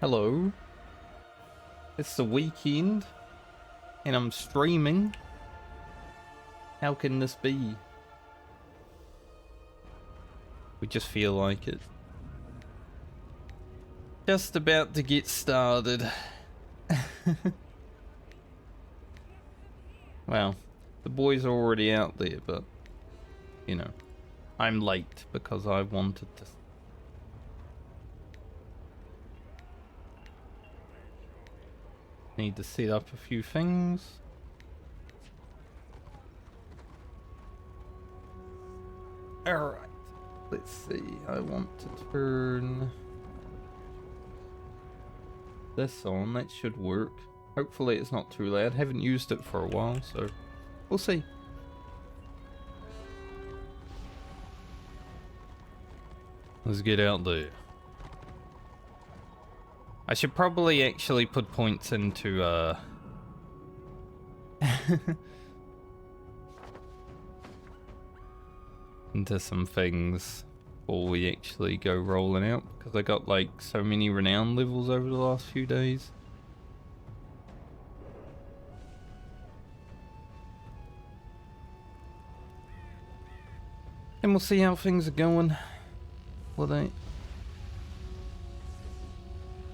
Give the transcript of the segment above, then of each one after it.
Hello. It's the weekend and I'm streaming. How can this be? We just feel like it. Just about to get started. Well, the boys are already out there, but you know, I'm late because I wanted to. Need to set up a few things. Alright, let's see. I want to turn this on. That should work. Hopefully it's not too loud. Haven't used it for a while, so we'll see. Let's get out there. I should probably actually put points into into some things before we actually go rolling out, because I got like so many renown levels over the last few days. And we'll see how things are going. Will they?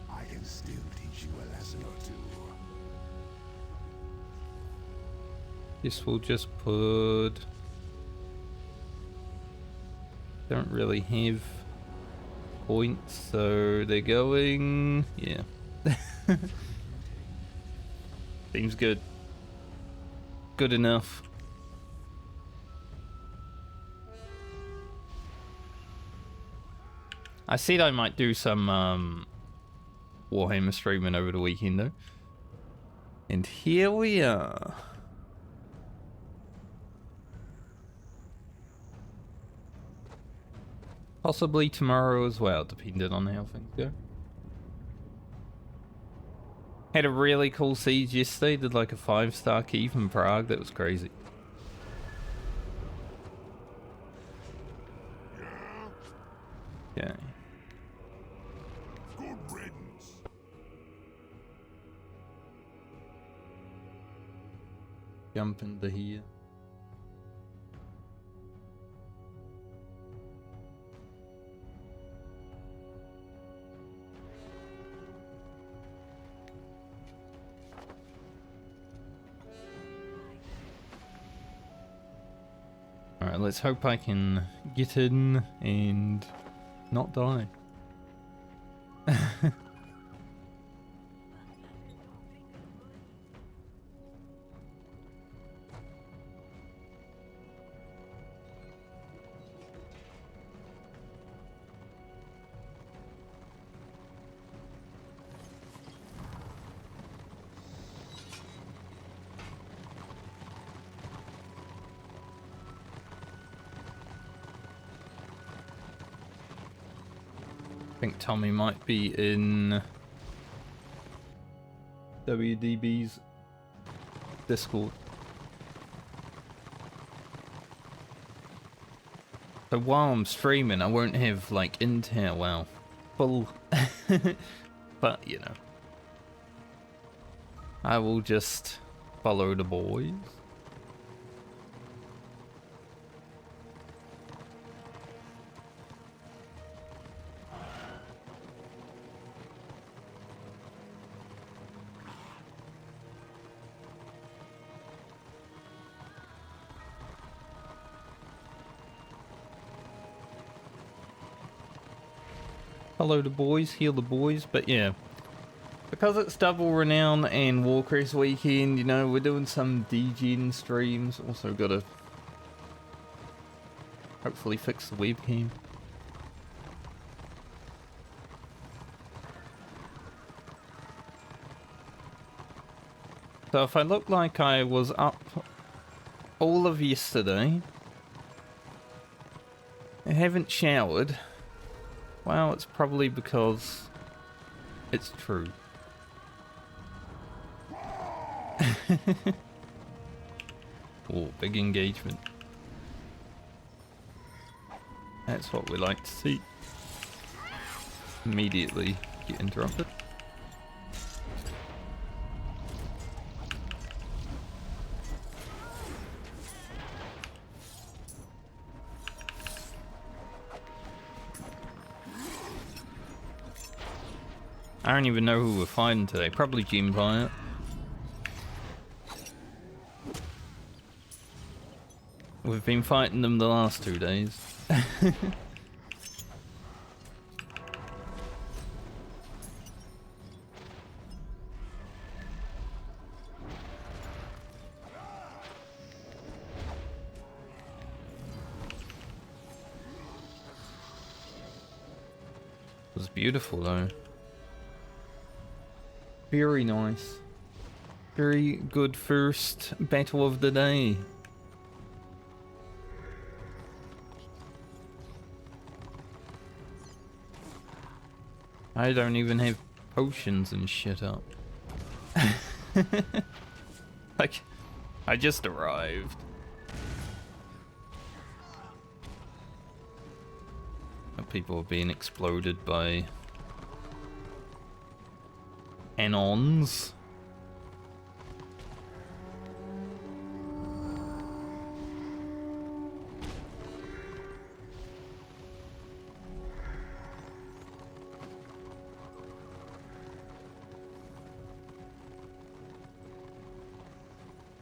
I can still teach you a lesson or two. This will just put. Don't really have points, so they're going. Yeah. Seems good. Good enough. I said I might do some Warhammer streaming over the weekend though. And here we are. Possibly tomorrow as well, depending on how things go. Had a really cool siege yesterday, did like a 5-star keep in Prague, that was crazy. Okay. Good riddance. Jump into here. Alright, let's hope I can get in and not die. I think Tommy might be in WDB's Discord. So while I'm streaming, I won't have like intel, well, full, but you know, I will just follow the boys. Follow the boys, heal the boys, but yeah. Because it's double renown and Warcrest weekend, you know, we're doing some DGen streams. Also gotta hopefully fix the webcam. So if I look like I was up all of yesterday, I haven't showered, well, it's probably because it's true. Oh, big engagement. That's what we like to see. Immediately get interrupted. I don't even know who we're fighting today. Probably Gym Planet. We've been fighting them the last 2 days. It was beautiful though. Very nice. Very good first battle of the day. I don't even have potions and shit up. Like, I just arrived. People are being exploded by Anons.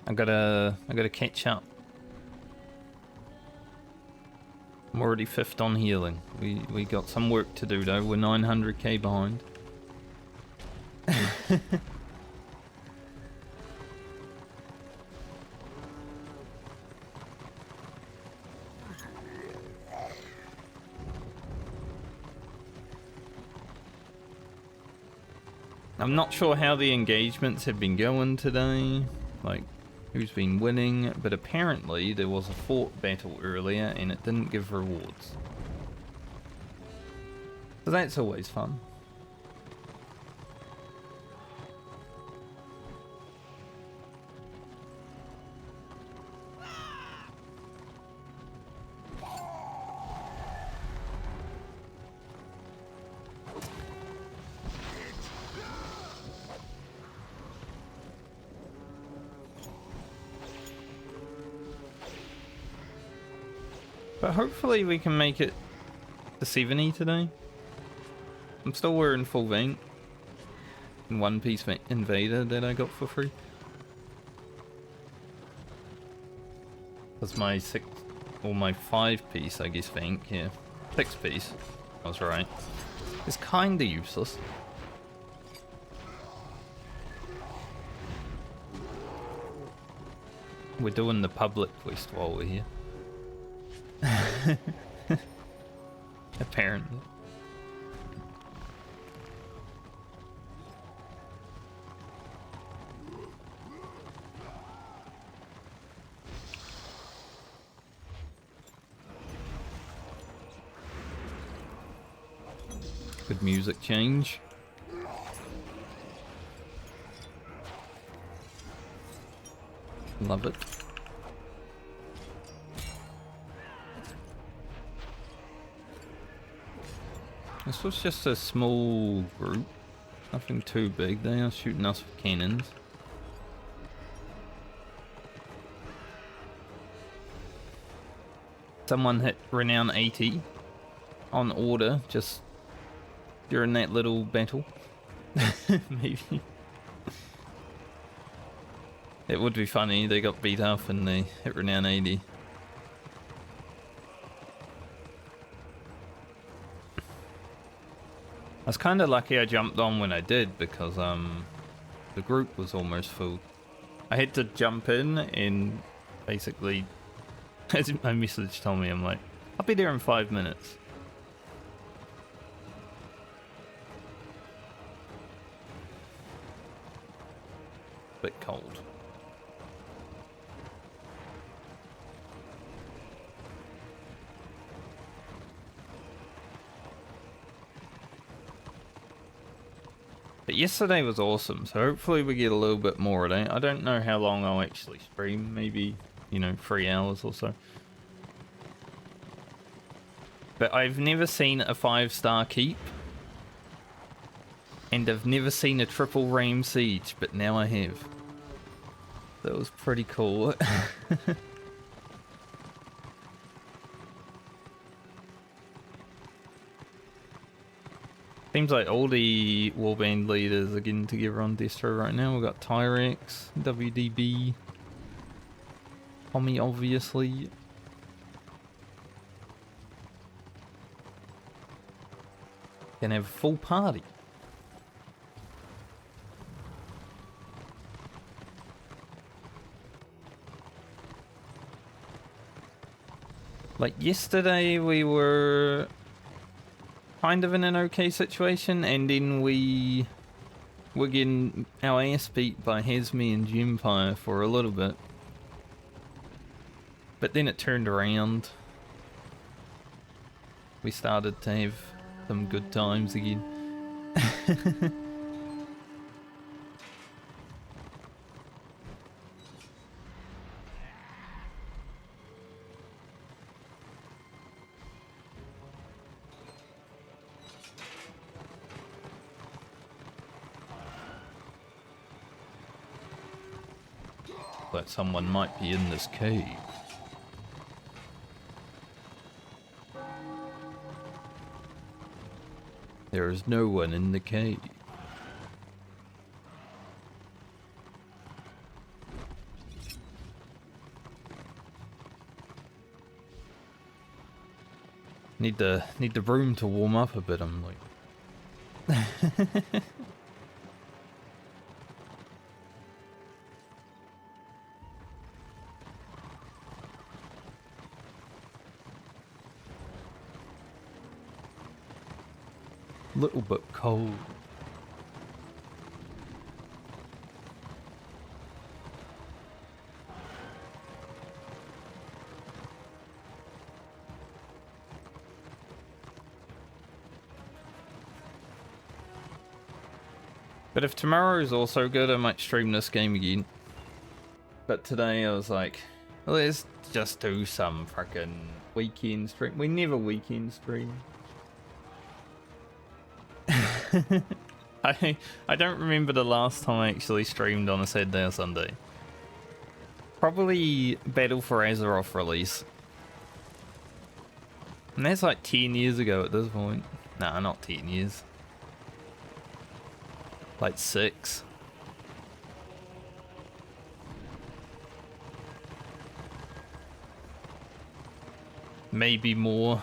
I gotta catch up. I'm already 5th on healing. We got some work to do though. We're 900k behind. I'm not sure how the engagements have been going today. Like, who's been winning, but apparently there was a fort battle earlier and it didn't give rewards. So that's always fun. But hopefully we can make it to 70 today. I'm still wearing full rank. One piece invader that I got for free. That's my 6 or my 5 piece, I guess, Vank, yeah. 6 piece. I was right. It's kinda useless. We're doing the public quest while we're here. Apparently. Good music change. Love it. This was just a small group, nothing too big. They are shooting us with cannons. Someone hit Renown 80 on order just during that little battle. Maybe. It would be funny, they got beat up and they hit Renown 80. I was kind of lucky I jumped on when I did because the group was almost full. I had to jump in and basically, as my message told me, I'm like, I'll be there in 5 minutes. Bit cold. But yesterday was awesome, so hopefully we get a little bit more of that. I don't know how long I'll actually stream, maybe, you know, 3 hours or so. But I've never seen a 5-star keep. And I've never seen a triple ram siege, but now I have. That was pretty cool. Seems like all the warband leaders are getting together on Destro right now. We've got Tyrex, WDB, Tommy obviously. Can have a full party. Like yesterday we were kind of in an okay situation, and then we were getting our ass beat by Hasme and Empire for a little bit. But then it turned around. We started to have some good times again. But someone might be in this cave. There is no one in the cave. Need the room to warm up a bit, I'm like. Little bit cold. But if tomorrow is also good, I might stream this game again. But today I was like, let's just do some fucking weekend stream. We never weekend stream. I don't remember the last time I actually streamed on a Saturday or Sunday. Probably Battle for Azeroth release. And that's like 10 years ago at this point. Nah, not 10 years. Like 6. Maybe more.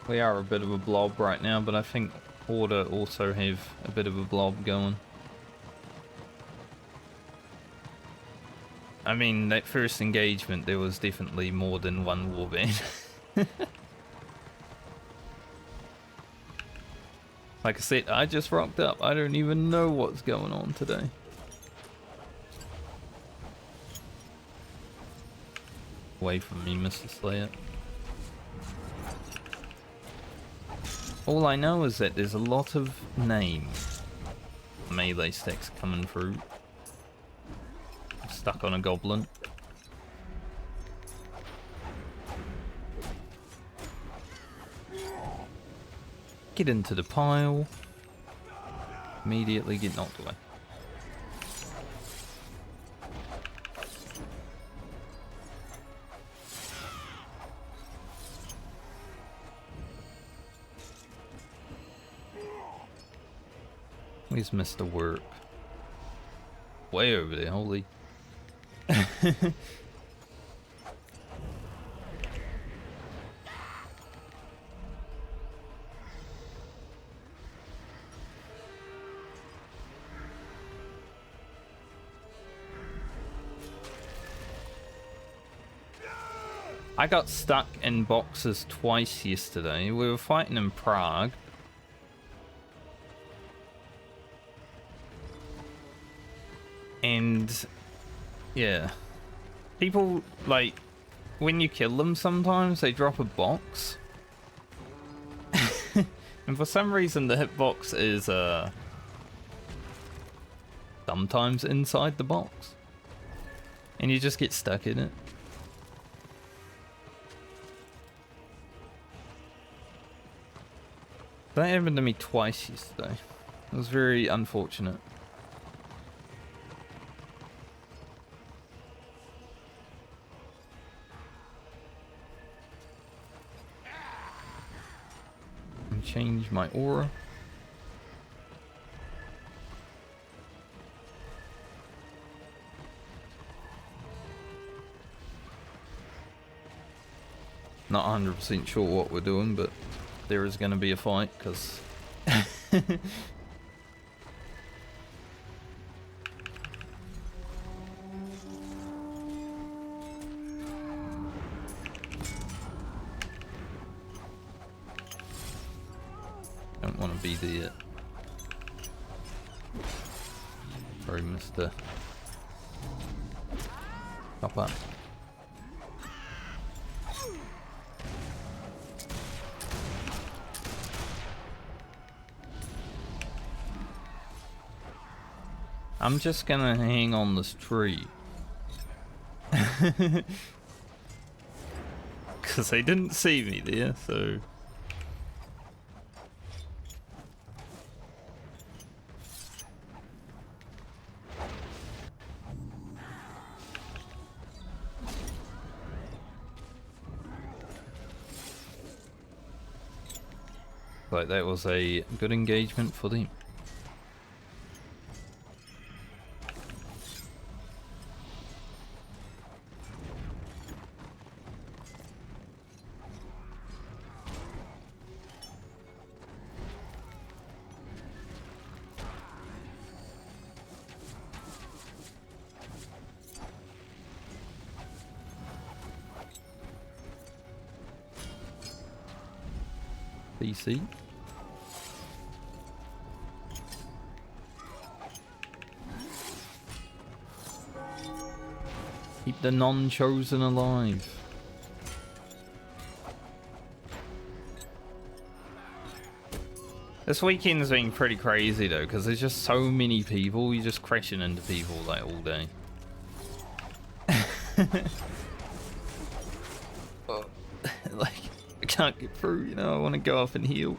We are a bit of a blob right now, but I think Order also have a bit of a blob going. I mean, that first engagement, there was definitely more than one warband. Like I said, I just rocked up. I don't even know what's going on today. Away from me, Mr. Slayer. All I know is that there's a lot of names. Melee stacks coming through. I'm stuck on a goblin. Get into the pile. Immediately get knocked away. Where's Mr. Work? Way over there, holy. I got stuck in boxes twice yesterday. We were fighting in Prague. And yeah, people, like, when you kill them sometimes they drop a box. And for some reason the hitbox is sometimes inside the box. And you just get stuck in it. That happened to me twice yesterday. It was very unfortunate. And change my aura. Not 100% sure what we're doing, but there is going to be a fight, because... Don't want to be there. Sorry, Mr. Pop up. I'm just gonna hang on this tree. Because they didn't see me there, so... Like, that was a good engagement for them. PC. Keep the non-chosen alive. This weekend's been pretty crazy though, because there's just so many people. You're just crashing into people like all day. Oh, like, I can't get through, you know, I want to go up and heal.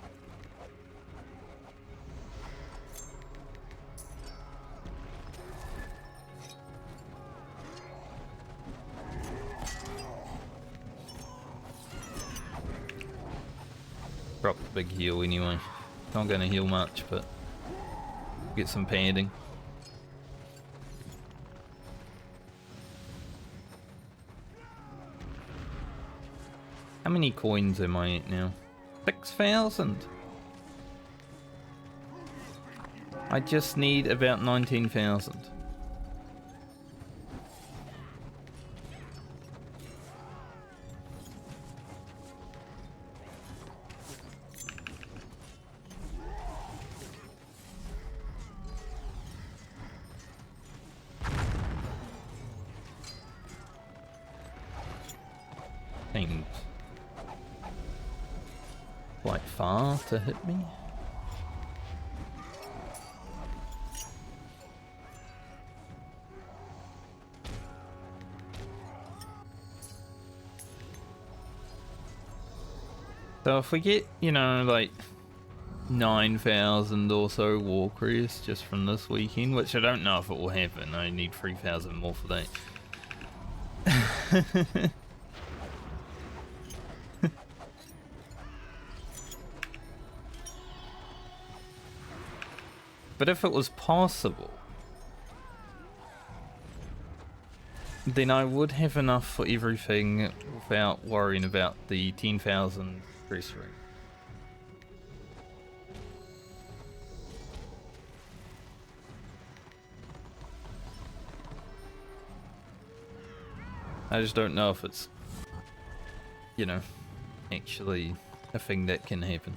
Drop the big heal anyway. Not gonna heal much, but get some padding. How many coins am I at now? 6,000. I just need about 19,000. Seems quite far to hit me. So if we get, you know, like 9,000 or so war crests just from this weekend, which I don't know if it will happen. I need 3,000 more for that. But if it was possible, then I would have enough for everything without worrying about the 10,000 dress ring. I just don't know if it's, you know, actually a thing that can happen.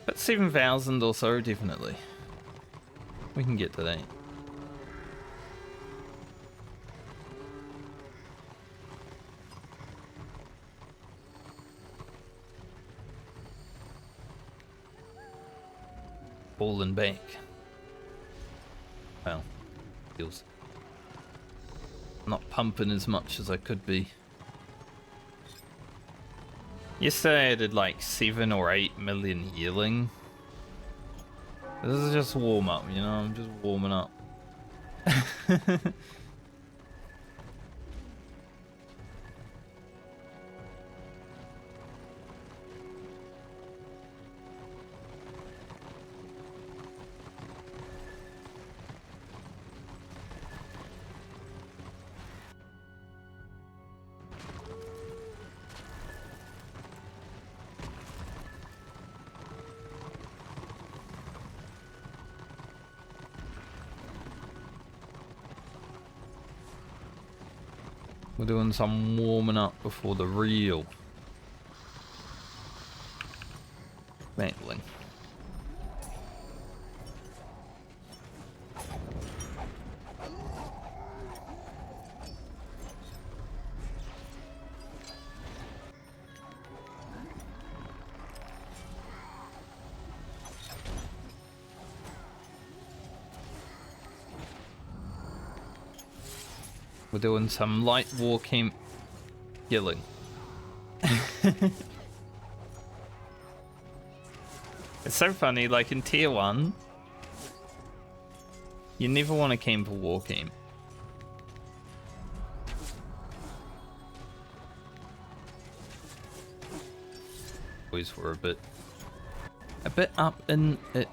But 7,000 or so, definitely. We can get to that. Falling back. Well, feels not pumping as much as I could be. Yesterday I did like 7 or 8 million healing. This is just warm up, you know, I'm just warming up. We're doing some warming up before the real battling. We're doing some light war camp killing. It's so funny, like in tier 1, you never want to camp a war camp. Boys were a bit up in it.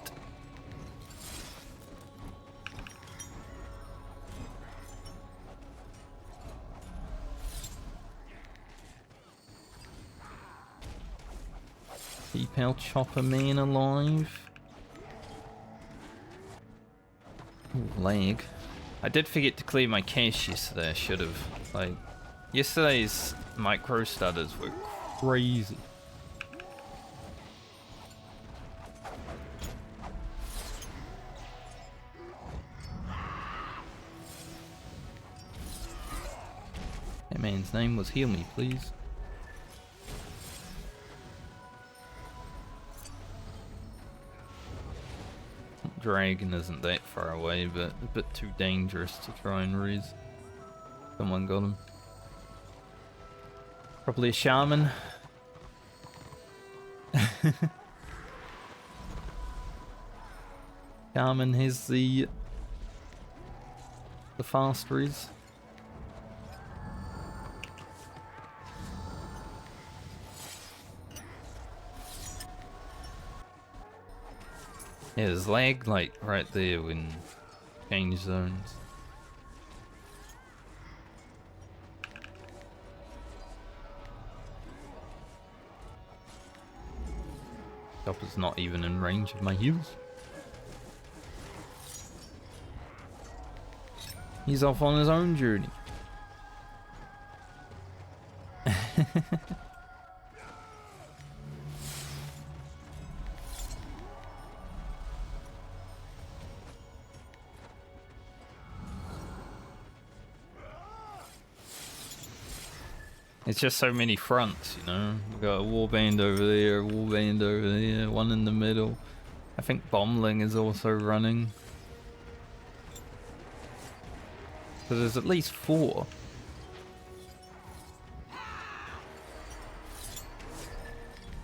Keep our chopper man alive. Ooh, lag. I did forget to clear my cache yesterday, I should have. Like, yesterday's micro stutters were crazy. That man's name was Heal Me, please. Dragon isn't that far away, but a bit too dangerous to try and res. Someone got him. Probably a shaman. Shaman has the fast res. Yeah, there's lag like right there when change zones. Chopper's not even in range of my heals. He's off on his own journey. It's just so many fronts, you know. We've got a warband over there, a warband over there, one in the middle. I think Bombling is also running. So there's at least 4.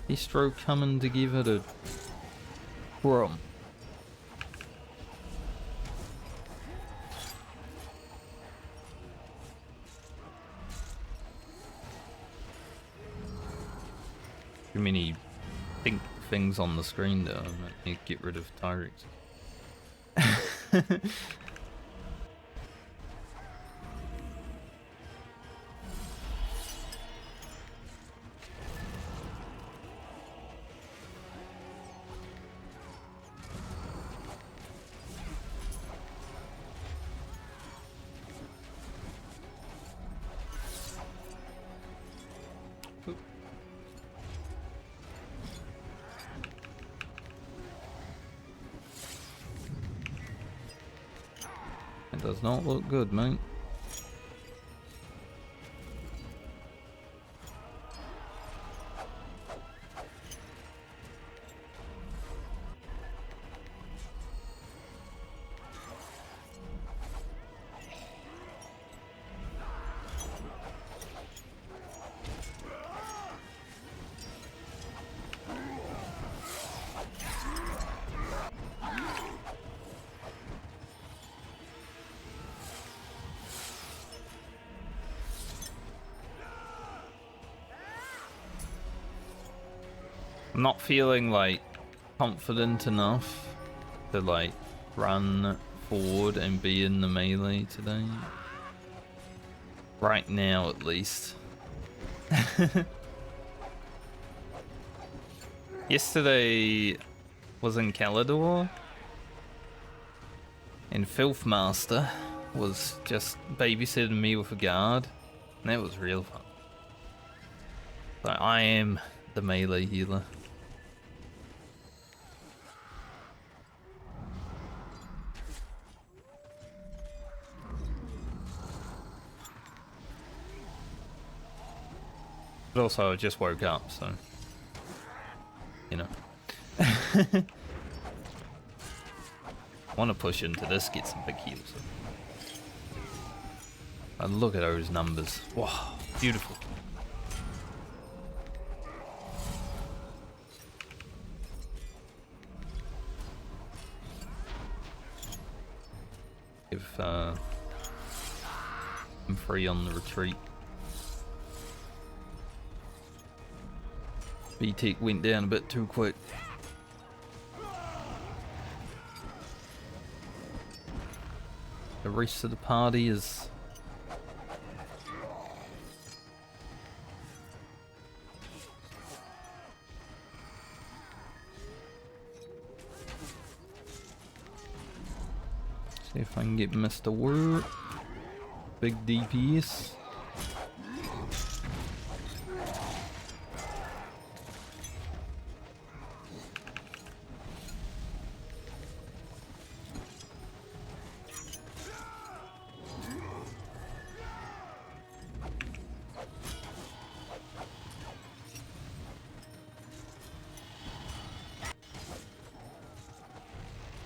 Distro coming to give it a crum. Too many pink things on the screen though. I might need to get rid of Tyrex. It does not look good, mate. I'm not feeling like confident enough to like run forward and be in the melee today. Right now, at least. Yesterday was in Calador, and Filthmaster was just babysitting me with a guard, and that was real fun. But I am the melee healer. But also, I just woke up, so you know. I want to push into this, get some big heals. And look at those numbers. Wow, beautiful. If I'm free on the retreat. B-Tech went down a bit too quick. The rest of the party is... See if I can get Mr. Word. Big DPS.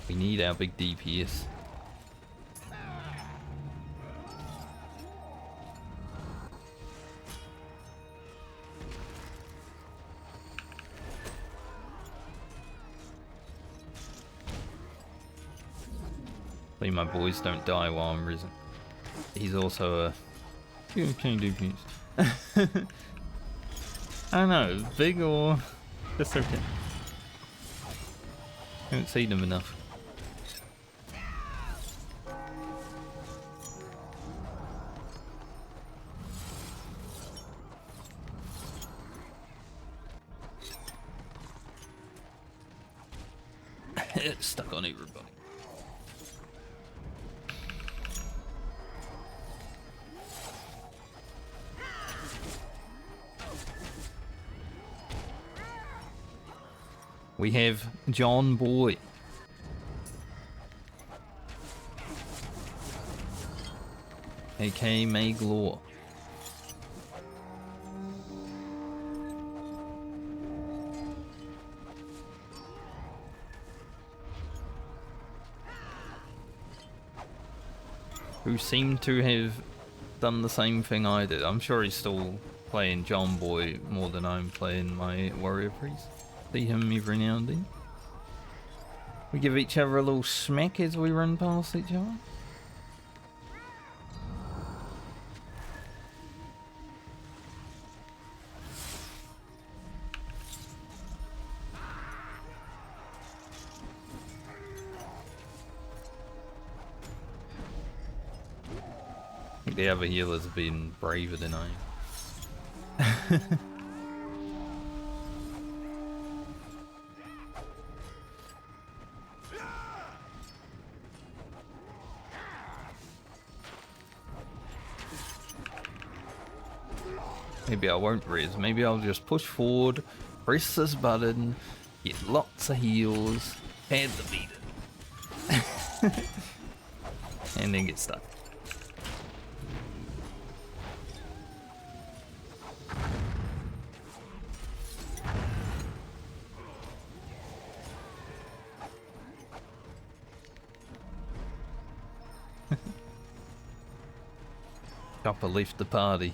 We need our big DPS. Hopefully my boys don't die while I'm risen. He's also a... King DPS. I don't know, big or just okay. Haven't seen them enough. It's stuck on everybody. We have John Boy. aka Maglore. Who seemed to have done the same thing I did. I'm sure he's still playing John Boy more than I'm playing my Warrior Priest. See him every now and then. We give each other a little smack as we run past each other. The other healers have been braver than I am. Maybe I won't res, maybe I'll just push forward, press this button, get lots of heals, and the beat it. And then get stuck. Chopper left the party.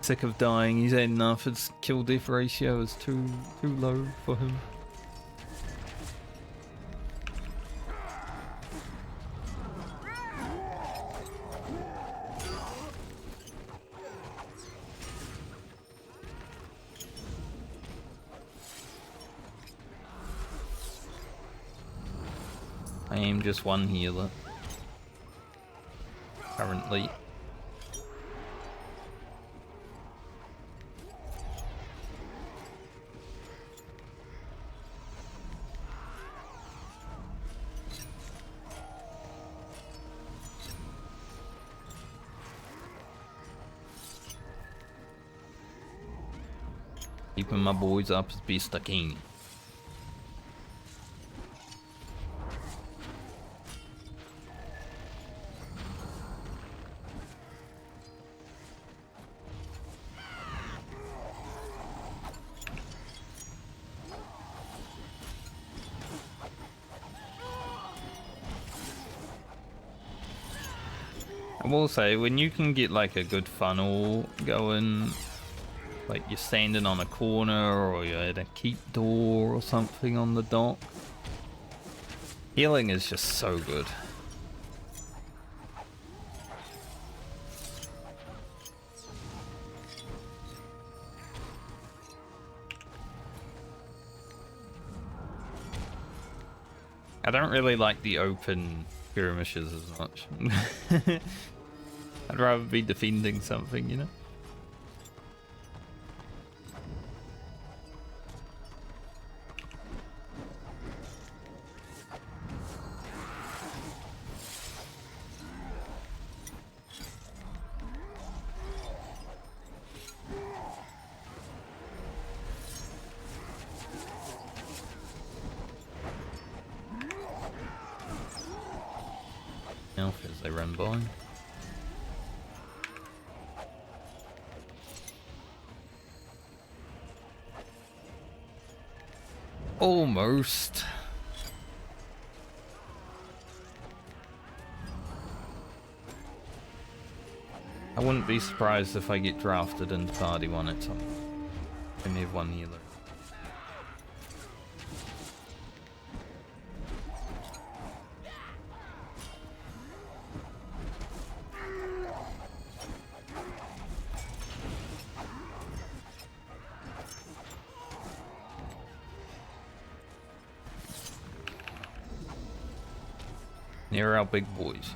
Sick of dying, he's had enough. His kill death ratio is too low for him. am just one healer. Currently. Keeping my boys up as best I can. I will say, when you can get like a good funnel going, like you're standing on a corner or you're at a keep door or something on the dock, healing is just so good. I don't really like the open skirmishes as much. I'd rather be defending something, you know? Elf as they run by. Almost. I wouldn't be surprised if I get drafted into party one at some point. I only have one healer. Near our big boys.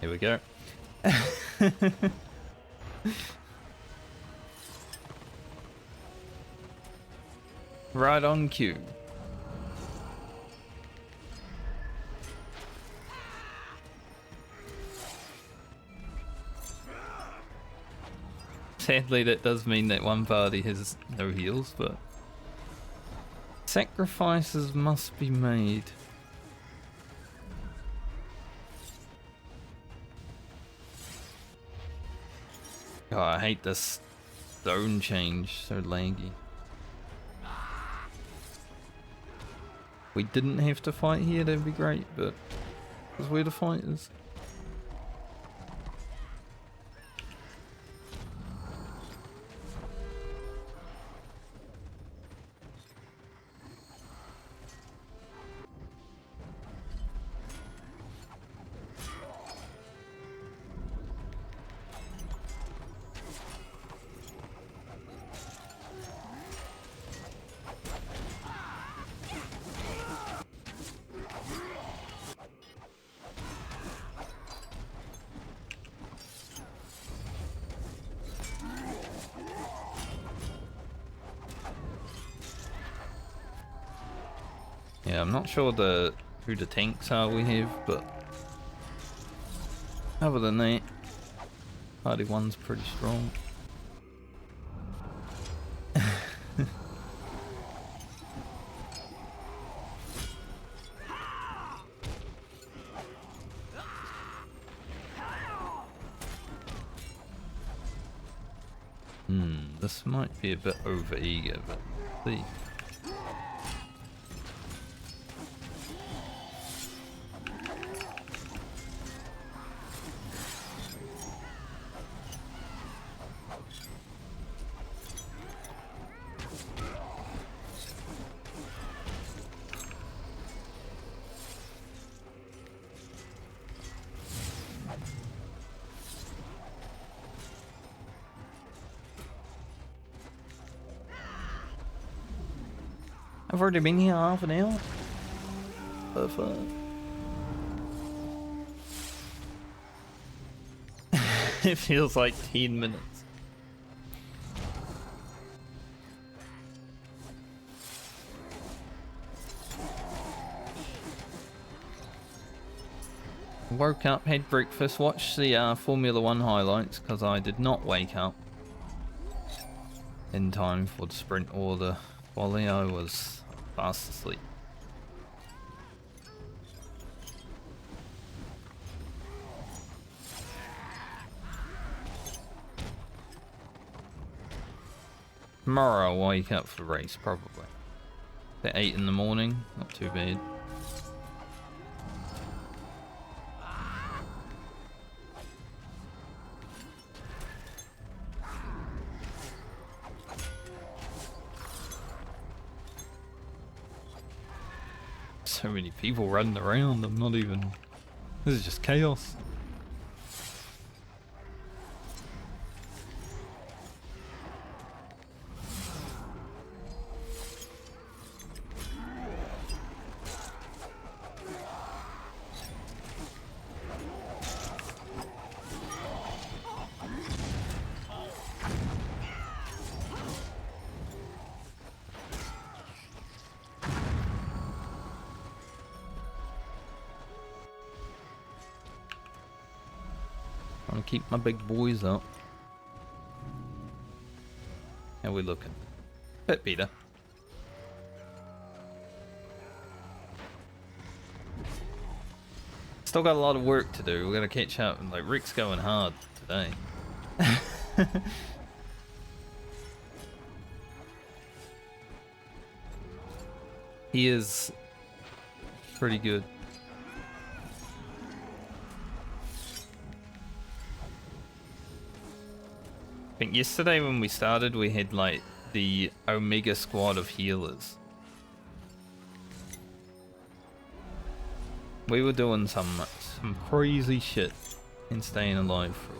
Here we go. Right on cue. Sadly, that does mean that one party has no heals, but sacrifices must be made. Oh, I hate this zone change, so laggy. We didn't have to fight here, that'd be great, but because we're the fighters. Yeah, I'm not sure who the tanks are we have, but other than that, party one's pretty strong. This might be a bit over eager, but let's see. I've already been here half an hour. The fuck? It feels like 10 minutes. Woke up, had breakfast, watched the Formula 1 highlights because I did not wake up in time for the sprint or the quali. I was fast asleep. Tomorrow I'll wake up for the race, probably. At 8 in the morning, not too bad. So many people running around, I'm not even... This is just chaos. Trying to keep my big boys up. How we looking? Bit better. Still got a lot of work to do. We're gonna catch up, and like Rick's going hard today. He is pretty good. I think yesterday when we started we had like the Omega squad of healers. We were doing some crazy shit and staying alive for it.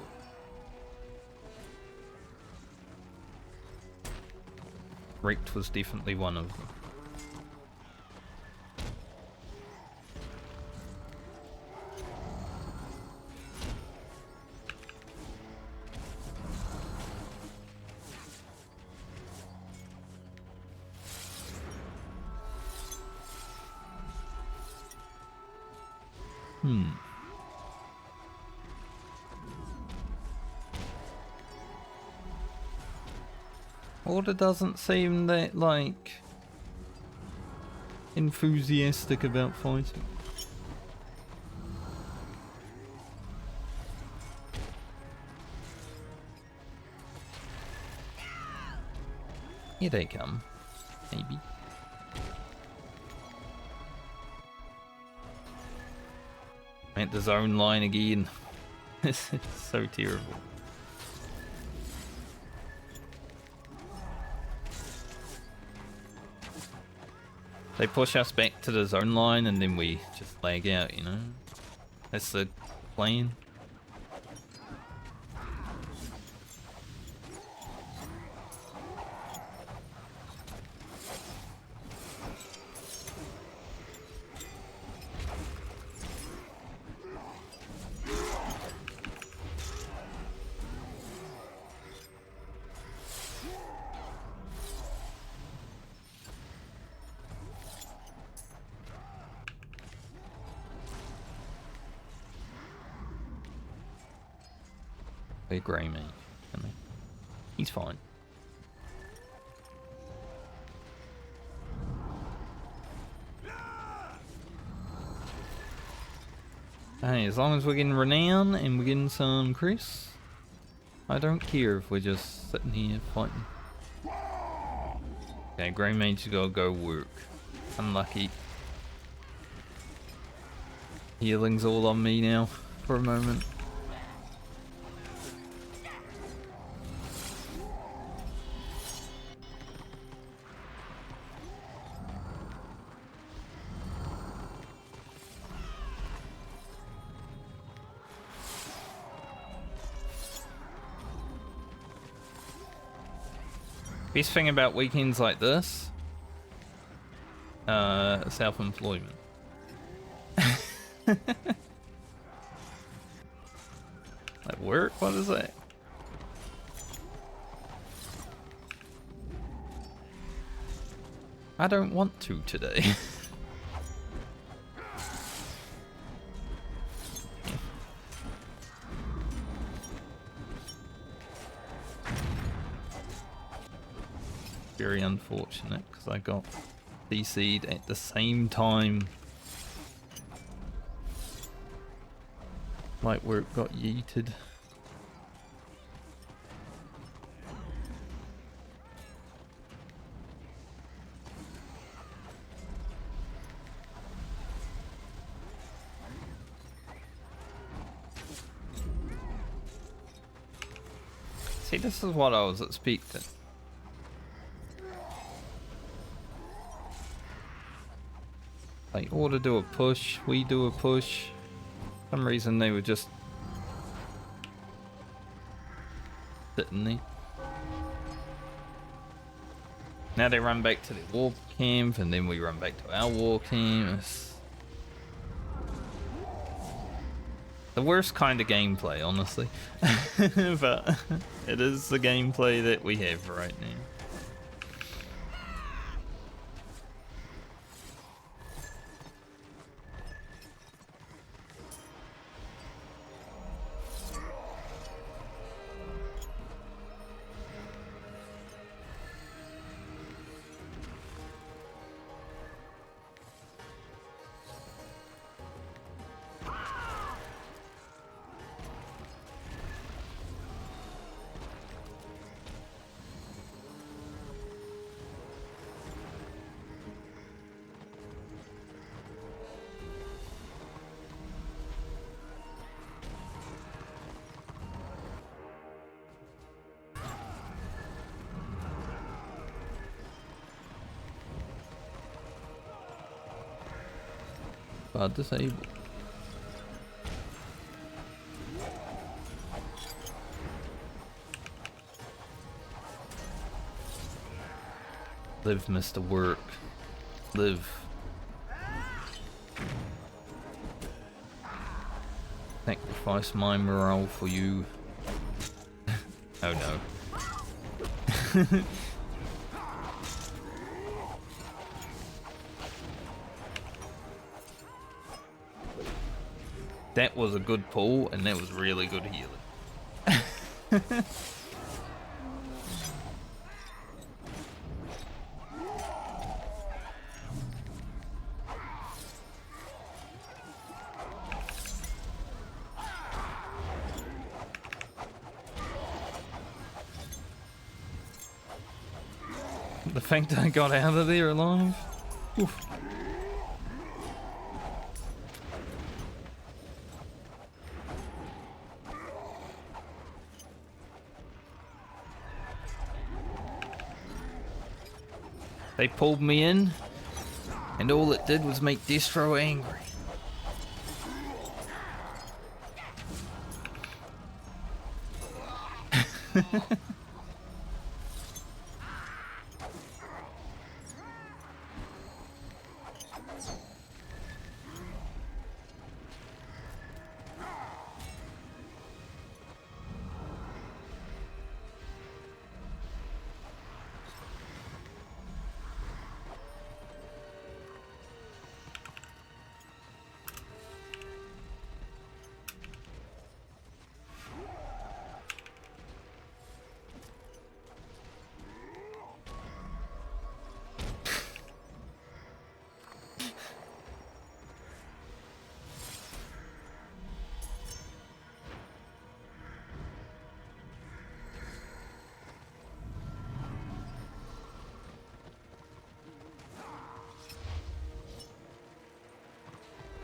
Wrecked was definitely one of them. Order doesn't seem that, like, enthusiastic about fighting. Here they come, maybe. At the zone line again. This is so terrible. They push us back to the zone line and then we just lag out, you know? That's the plan. Grey mage. He's fine. Hey, as long as we're getting renown and we're getting some Chris, I don't care if we're just sitting here fighting. Okay, Grey Mage's gotta go work. Unlucky. Healing's all on me now for a moment. Best thing about weekends like this Self-employment. Like work? What is that? I don't want to today. Very unfortunate because I got DC'd at the same time. Light work got yeeted. See, this is what I was expecting. They ought to do a push, we do a push. For some reason they were just sitting there. Now they run back to their war camp and then we run back to our war camp. It's the worst kind of gameplay, honestly. But it is the gameplay that we have right now. Disabled. Live, Mr. Work. Live. Sacrifice my morale for you. Oh no. That was a good pull, and that was really good healing. The fact that I got out of there alive. Oof. They pulled me in, and all it did was make Destro angry.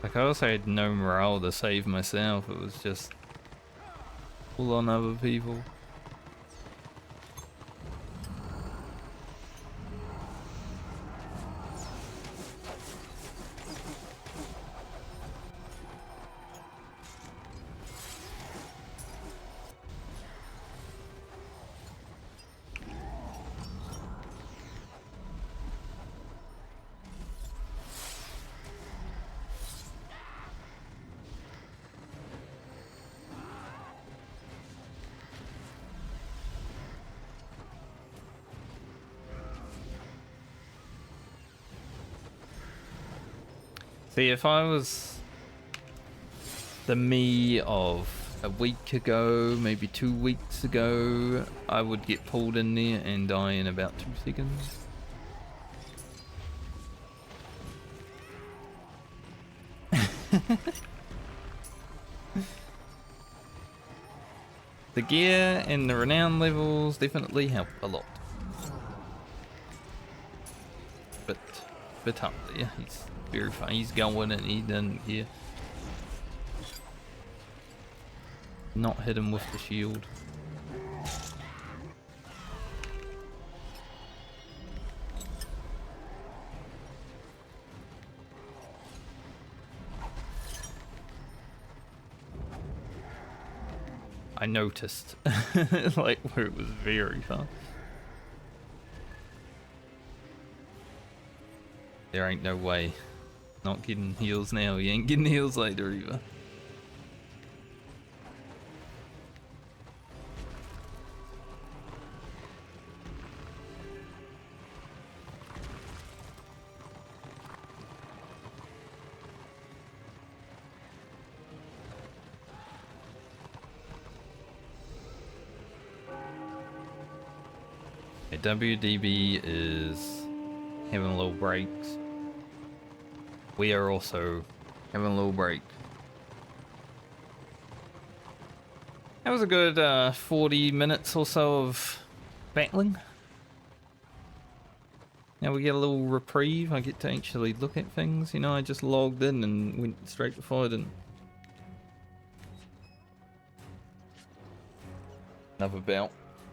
Like, I also had no morale to save myself, it was just all on other people. See, if I was the me of a week ago, maybe 2 weeks ago, I would get pulled in there and die in about 2 seconds. The gear and the renown levels definitely help a lot. But up there, he's very fine. He's going and he doesn't care. Not hit him with the shield. I noticed, like, where it was very fast. There ain't no way. Not getting heals now, you ain't getting heals later either. WDB is having a little breaks. We are also having a little break. That was a good 40 minutes or so of battling. Now we get a little reprieve. I get to actually look at things. You know, I just logged in and went straight to fight and another belt.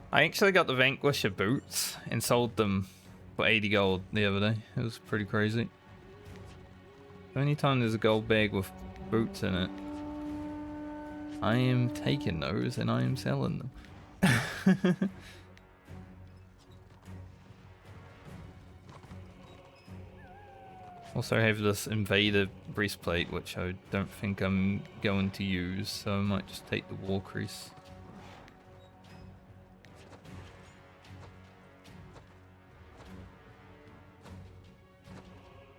I actually got the Vanquisher boots and sold them for 80 gold the other day. It was pretty crazy. Anytime there's a gold bag with boots in it, I am taking those and I am selling them. Also have this Invader breastplate, which I don't think I'm going to use, so I might just take the War Crease.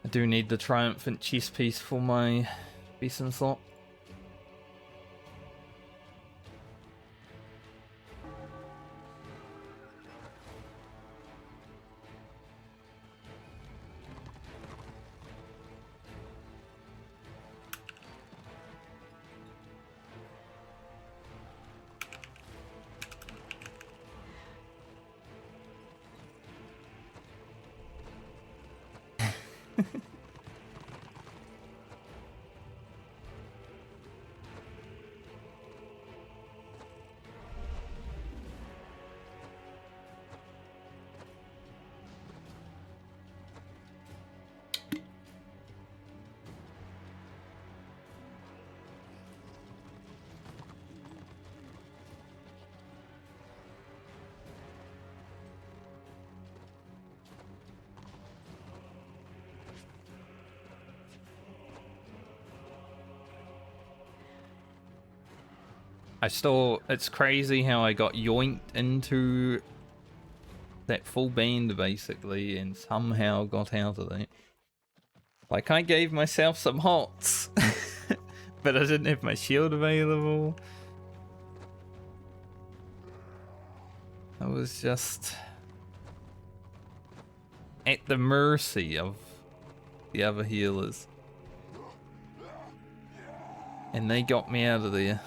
I do need the Triumphant chest piece for my Beeson slot. It's crazy how I got yoinked into that full band basically and somehow got out of that. Like, I gave myself some hots, but I didn't have my shield available. I was just at the mercy of the other healers. And they got me out of there.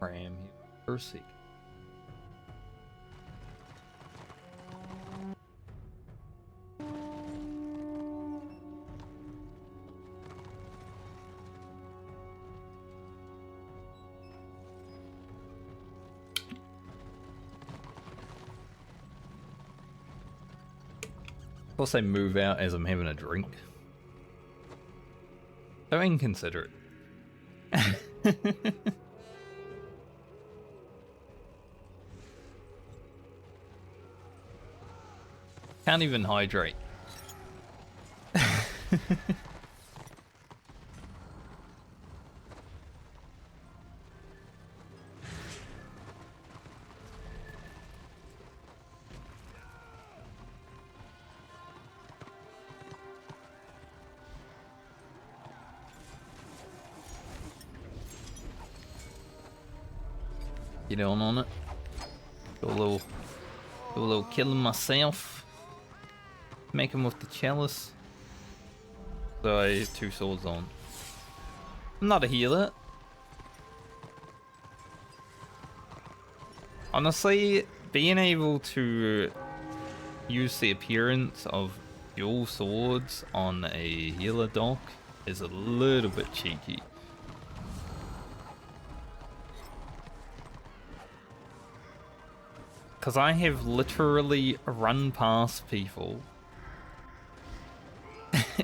Ram Percy. Of course, I move out as I'm having a drink. So inconsiderate. Can't even hydrate. Get on it. Do a little killing myself. Make him with the chalice. So I have 2 swords on. I'm not a healer. Honestly, being able to use the appearance of dual swords on a healer dock is a little bit cheeky. Because I have literally run past people.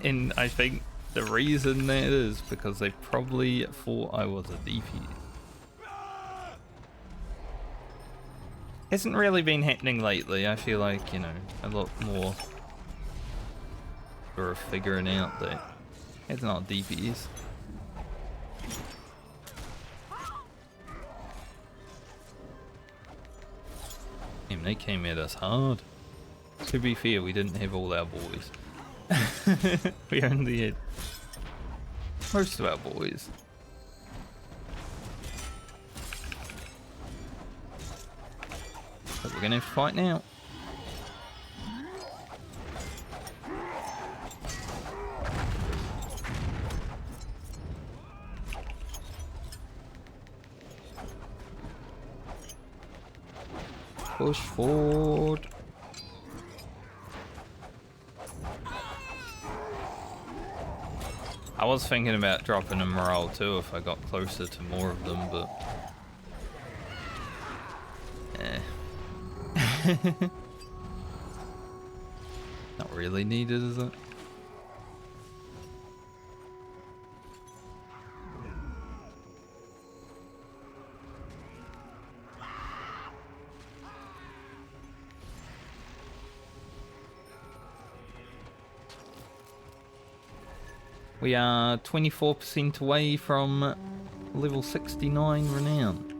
And I think the reason that is because they probably thought I was a DP. Hasn't really been happening lately. I feel like, you know, a lot more sort of figuring out that it's not DPs. Damn, they came at us hard. To be fair, we didn't have all our boys. We only had most of our boys. But we're gonna have to fight now. Push forward. I was thinking about dropping a morale too if I got closer to more of them, but not really needed, is it? We are 24% away from level 69 renown.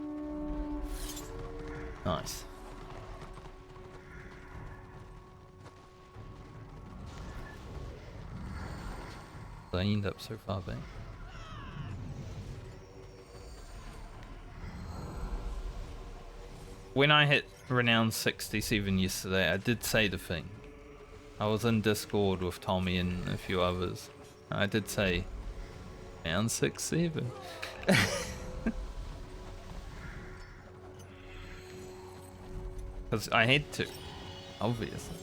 Nice. I end up so far back. When I hit renown 67 yesterday, I did say the thing. I was in Discord with Tommy and a few others. I did say renown 67. Because I had to, obviously.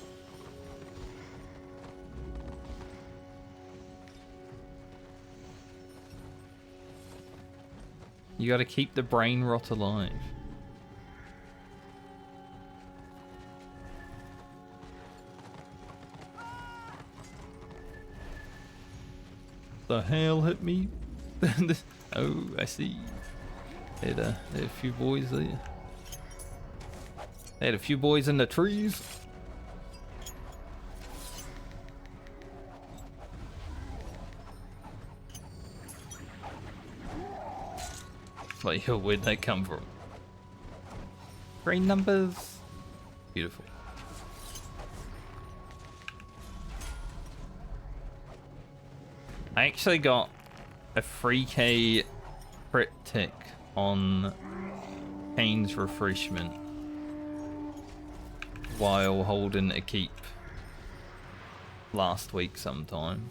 You gotta keep the brain rot alive. The hell hit me? Oh, I see. Had a few boys there. Had a few boys in the trees. Like, where'd they come from? Green numbers. Beautiful. I actually got a 3k crit tick on Kane's refreshment while holding a keep last week sometime.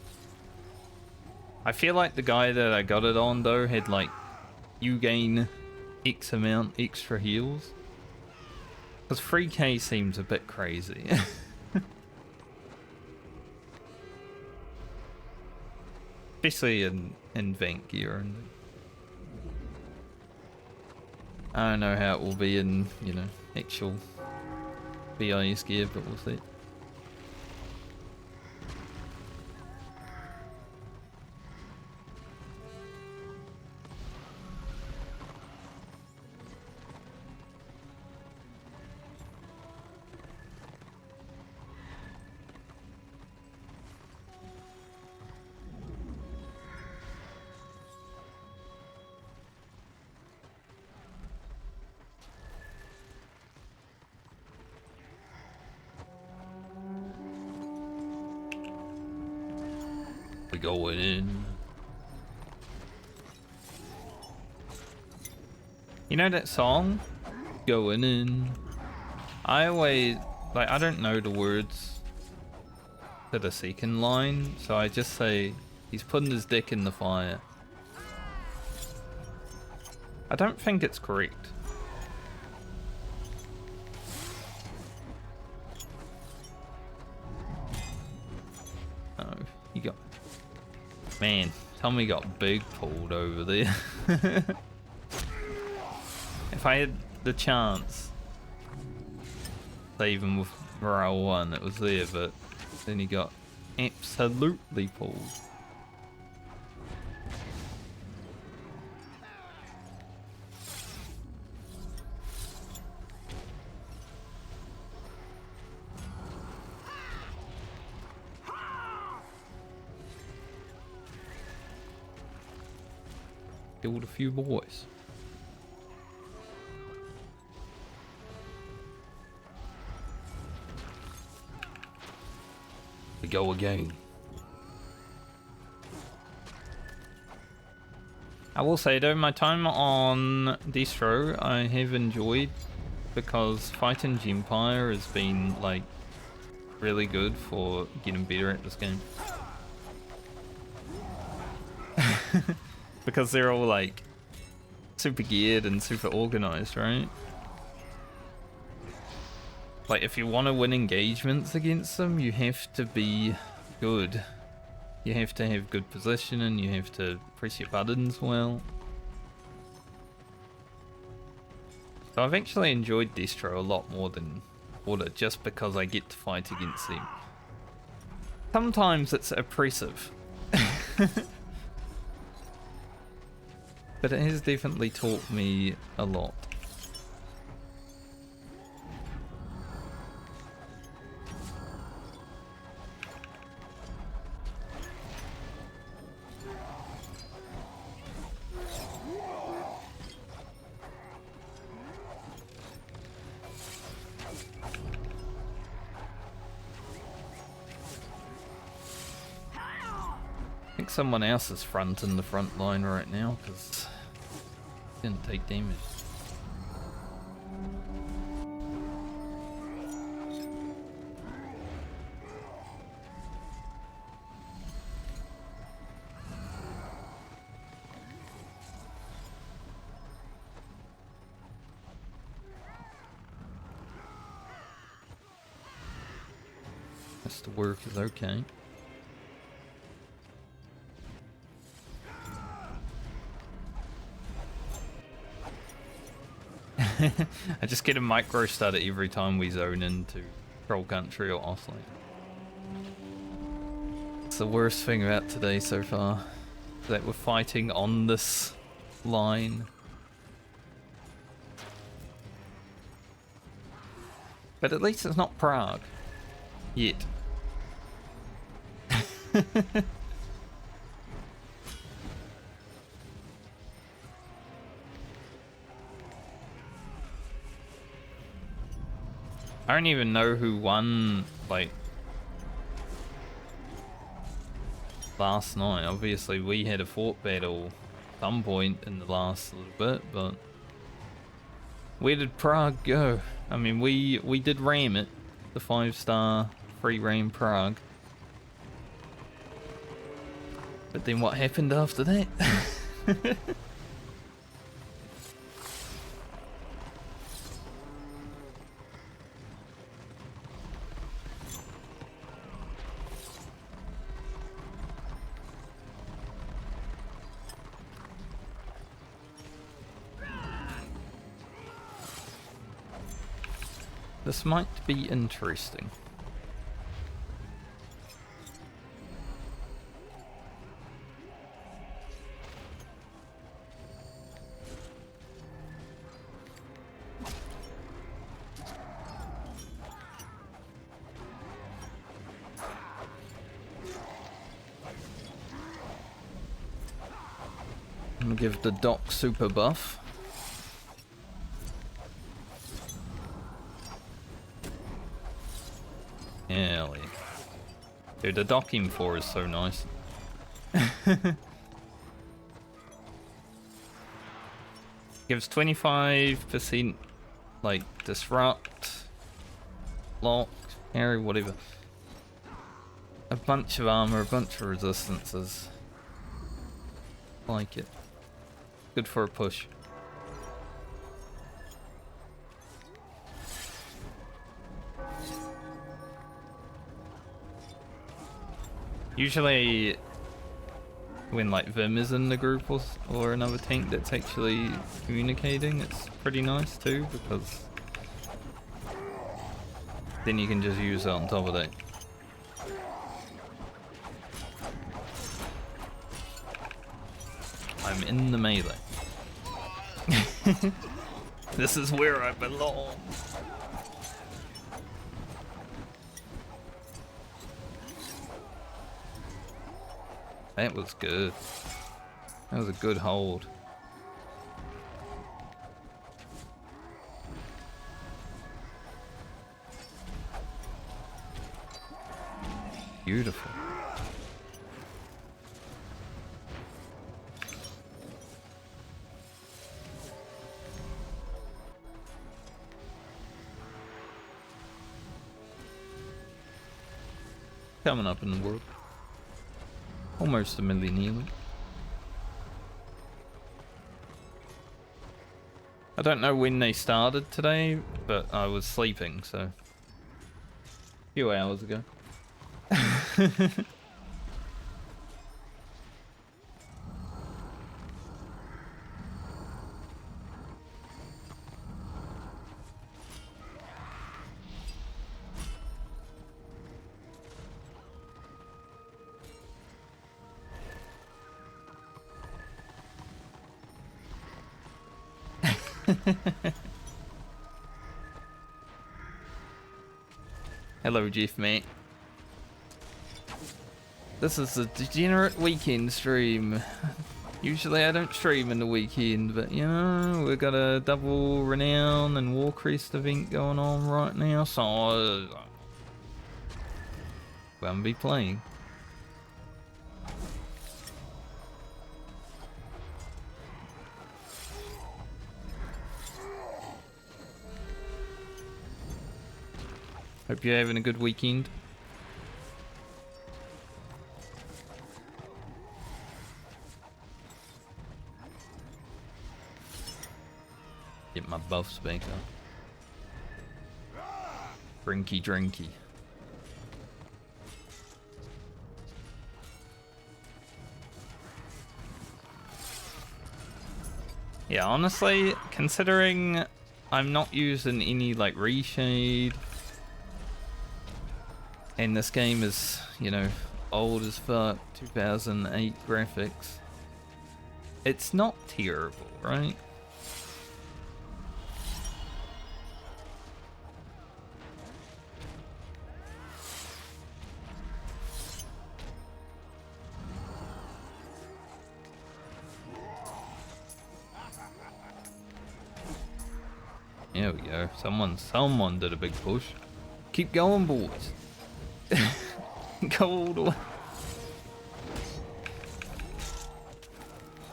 I feel like the guy that I got it on though had like, you gain X amount extra heals. Because 3k seems a bit crazy. Especially in Vent gear. And I don't know how it will be in, you know, actual BIS gear, but we'll see. We going in. You know that song? Going in. I always, like, I don't know the words to the second line, so I just say, he's putting his dick in the fire. I don't think it's correct. Oh, you got... Man, Tommy got big pulled over there. If I had the chance, save him with morale 1, it was there, but then he got absolutely pulled. Killed a few boys. We go again. I will say though, my time on Destro I have enjoyed because fighting Empire has been like really good for getting better at this game. Because they're all like super geared and super organized, right? Like if you want to win engagements against them, you have to be good. You have to have good positioning, you have to press your buttons well. So I've actually enjoyed Destro a lot more than Order just because I get to fight against them. Sometimes it's oppressive. But it has definitely taught me a lot. I think someone else is fronting the front line right now because didn't take damage. That's the work is okay. I just get a micro stutter every time we zone into Troll Country or Ostland. It's the worst thing about today so far. that we're fighting on this line. But at least it's not Prague. Yet. I don't even know who won, like, last night. Obviously, we had a fort battle at some point in the last little bit, but where did Prague go? I mean, we did ram it, the 5-star free ram Prague. But then what happened after that? This might be interesting. I'm gonna give the dock super buff. Yeah, dude, the docking 4 is so nice. Gives 25% like disrupt, lock, parry, whatever. A bunch of armor, a bunch of resistances. Like it. Good for a push. Usually when like Vim is in the group or another tank that's actually communicating, it's pretty nice too, because then you can just use it on top of that. I'm in the melee. This is where I belong. That was good. That was a good hold. Beautiful. Coming up in the world. Almost a million healing. I don't know when they started today, but I was sleeping, so a few hours ago. Hello, Jeff, mate. This is a degenerate weekend stream. Usually I don't stream in the weekend, but you know, we've got a double renown and Warcrest event going on right now, so I'm gonna be playing. Hope you're having a good weekend. Get my buffs back up. Drinky drinky. Yeah, honestly, considering I'm not using any like reshade, and this game is, you know, old as fuck, 2008 graphics. It's not terrible, right? There we go. Someone did a big push. Keep going, boys. Go all the way.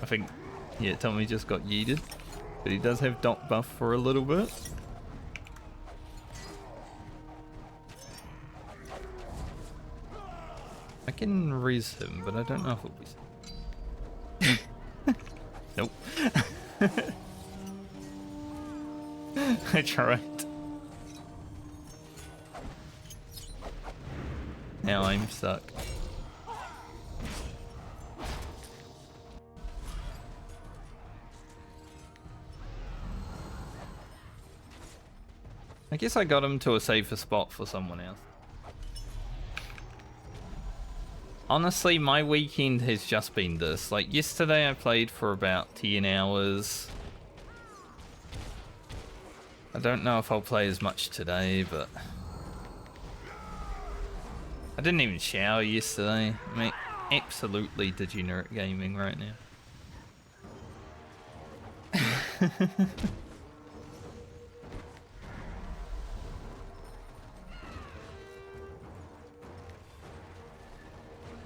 I think, yeah, Tommy just got yeeted, but he does have dot buff for a little bit. I can res him, but I don't know if it'll be. Nope. I tried. Now I'm stuck. I guess I got him to a safer spot for someone else. Honestly, my weekend has just been this. Like, yesterday I played for about 10 hours. I don't know if I'll play as much today, but... I didn't even shower yesterday. I mean, absolutely degenerate gaming right now.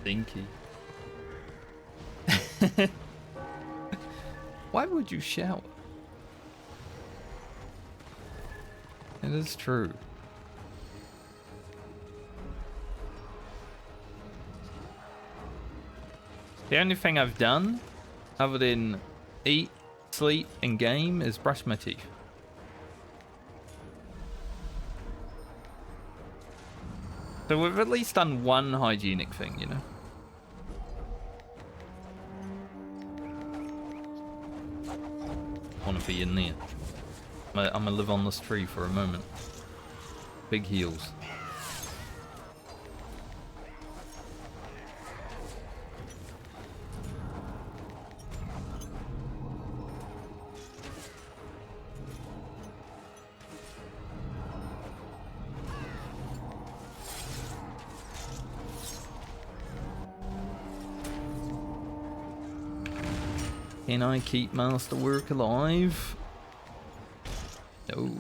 Stinky. Why would you shower? It is true. The only thing I've done, other than eat, sleep, and game, is brush my teeth. So we've at least done one hygienic thing, you know? I want to be in there. I'm gonna live on this tree for a moment. Big heels. Can I keep Masterwork alive? No.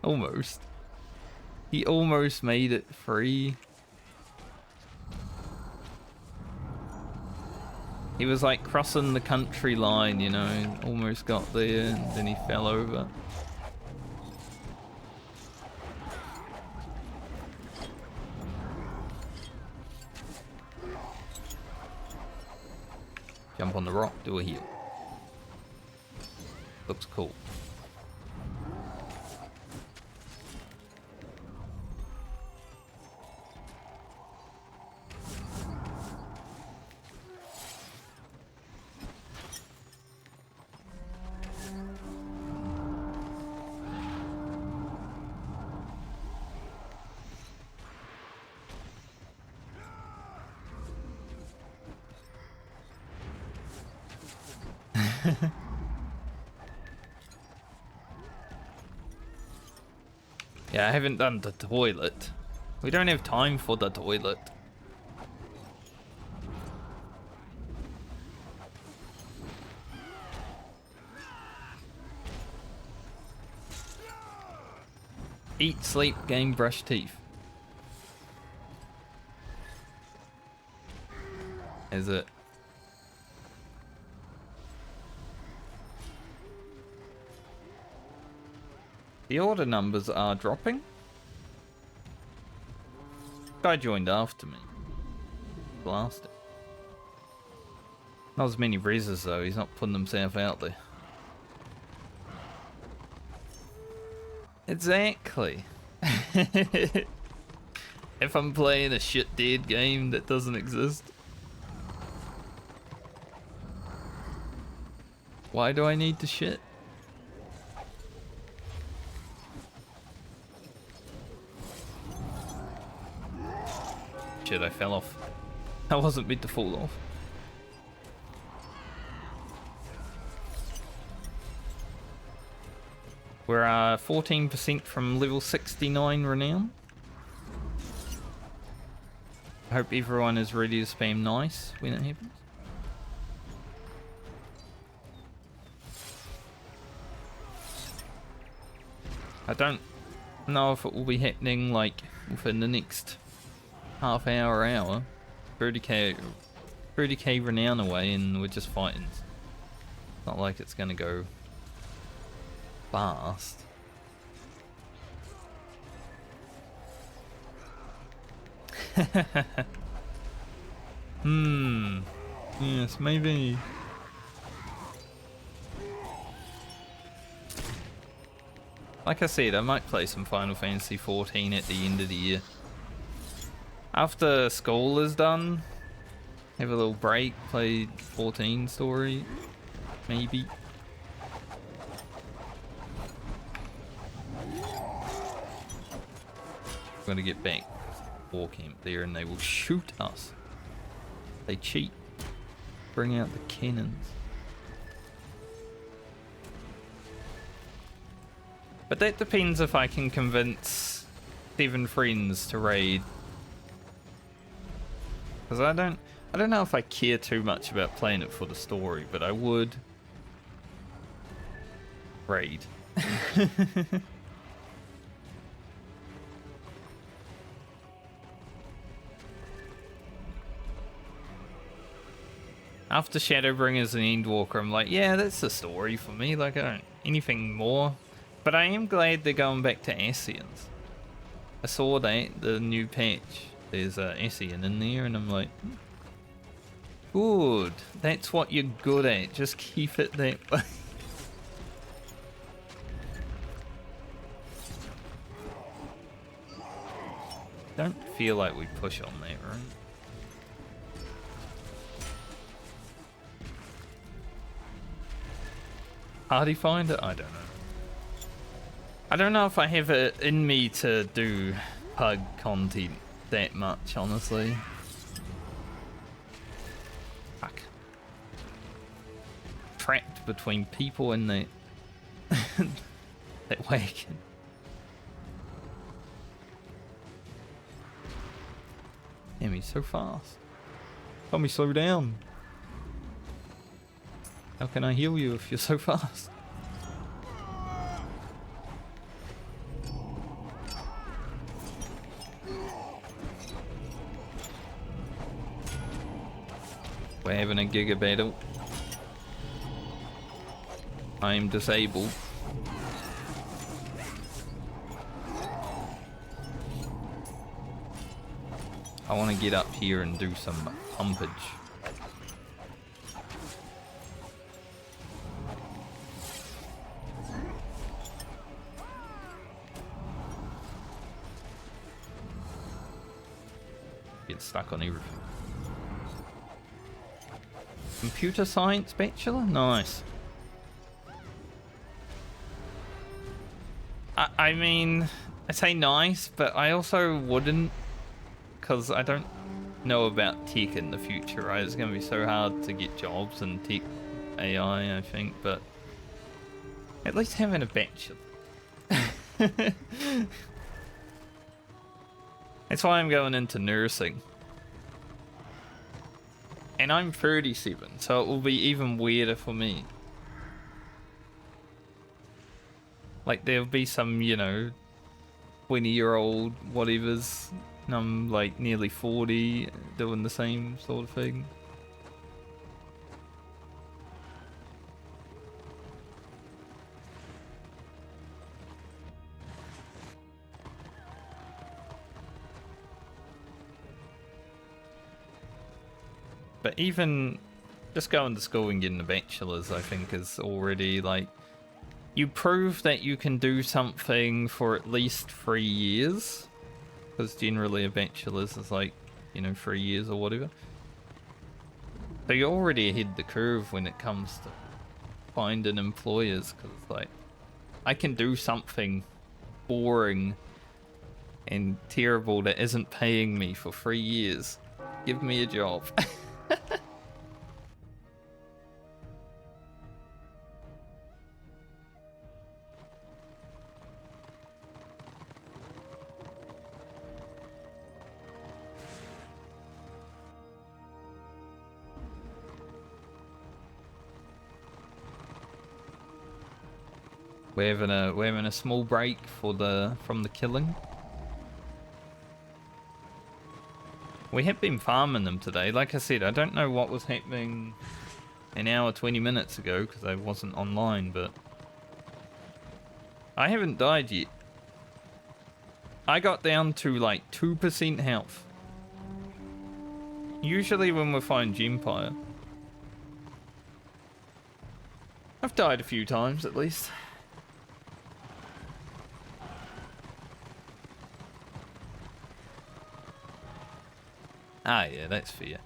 Almost. He almost made it free. He was like crossing the country line, you know, almost got there and then he fell over. Jump on the rock, do a heal. Looks cool. Yeah, I haven't done the toilet. We don't have time for the toilet. Eat, sleep, game, brush teeth. Is it? The order numbers are dropping. Guy joined after me. Blasted. Not as many reses though, he's not putting himself out there. Exactly. If I'm playing a shit dead game that doesn't exist, why do I need to shit? Shit, I fell off. I wasn't meant to fall off. We're 14% from level 69 renown. I hope everyone is ready to spam nice when it happens. I don't know if it will be happening like within the next half hour. 30k renown away and we're just fighting. Not like it's gonna go fast. Yes, maybe. Like I said, I might play some Final Fantasy 14 at the end of the year. After school is done, have a little break, play 14 story, maybe. I'm gonna get back war camp there and they will shoot us. They cheat. Bring out the cannons. But that depends if I can convince 7 friends to raid. Because I don't know if I care too much about playing it for the story, but I would raid. After Shadowbringers and Endwalker, I'm like, yeah, that's the story for me. Like, I don't anything more. But I am glad they're going back to Ascians. I saw that the new patch. There's Ascian in there, and I'm like, good. That's what you're good at. Just keep it that way. Don't feel like we push on that, right? Hardy finder? I don't know. I don't know if I have it in me to do pug content that much, honestly. Fuck. Trapped between people in that that wagon. Damn, he's so fast. Tell me slow down. How can I heal you if you're so fast? We're having a giga battle. I'm disabled. I want to get up here and do some pumpage. Get stuck on everything. Computer science bachelor? Nice. I mean, I say nice, but I also wouldn't, because I don't know about tech in the future, right? It's going to be so hard to get jobs in tech AI, I think, but at least having a bachelor. That's why I'm going into nursing. And I'm 37, so it will be even weirder for me. Like, there'll be some, you know, 20-year-old whatevers, and I'm like nearly 40 doing the same sort of thing. But even just going to school and getting a bachelor's, I think, is already like, you prove that you can do something for at least 3 years, because generally a bachelor's is like, you know, 3 years or whatever. So you're already ahead the curve when it comes to finding employers, because like, I can do something boring and terrible that isn't paying me for 3 years. Give me a job. we're having a small break from the killing. We have been farming them today. Like I said, I don't know what was happening an hour 20 minutes ago because I wasn't online, but I haven't died yet. I got down to like 2% health. Usually when we're fighting Gempire, I've died a few times at least. Ah, yeah, that's fair.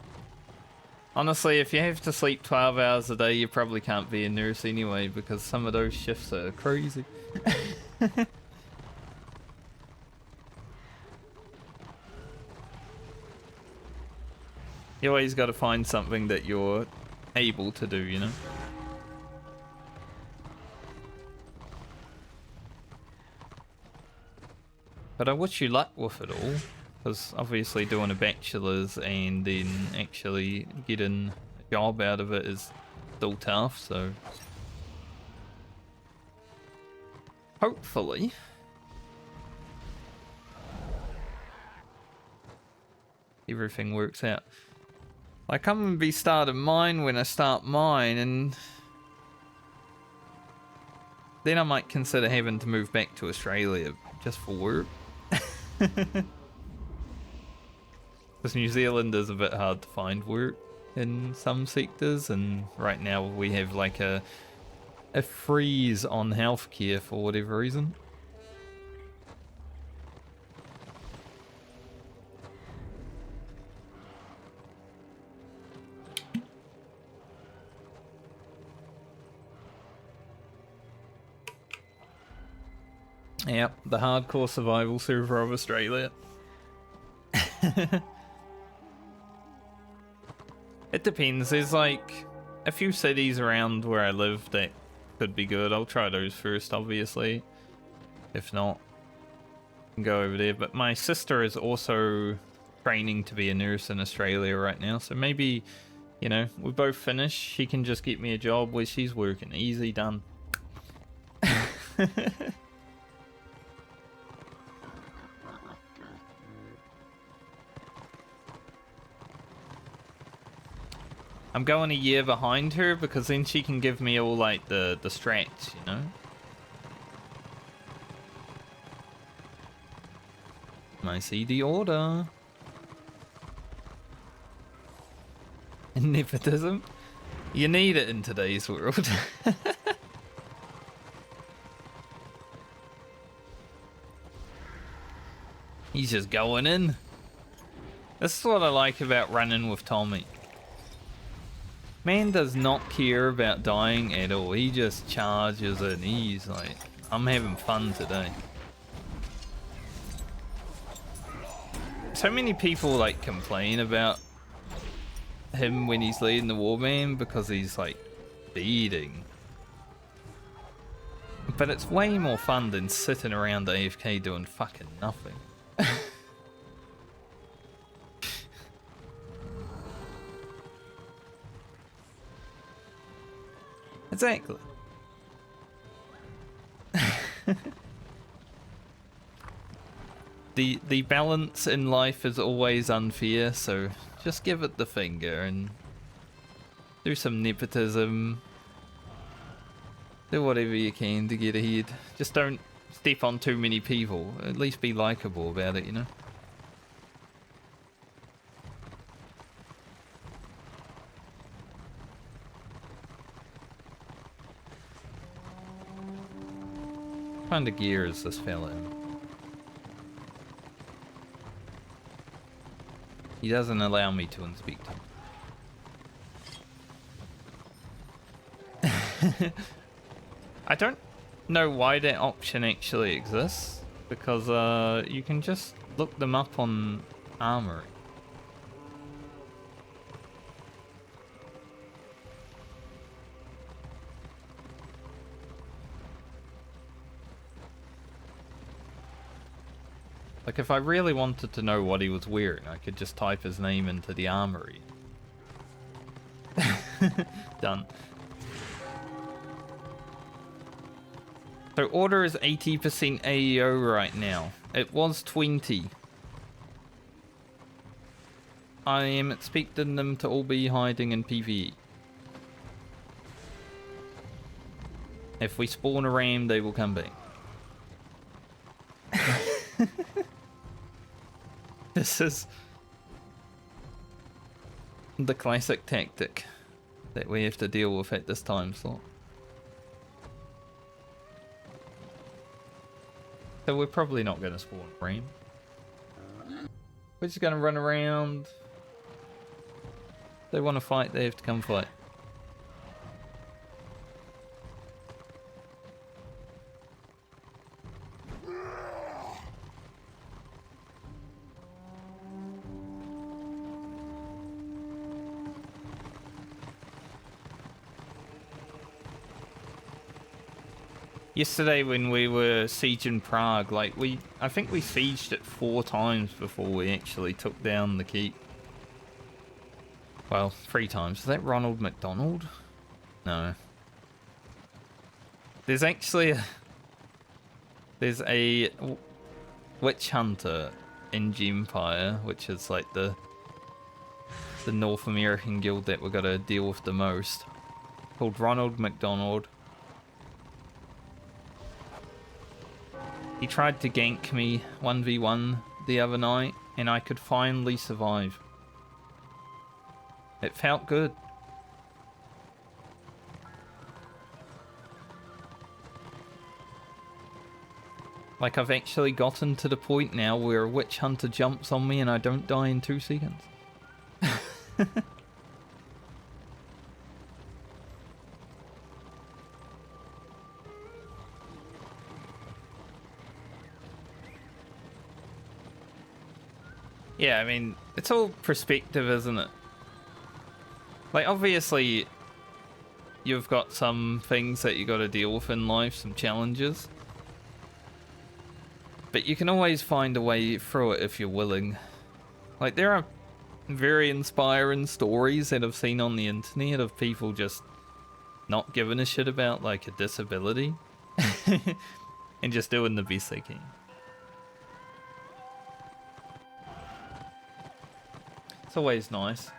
Honestly, if you have to sleep 12 hours a day, you probably can't be a nurse anyway, because some of those shifts are crazy. You always got to find something that you're able to do, you know? But I wish you luck with it all. Because obviously doing a bachelor's and then actually getting a job out of it is still tough, so hopefully everything works out. Like, I'm gonna be starting mine when I start mine, and then I might consider having to move back to Australia just for work. Because New Zealand is a bit hard to find work in some sectors, and right now we have like a freeze on healthcare for whatever reason. Yep, the hardcore survival server of Australia. It depends. There's like a few cities around where I live that could be good. I'll try those first, obviously. If not, I can go over there. But my sister is also training to be a nurse in Australia right now. So maybe, you know, we both finish. She can just get me a job where she's working. Easy done. I'm going a year behind her because then she can give me all like the strats, you know? I see the order. Nepotism? You need it in today's world. He's just going in. This is what I like about running with Tommy. Man does not care about dying at all. He just charges in. He's like, I'm having fun today. So many people like complain about him when he's leading the warband because he's like beating. But it's way more fun than sitting around AFK doing fucking nothing. Exactly. The balance in life is always unfair, so just give it the finger and do some nepotism. Do whatever you can to get ahead. Just don't step on too many people. At least be likable about it, you know? What kind of gear is this fella in? He doesn't allow me to inspect him. I don't know why that option actually exists, because you can just look them up on Armory. Like, if I really wanted to know what he was wearing, I could just type his name into the Armory. Done. So order is 80% AEO right now. It was 20. I am expecting them to all be hiding in PvE. If we spawn a ram, they will come back. This is the classic tactic that we have to deal with at this time slot. So we're probably not going to spawn a ram. We're just going to run around. If they want to fight, they have to come fight. Yesterday when we were sieging Prague, like I think we sieged it 4 times before we actually took down the keep. Well, 3 times. Is that Ronald McDonald? No. There's actually there's a witch hunter in Empire, which is like the North American guild that we're gonna deal with the most, called Ronald McDonald. He tried to gank me 1v1 the other night, and I could finally survive. It felt good. Like, I've actually gotten to the point now where a witch hunter jumps on me and I don't die in 2 seconds. Yeah, I mean, it's all perspective, isn't it? Like, obviously, you've got some things that you got to deal with in life, some challenges. But you can always find a way through it if you're willing. Like, there are very inspiring stories that I've seen on the internet of people just not giving a shit about, like, a disability. And just doing the best they can. It's always nice.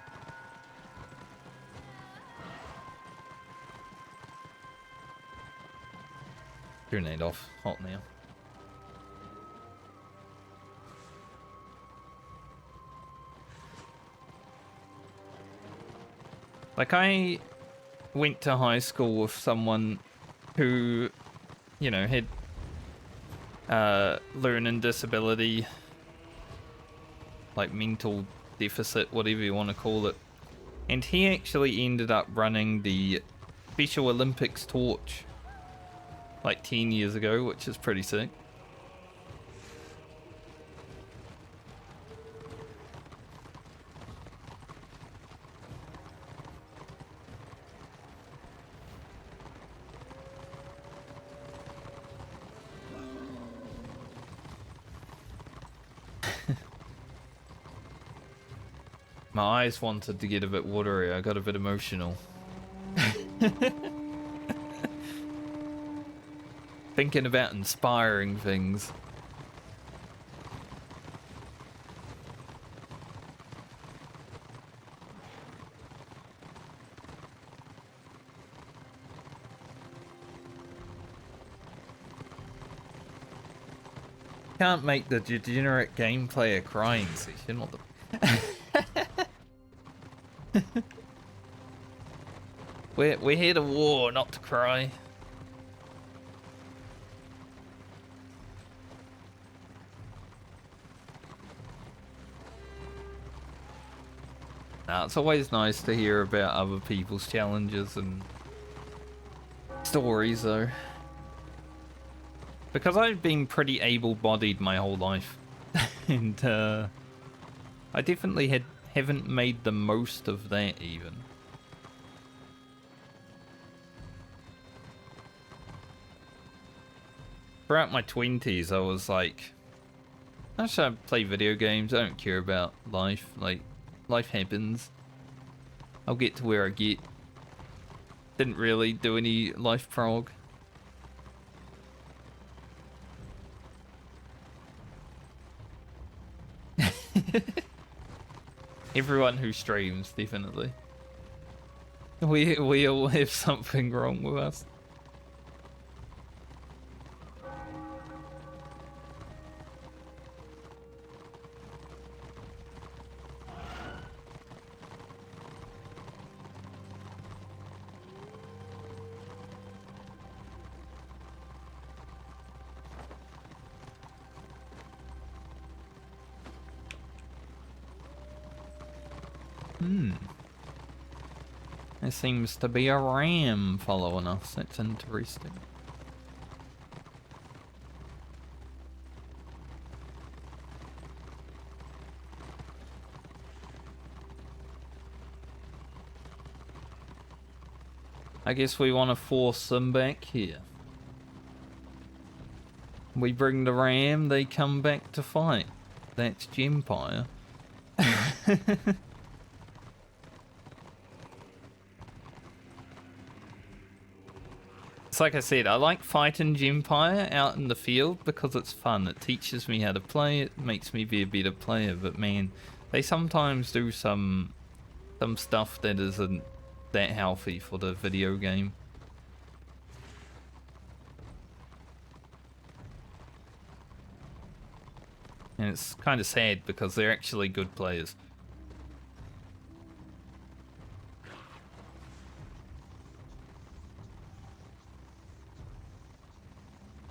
Grenade off. Hot now. Like, I went to high school with someone who, you know, had learning disability, like mental deficit, whatever you want to call it. And he actually ended up running the Special Olympics torch like 10 years ago, which is pretty sick. My eyes wanted to get a bit watery. I got a bit emotional. Thinking about inspiring things. Can't make the degenerate gameplay a crying session. What the... We're here to war, not to cry. Nah, it's always nice to hear about other people's challenges and stories, though. Because I've been pretty able-bodied my whole life. And, I definitely haven't made the most of that, even. Throughout my 20s, I was like, I should play video games, I don't care about life, like, life happens. I'll get to where I get. Didn't really do any life prog. Everyone who streams, definitely. We all have something wrong with us. There seems to be a ram following us. That's interesting. I guess we want to force them back here. We bring the ram, they come back to fight. That's Gempire. It's like I said, I like fighting Gempire out in the field because it's fun. It teaches me how to play, it makes me be a better player, but man, they sometimes do some stuff that isn't that healthy for the video game. And it's kind of sad because they're actually good players.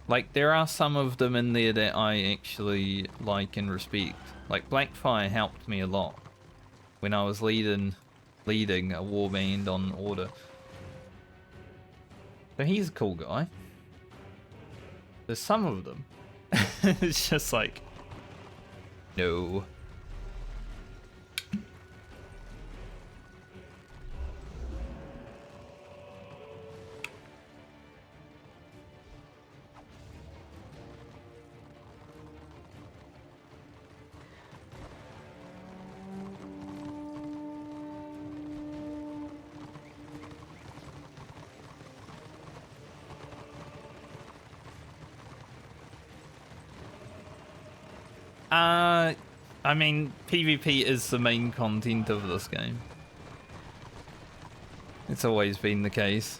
Like, there are some of them in there that I actually like and respect. Like, Blackfire helped me a lot when I was leading a warband on Order. So he's a cool guy. There's some of them. It's just like, no. I mean, PvP is the main content of this game. It's always been the case.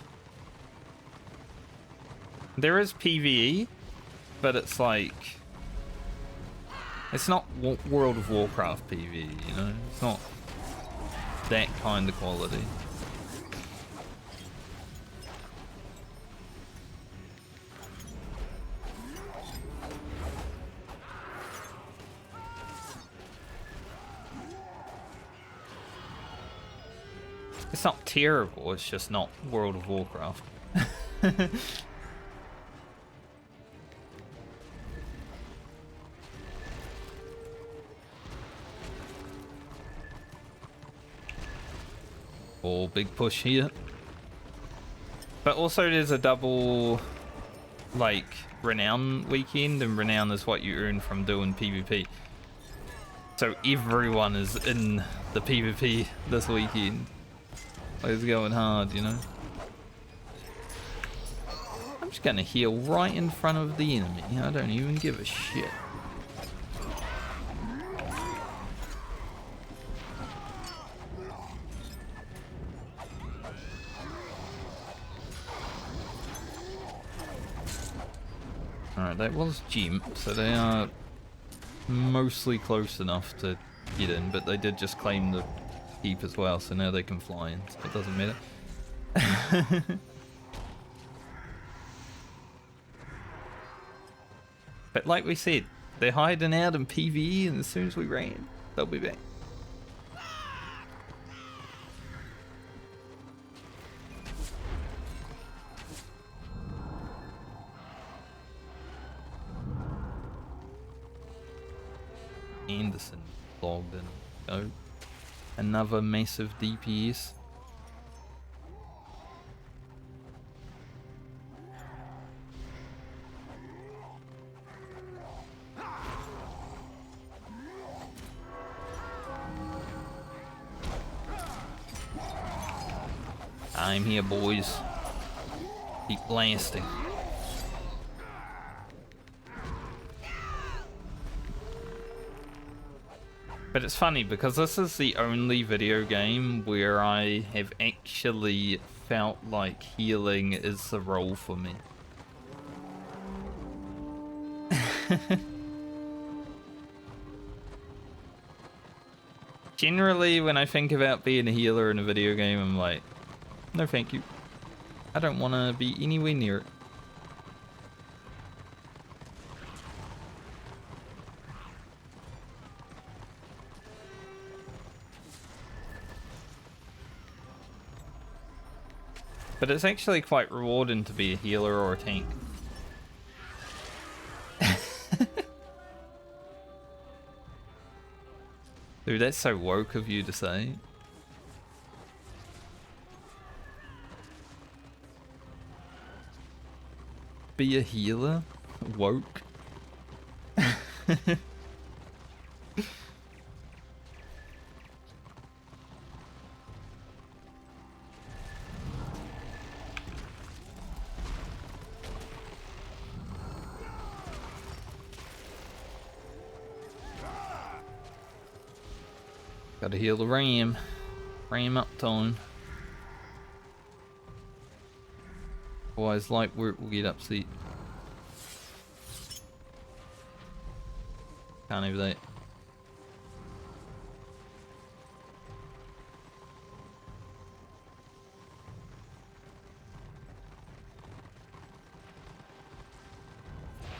There is PvE, but it's like... It's not World of Warcraft PvE, you know? It's not that kind of quality. It's not terrible, it's just not World of Warcraft. Oh, big push here. But also there's a double, like, renown weekend, and renown is what you earn from doing PvP. So everyone is in the PvP this weekend. It's going hard, you know. I'm just gonna heal right in front of the enemy. I don't even give a shit. Alright, that was Gimp, so they are mostly close enough to get in, but they did just claim the keep as well, so now they can fly in, so it doesn't matter. But like we said, they're hiding out in PvE, and as soon as we ran, they'll be back. Anderson logged in. Oh. Another massive DPS. I'm here, boys. Keep blasting. But it's funny because this is the only video game where I have actually felt like healing is the role for me. Generally, when I think about being a healer in a video game, I'm like, no thank you. I don't want to be anywhere near it. But it's actually quite rewarding to be a healer or a tank. Dude, that's so woke of you to say. Be a healer? Woke? Gotta heal the ram. Ram up time. Otherwise, light work will get upset. Can't have that.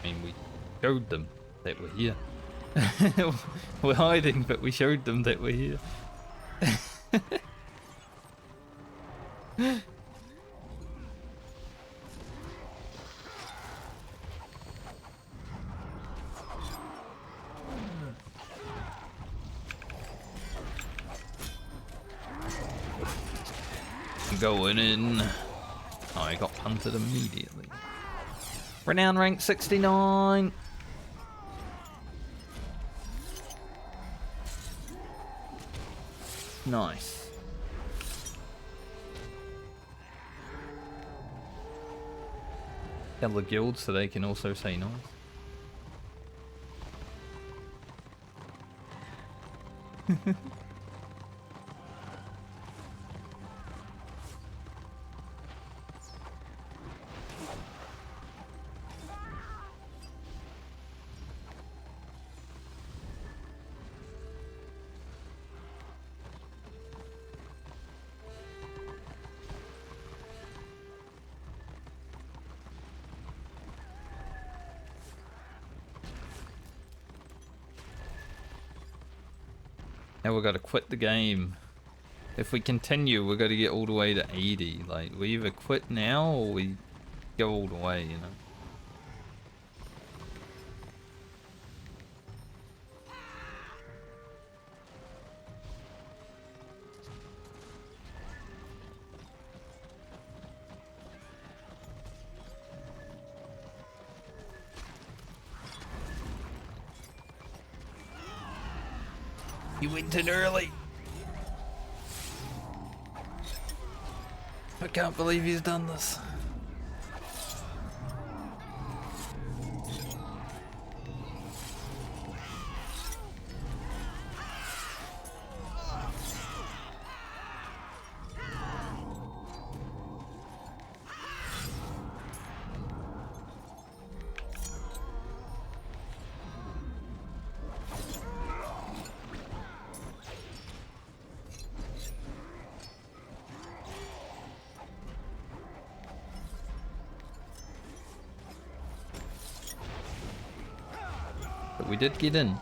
I mean, we showed them that we're here. We're hiding, but we showed them that we're here. Going in. Oh, I got punted immediately. Renown rank 69. Nice. Tell the guild so they can also say nice. Now we've got to quit the game. If we continue, we're going to get all the way to 80. Like, we either quit now or we go all the way, you know. You went in early. I can't believe he's done this. We did get in.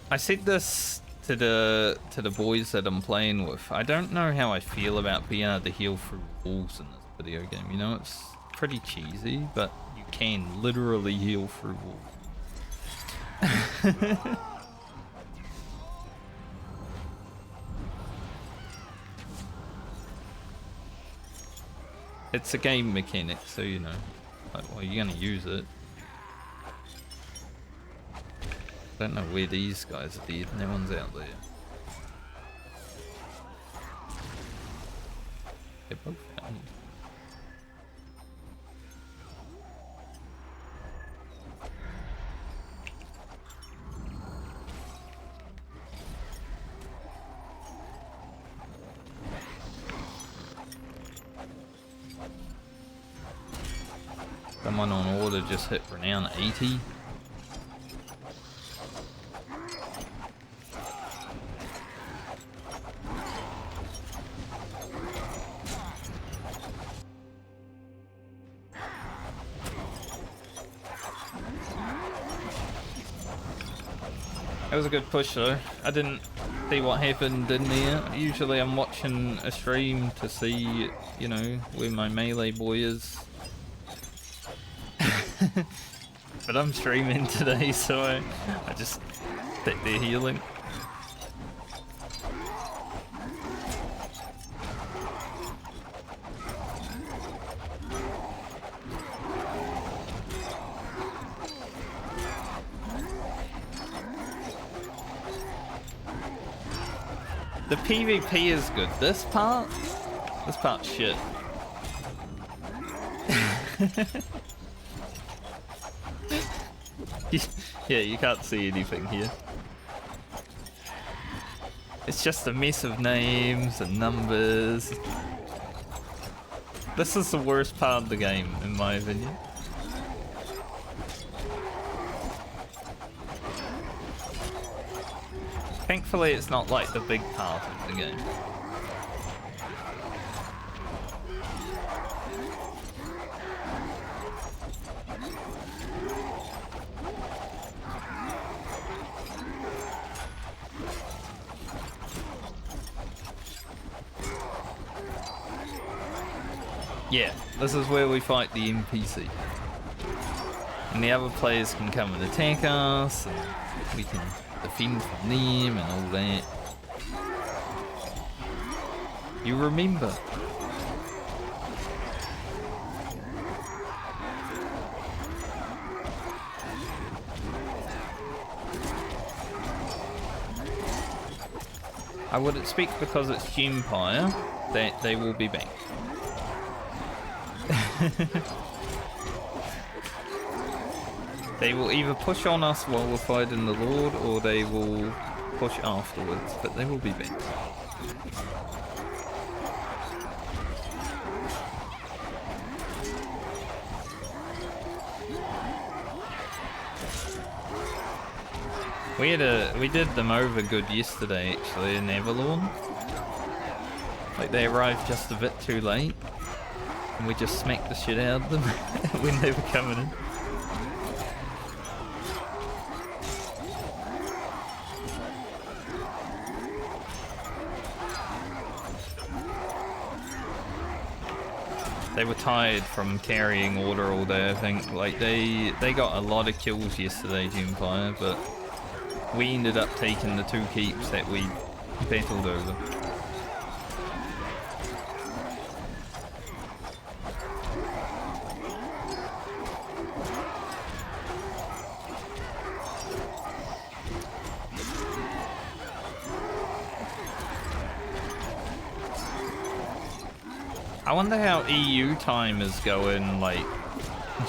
I said this to the boys that I'm playing with. I don't know how I feel about being able to heal through walls in this video game. You know, it's pretty cheesy, but you can literally heal through walls. It's a game mechanic, so you know, like, well, you're gonna use it. I don't know where these guys are dead. No one's out there. They're both out. Someone on order just hit renown 80. That was a good push though. I didn't see what happened in there. Usually I'm watching a stream to see, you know, where my melee boy is. But I'm streaming today, so I just sit there healing. The PvP is good. This part's shit. Yeah, you can't see anything here. It's just a mess of names and numbers. This is the worst part of the game, in my opinion. Thankfully, it's not like the big part of the game. Yeah, this is where we fight the NPC. And the other players can come and attack us, and we can defend from them and all that. You remember? I would expect, because it's Empire, that they will be back. They will either push on us while we're fighting the Lord, or they will push afterwards, but they will be back. We did them over good yesterday actually in Avalon. Like they arrived just a bit too late, and we just smacked the shit out of them when they were coming in. They were tired from carrying order all day, I think. Like they got a lot of kills yesterday, Empire, but we ended up taking the 2 keeps that we battled over. I wonder how EU time is going, like,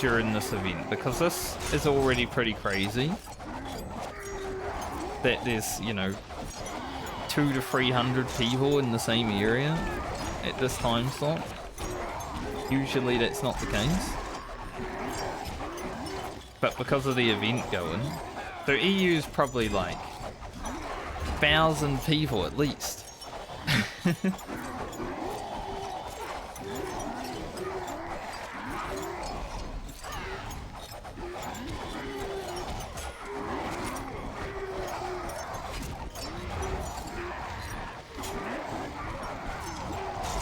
during this event, because this is already pretty crazy. That there's, you know, 200 to 300 people in the same area at this time slot. Usually that's not the case. But because of the event going, so EU's probably like 1,000 people at least.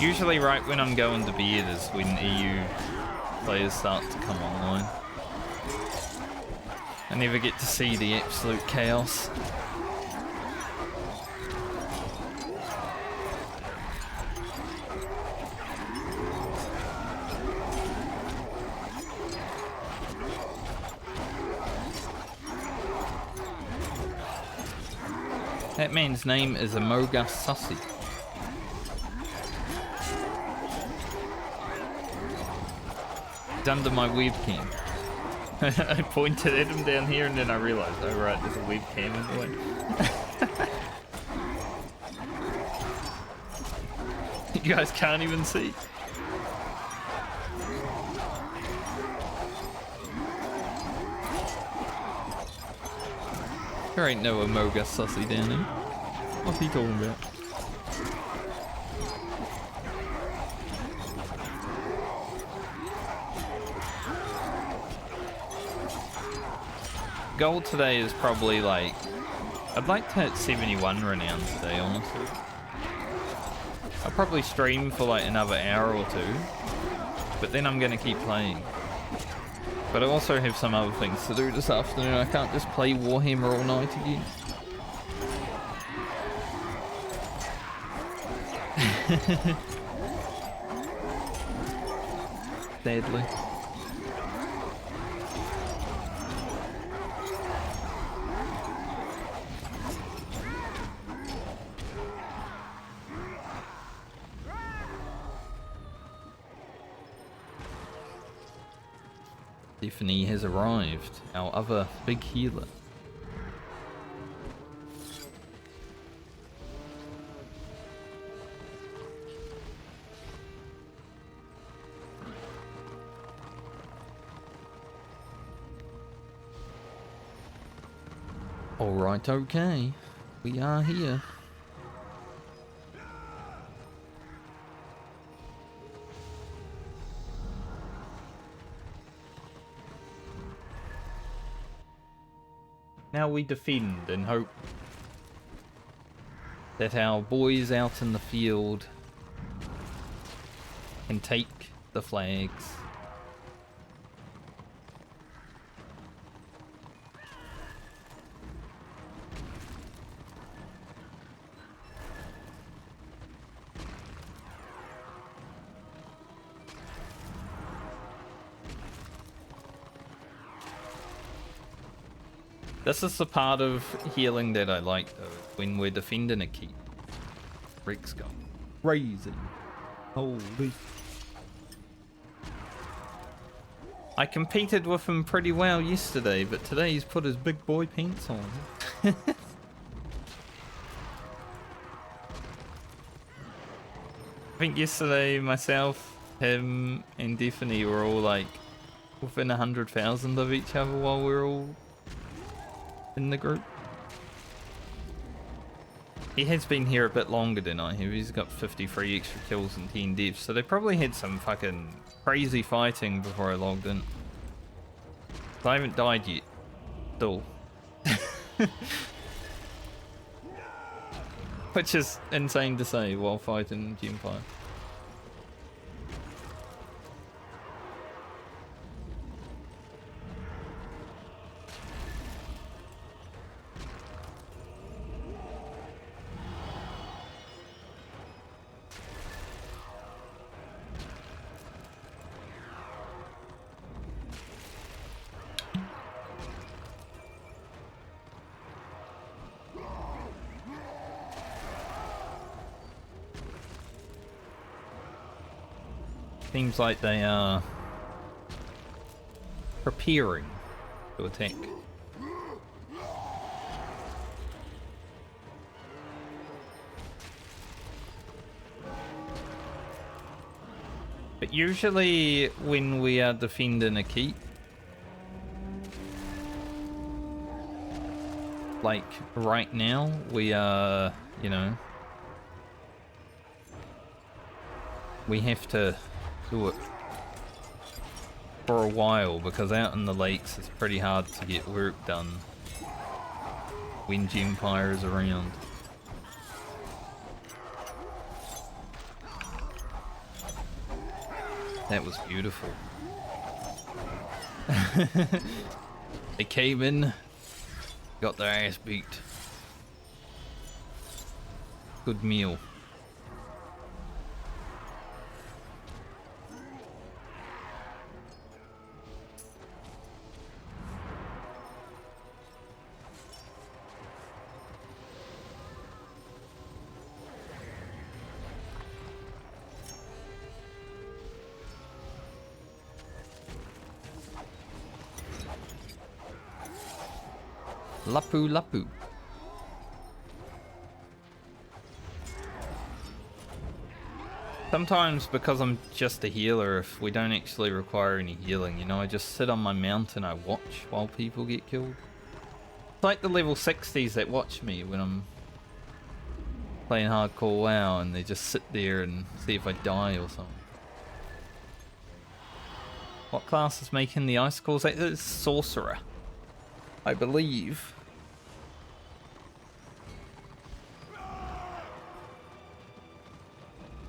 Usually right when I'm going to bed is when EU players start to come online. I never get to see the absolute chaos. That man's name is Amogus Sussy. It's under my webcam. I pointed at him down here and then I realised, oh right, there's a webcam in the way. You guys can't even see. There ain't no Amoga sussy down here. What's he talking about? Goal today is probably like... I'd like to hit 71 renown today, honestly. I'll probably stream for like another hour or two, but then I'm gonna keep playing. But I also have some other things to do this afternoon. I can't just play Warhammer all night again. Sadly. Stephanie has arrived, our other big healer. Alright, okay. We are here. Now we defend and hope that our boys out in the field can take the flags. This is the part of healing that I like though, when we're defending a keep. Rex go crazy. Holy. I competed with him pretty well yesterday, but today he's put his big boy pants on. I think yesterday myself, him and Daphne were all like within 100,000 of each other while we were all in the group. He has been here a bit longer than I have. He's got 53 extra kills and 10 deaths, so they probably had some fucking crazy fighting before I logged in. I haven't died yet. Still. Which is insane to say while fighting Gem 5. Seems like they are preparing to attack. But usually when we are defending a keep, like right now, we are, you know, we have to do it for a while because out in the lakes it's pretty hard to get work done when Gemfire is around. That was beautiful. They came in, got their ass beat. Good meal. Lapu Lapu. Sometimes because I'm just a healer, if we don't actually require any healing, you know, I just sit on my mount and I watch while people get killed. It's like the level 60s that watch me when I'm playing hardcore WoW and they just sit there and see if I die or something. What class is making the icicles? It's sorcerer, I believe.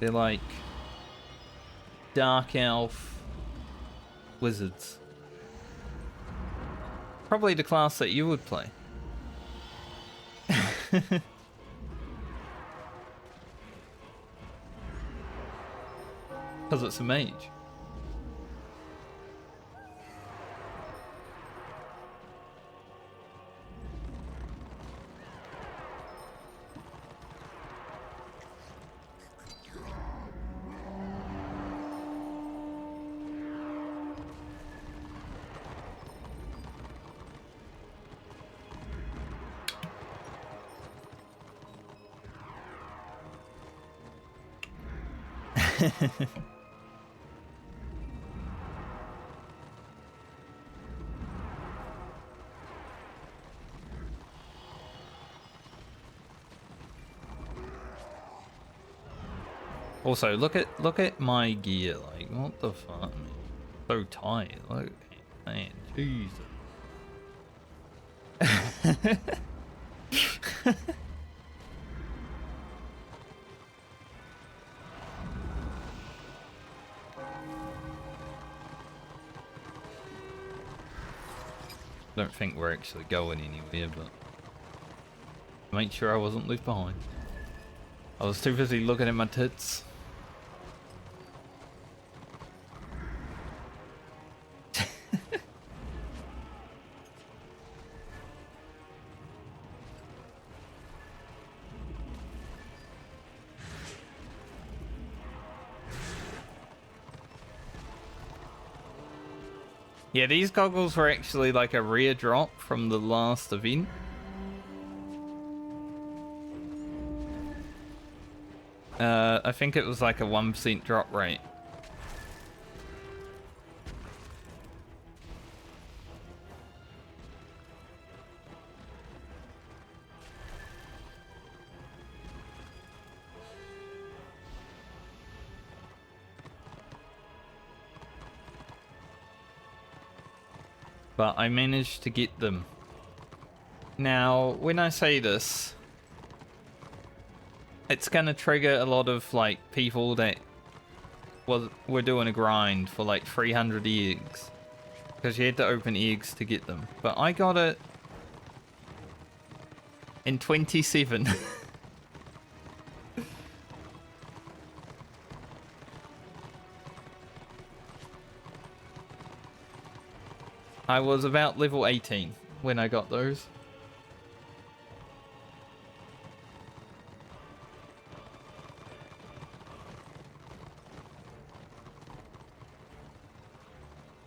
They're like dark elf wizards. Probably the class that you would play. Because it's a mage. Also, look at my gear. Like, what the fuck, man? So tight. Look, man, Jesus. Don't think we're actually going anywhere, but make sure I wasn't left behind. I was too busy looking at my tits. Yeah, these goggles were actually like a rare drop from the last event. I think it was like a 1% drop rate. But I managed to get them. Now, when I say this, it's gonna trigger a lot of like people that were doing a grind for like 300 eggs, because you had to open eggs to get them. But I got it in 27. I was about level 18 when I got those.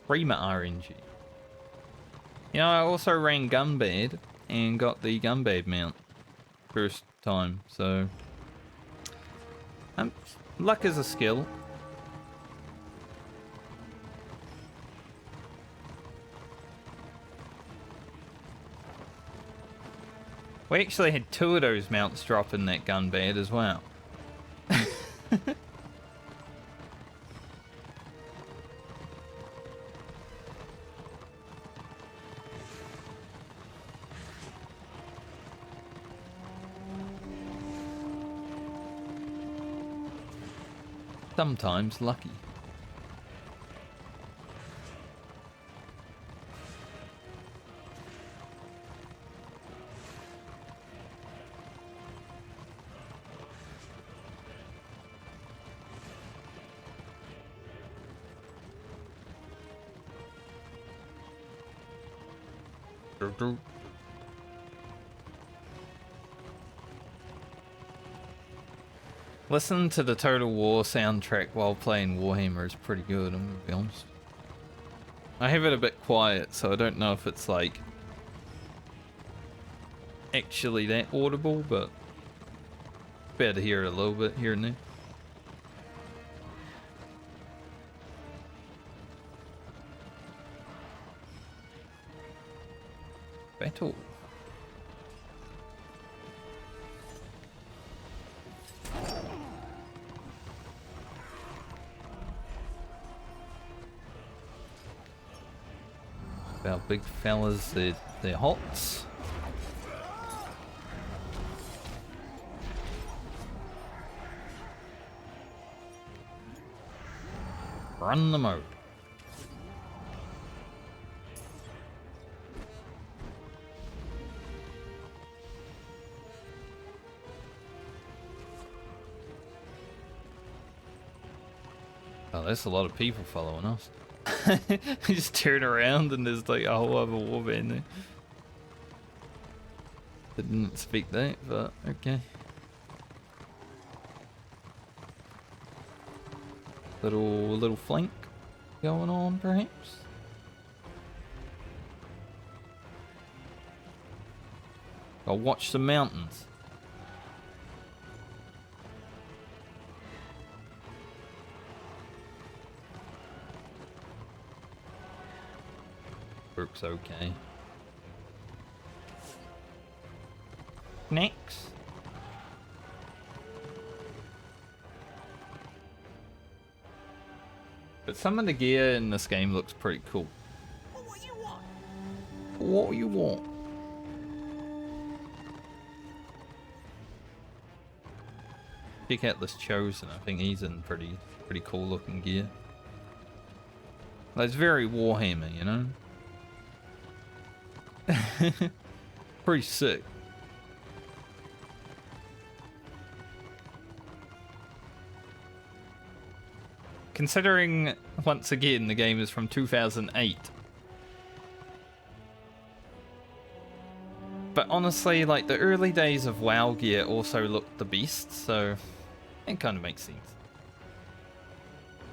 Prima RNG. You know, I also ran Gunbad and got the Gunbad mount first time, so luck is a skill. We actually had 2 of those mounts drop in that Gunbad as well. Sometimes lucky. Listen to the Total War soundtrack while playing Warhammer is pretty good, I'm gonna be honest. I have it a bit quiet, so I don't know if it's like actually that audible, but better to hear it a little bit here and there. Battle. Our big fellas, they're hots. Run them out. Oh, there's a lot of people following us. I just turn around and there's like a whole other warband there. Didn't expect that, but okay. Little flank going on, perhaps. I'll watch the mountains. Works okay. Next. But some of the gear in this game looks pretty cool. What you want? What you want? Check out this Chosen. I think he's in pretty cool looking gear. Like, it's very Warhammer, you know? Pretty sick. Considering, once again, the game is from 2008. But honestly, like, the early days of WoW gear also looked the best, so it kind of makes sense.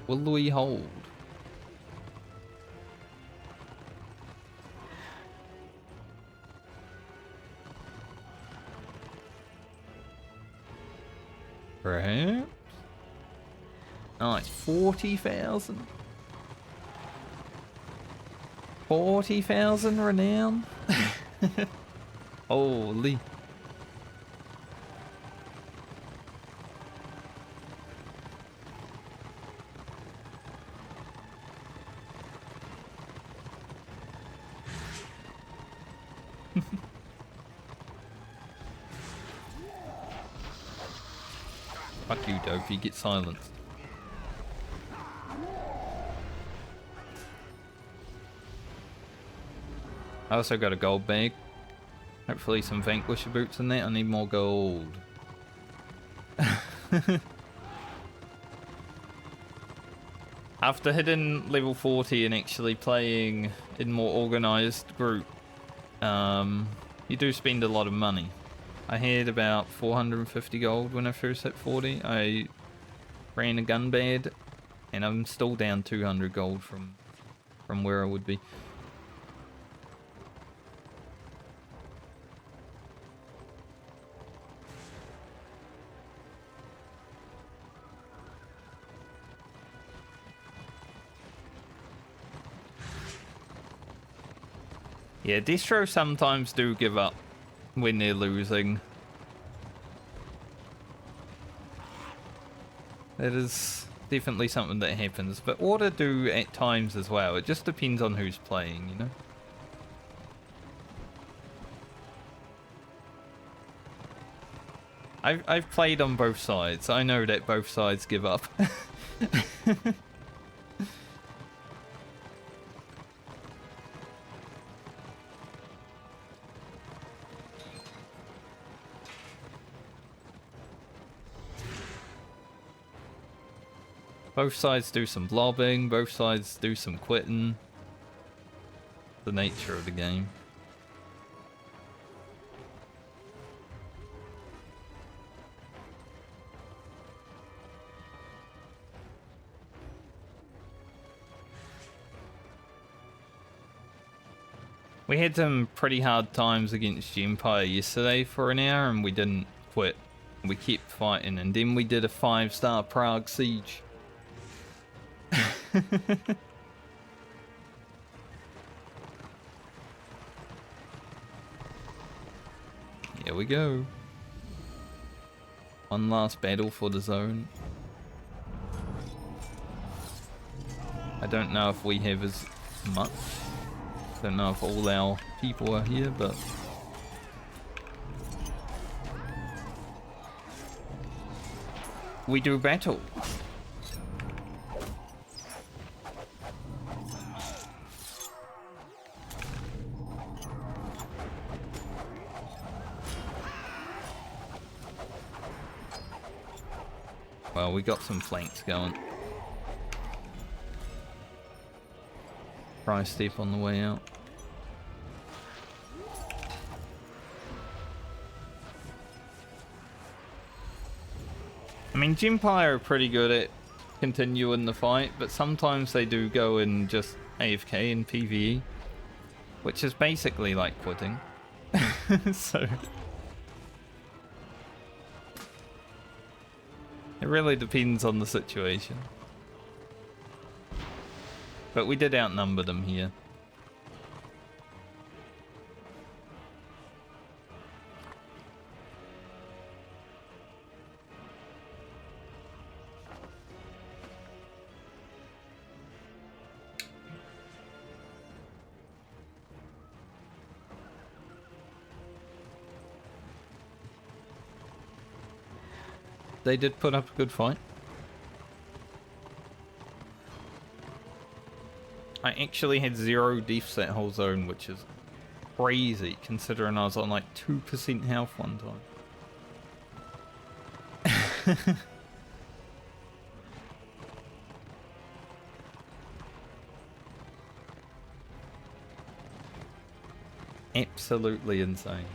Will we hold? Perhaps? Oh, it's 40,000. 40,000 renown. Holy. Fuck you, Dopey. Get silenced. I also got a gold bag. Hopefully some Vanquisher boots in there. I need more gold. After hitting level 40 and actually playing in more organized group, you do spend a lot of money. I had about 450 gold when I first hit 40. I ran a gun bed, and I'm still down 200 gold from where I would be. Yeah, distros sometimes do give up when they're losing. That is definitely something that happens, but Order do at times as well. It just depends on who's playing, you know? I've played on both sides. I know that both sides give up. Both sides do some blobbing, both sides do some quitting. The nature of the game. We had some pretty hard times against the Empire yesterday for an hour and we didn't quit. We kept fighting, and then we did a 5-star Prague siege. Here we go. One last battle for the zone. I don't know if we have as much. Don't know if all our people are here, but we do battle. Well, we got some flanks going. Try step on the way out. I mean, Empire are pretty good at continuing the fight, but sometimes they do go and just AFK in PvE, which is basically like quitting. So it really depends on the situation. But we did outnumber them here. They did put up a good fight. I actually had 0 deaths that whole zone, which is crazy considering I was on like 2% health one time. Absolutely insane.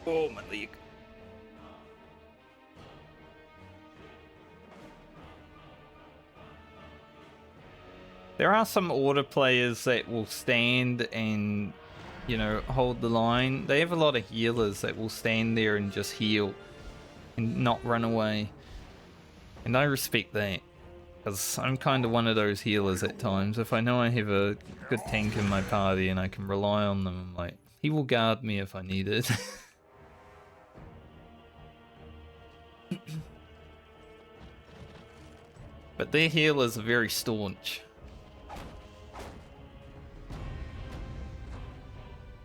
Oh, my leg. There are some order players that will stand and, you know, hold the line. They have a lot of healers that will stand there and just heal and not run away. And I respect that, because I'm kind of one of those healers at times. If I know I have a good tank in my party and I can rely on them, I'm like, he will guard me if I need it. But their healers are very staunch.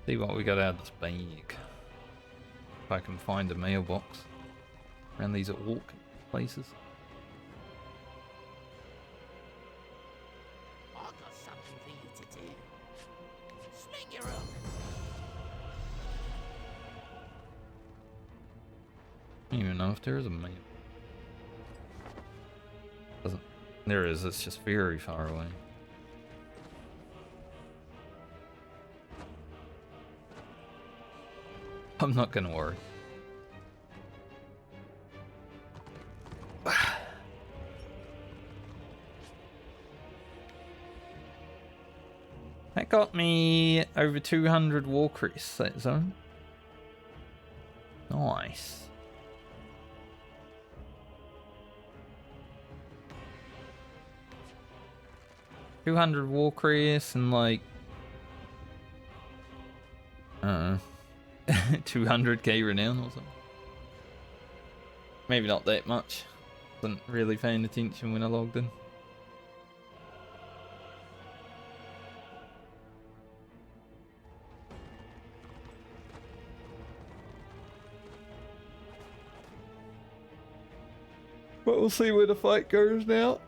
See what we got out of this bag. If I can find a mailbox around these orc places. I've got something for you to do. Swing your hook. I don't even know if there is a mail. Doesn't. There is, it's just very far away. I'm not gonna worry. That got me over 200 war crests, that zone. Nice. $200 war crests and like 200k renown or something. Maybe not that much. Wasn't really paying attention when I logged in. But we'll see where the fight goes now.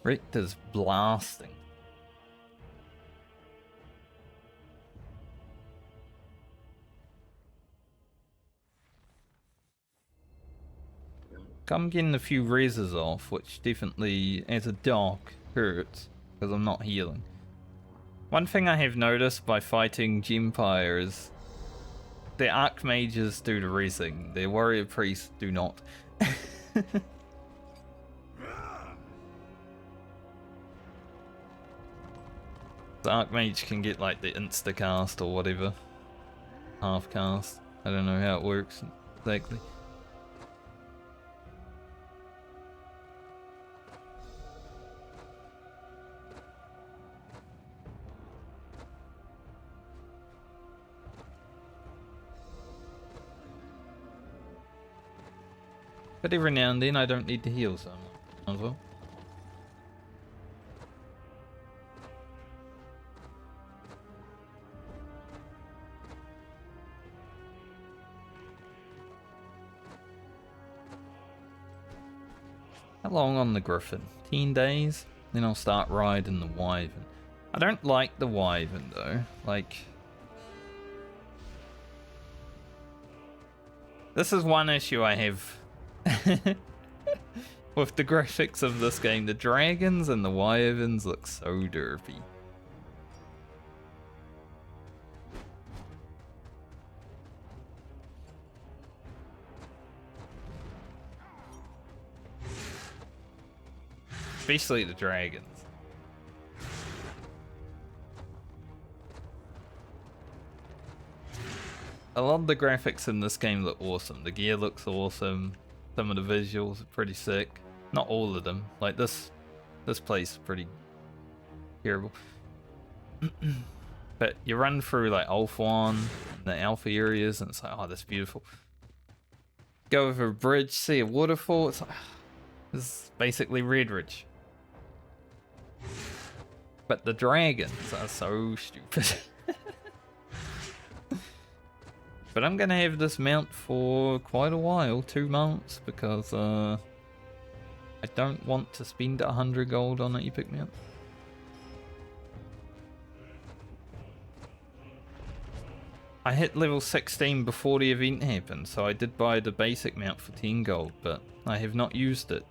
Richter's blasting. I'm getting a few reses off, which definitely, as a dog, hurts, because I'm not healing. One thing I have noticed by fighting Gempire is the Archmages do the resing, their warrior priests do not. The Archmage can get like the insta cast or whatever. Half cast. I don't know how it works. exactly. But every now and then I don't need to heal, so might as well. How long on the Griffin? 10 days? Then I'll start riding the Wyvern. I don't like the Wyvern though. Like, this is one issue I have with the graphics of this game. The dragons and the Wyverns look so derpy. Especially the dragons. A lot of the graphics in this game look awesome. The gear looks awesome. Some of the visuals are pretty sick. Not all of them. Like this place is pretty terrible. But you run through like Ulthuan, the alpha areas, and it's like, oh, that's beautiful. Go over a bridge, see a waterfall. It's like, this is basically Redridge. But the dragons are so stupid. But I'm gonna have this mount for quite a while, 2 months, because I don't want to spend 100 gold on an epic mount. I hit level 16 before the event happened, so I did buy the basic mount for 10 gold, but I have not used it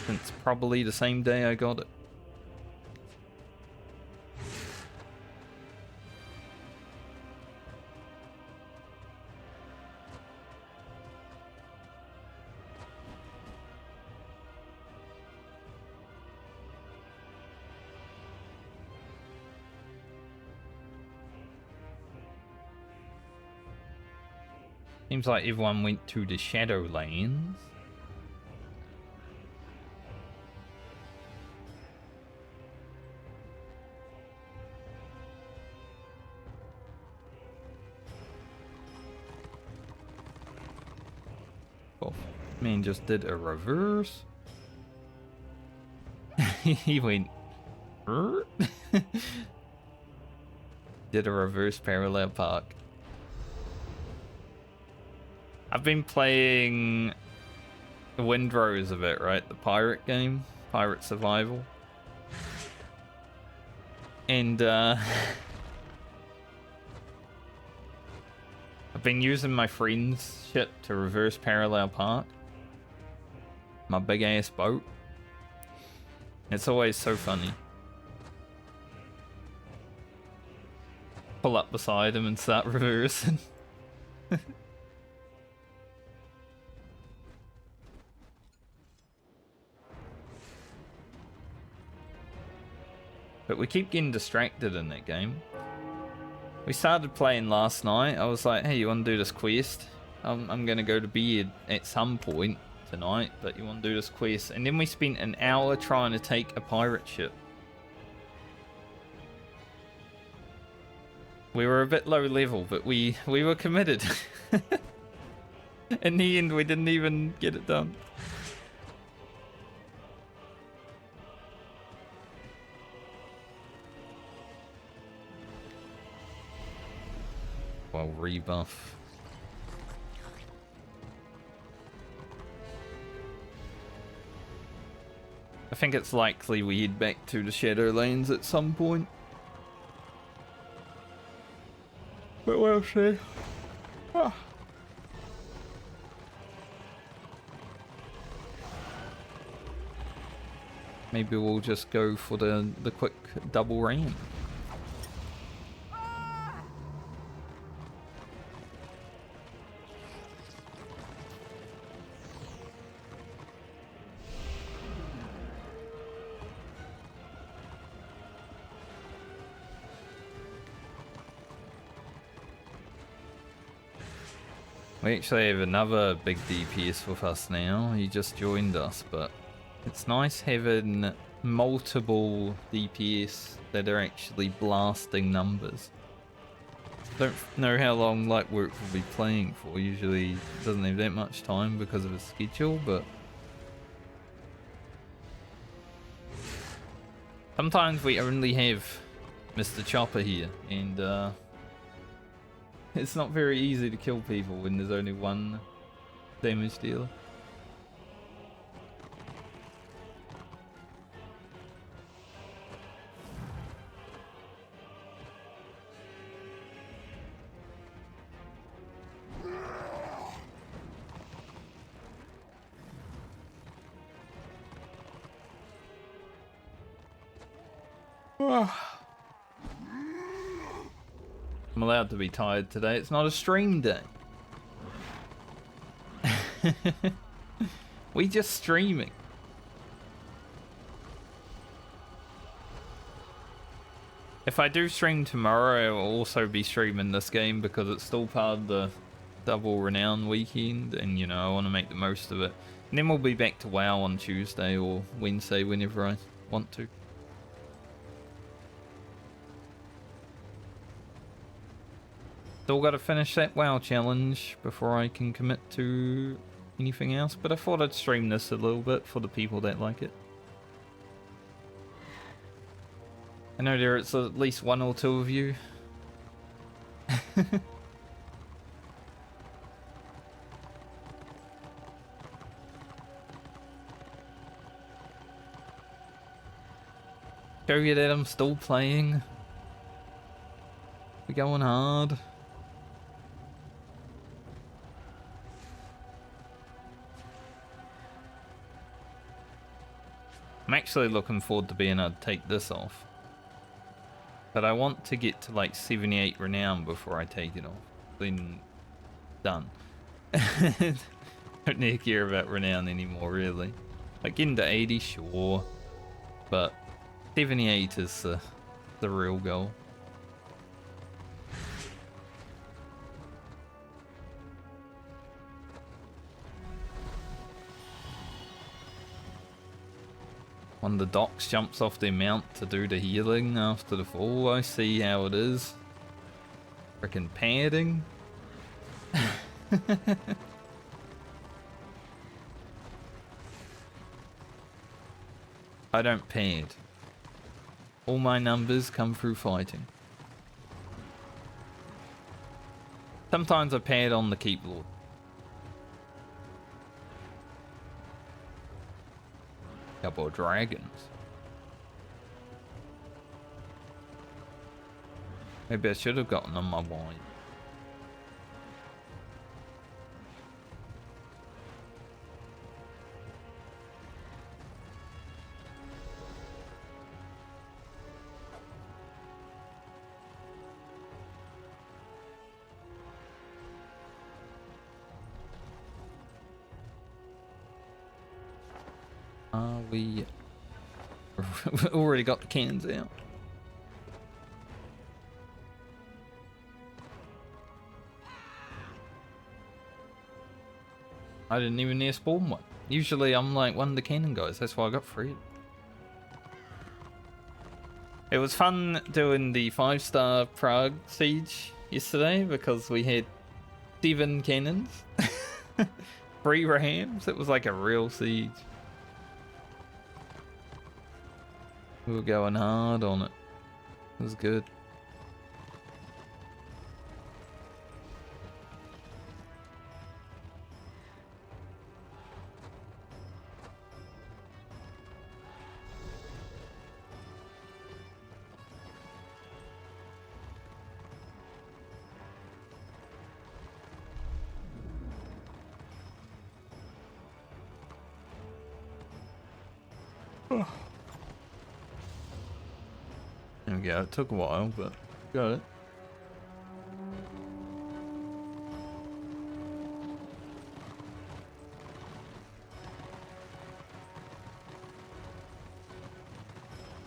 since probably the same day I got it. Seems like everyone went to the Shadowlands. Oh, man just did a reverse. He went... did a reverse parallel park. I've been playing the Windrose a bit, right? The pirate game, Pirate Survival. And I've been using my friend's ship to reverse parallel park. My big ass boat. It's always so funny. Pull up beside him and start reversing. But we keep getting distracted in that game. We started playing last night. I was like, hey, you want to do this quest? I'm going to go to bed at some point tonight, but you want to do this quest? And then we spent an hour trying to take a pirate ship. We were a bit low level, but we were committed. In the end, we didn't even get it done. Well, rebuff. I think it's likely we head back to the Shadowlands at some point. But we'll see. Ah. Maybe we'll just go for the quick double ram. We actually have another big DPS with us now. He just joined us, but it's nice having multiple DPS that are actually blasting numbers. Don't know how long Lightwork will be playing for. Usually doesn't have that much time because of his schedule, but sometimes we only have Mr. Chopper here, and it's not very easy to kill people when there's only one damage dealer. I'm allowed to be tired today. It's not a stream day. We just streaming. If I do stream tomorrow, I will also be streaming this game because it's still part of the double renown weekend, and you know I want to make the most of it. And then we'll be back to WoW on Tuesday or Wednesday whenever I want to. Still got to finish that WoW challenge before I can commit to anything else, but I thought I'd stream this a little bit for the people that like it. I know there's at least one or two of you. Show you that I'm still playing. We're going hard. I'm actually looking forward to being able to take this off. But I want to get to like 78 renown before I take it off. Then done. Don't need to care about renown anymore, really. Like getting to 80, sure. But 78 is the real goal. One of the docs jumps off their mount to do the healing after the fall. I see how it is. Frickin' padding. I don't pad. All my numbers come through fighting. Sometimes I pad on the Keep Lord. Couple of dragons. Maybe I should have gotten on my wine. We already got the cans out. I didn't even near spawn one. Usually I'm like one of the cannon guys, that's why I got three. It was fun doing the 5-star Prague siege yesterday because we had 7 cannons, 3 rams. It was like a real siege. We were going hard on it. It was good. There we go. It took a while, but got it.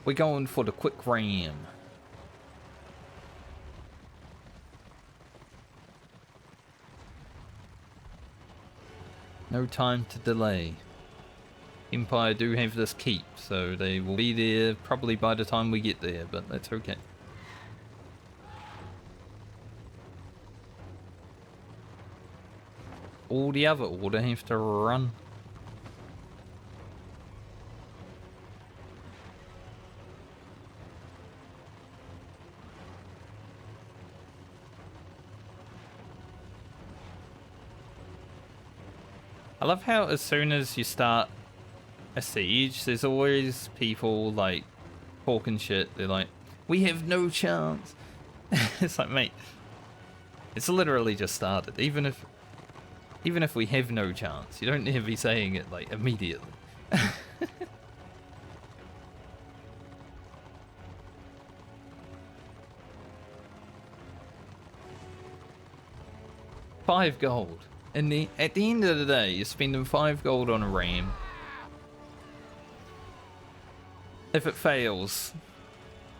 We're going for the quick ram. No time to delay. Empire do have this keep, so they will be there probably by the time we get there, but that's okay. All the other order have to run. I love how as soon as you start a siege, there's always people like talking shit. They're like, we have no chance. It's like, mate, it's literally just started. Even if we have no chance, you don't need to be saying it like immediately. 5 gold. At the end of the day, you're spending 5 gold on a ram. If it fails,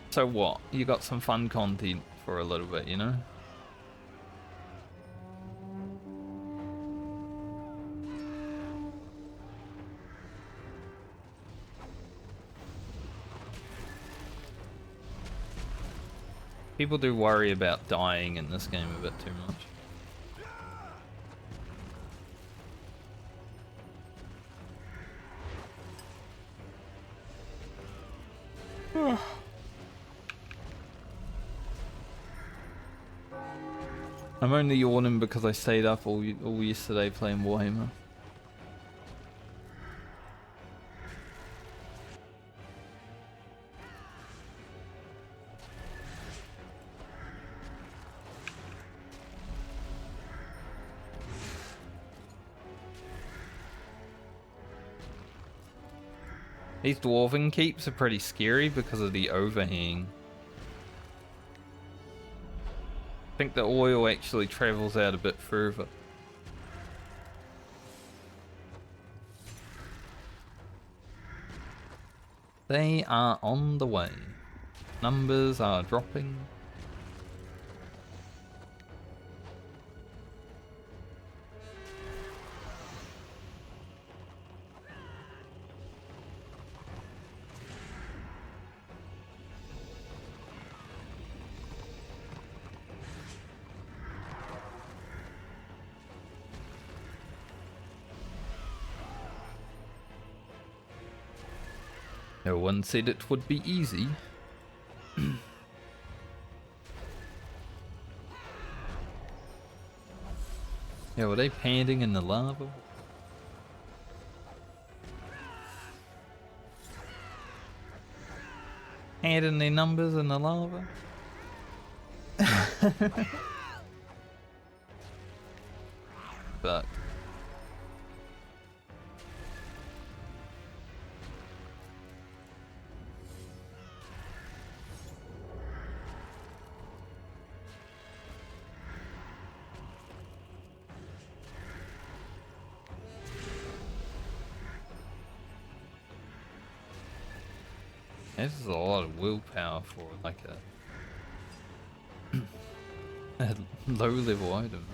so what? You got some fun content for a little bit, you know? People do worry about dying in this game a bit too much. I'm only yawning because I stayed up all yesterday playing Warhammer. These dwarven keeps are pretty scary because of the overhang. I think the oil actually travels out a bit further. They are on the way. Numbers are dropping. No one said it would be easy. Yeah, were they panting in the lava? Adding their numbers in the lava? But this is a lot of willpower for like a low level item.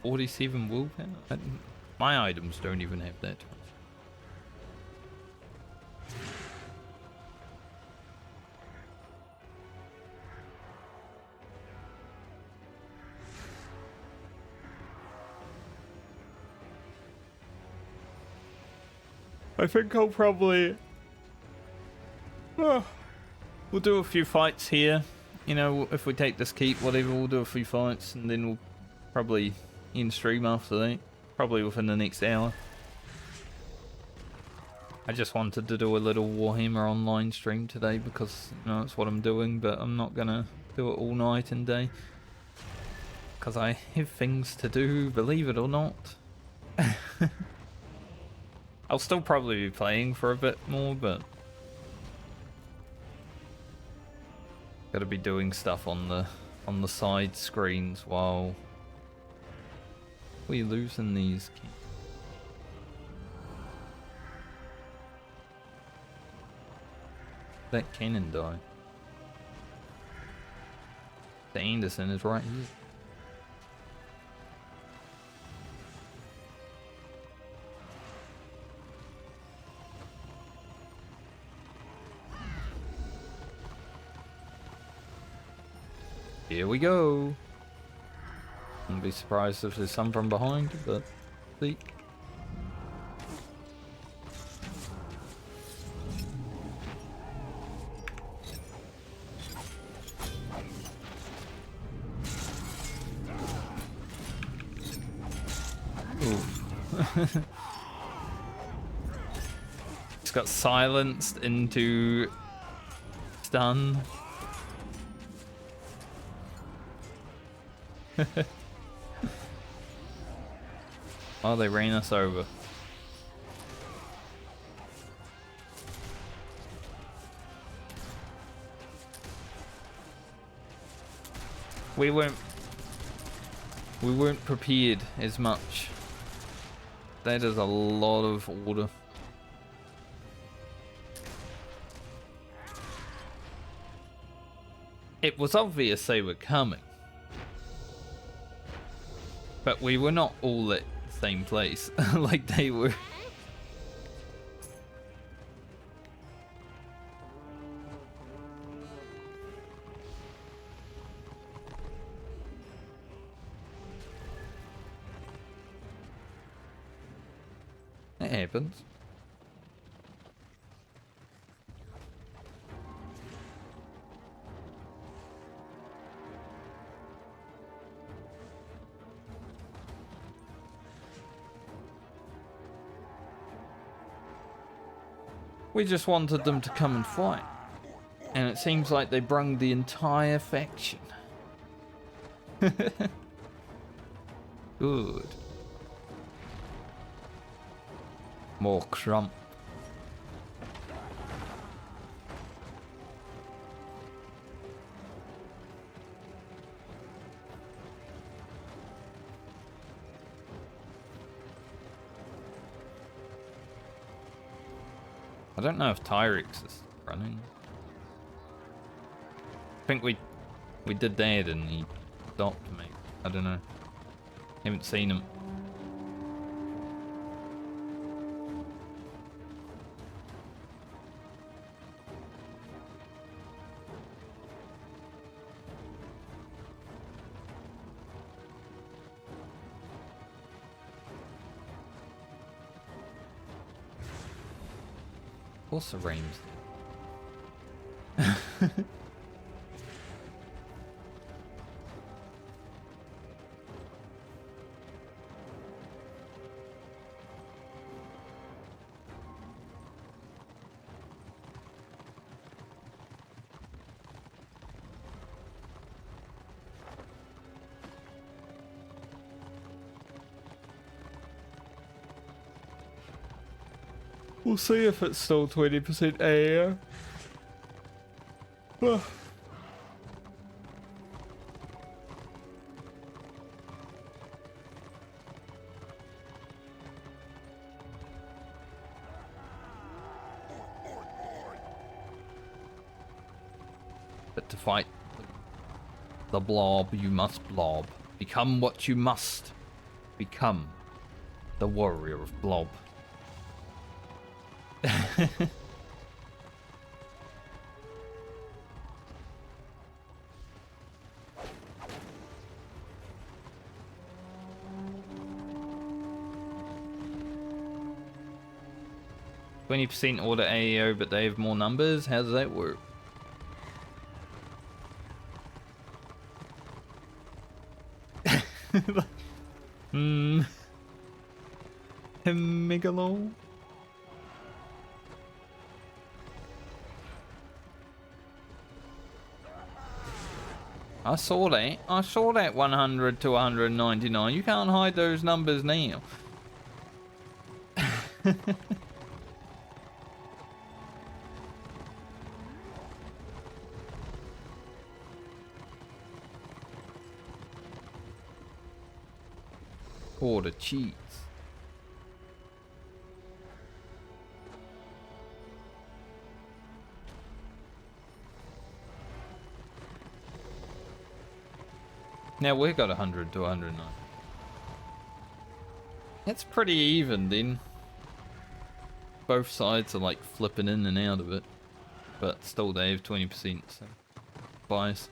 47 willpower? My items don't even have that much. I think I'll probably... we'll do a few fights here. You know, if we take this keep, whatever, we'll do a few fights and then we'll probably end stream after that. Probably within the next hour. I just wanted to do a little Warhammer online stream today because, you know, it's what I'm doing, but I'm not gonna do it all night and day. Because I have things to do, believe it or not. I'll still probably be playing for a bit more, but gotta be doing stuff on the side screens while we losing these keys. That cannon die. The Anderson is right here. Here we go. Wouldn't be surprised if there's some from behind, but see. Oof. Just got silenced into stun. Oh, they ran us over. We weren't prepared as much. That is a lot of order. It was obvious they were coming. But we were not all at the same place, like they were. It happens. We just wanted them to come and fight. And it seems like they brung the entire faction. Good. More crump. I don't know if Tyrix is running. I think we did that and he stopped me. I don't know. Haven't seen him. What's the range? We'll see if it's still 20% AAO. But to fight the blob, you must blob. Become what you must. Become the warrior of blob. 20% order AEO, but they have more numbers? How does that work? Megalo? I saw that. I saw that 100 to 199. You can't hide those numbers now. Order cheese. Now we got 100 to 109. That's pretty even then. Both sides are like flipping in and out of it. But still they have 20%, so bias.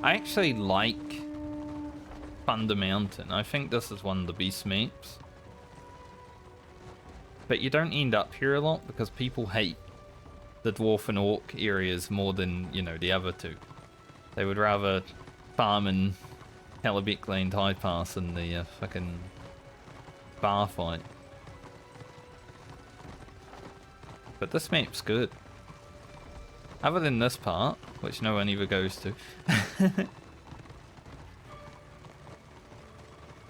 I actually like Thunder Mountain. I think this is one of the best maps. But you don't end up here a lot because people hate the Dwarf and Orc areas more than, you know, the other two. They would rather farm in Hellebeck Lane High Pass than the fucking bar fight. But this map's good. Other than this part, which no one ever goes to.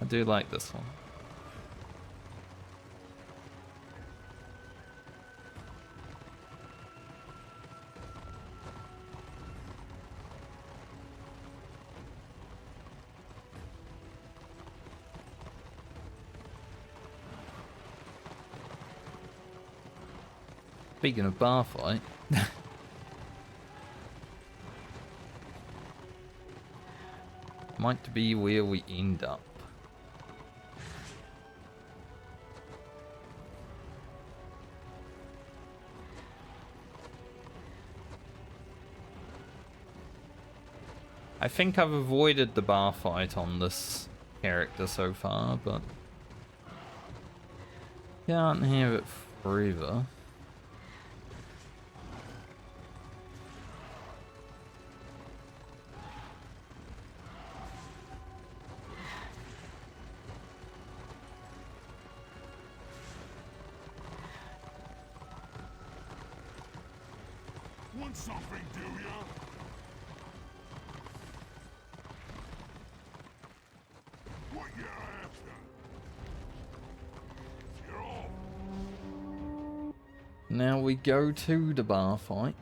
I do like this one. Speaking of bar fight, might be where we end up. I think I've avoided the bar fight on this character so far, but can't have it forever. Want something, do ya? What you after? You're off. Now we go to the bar fight.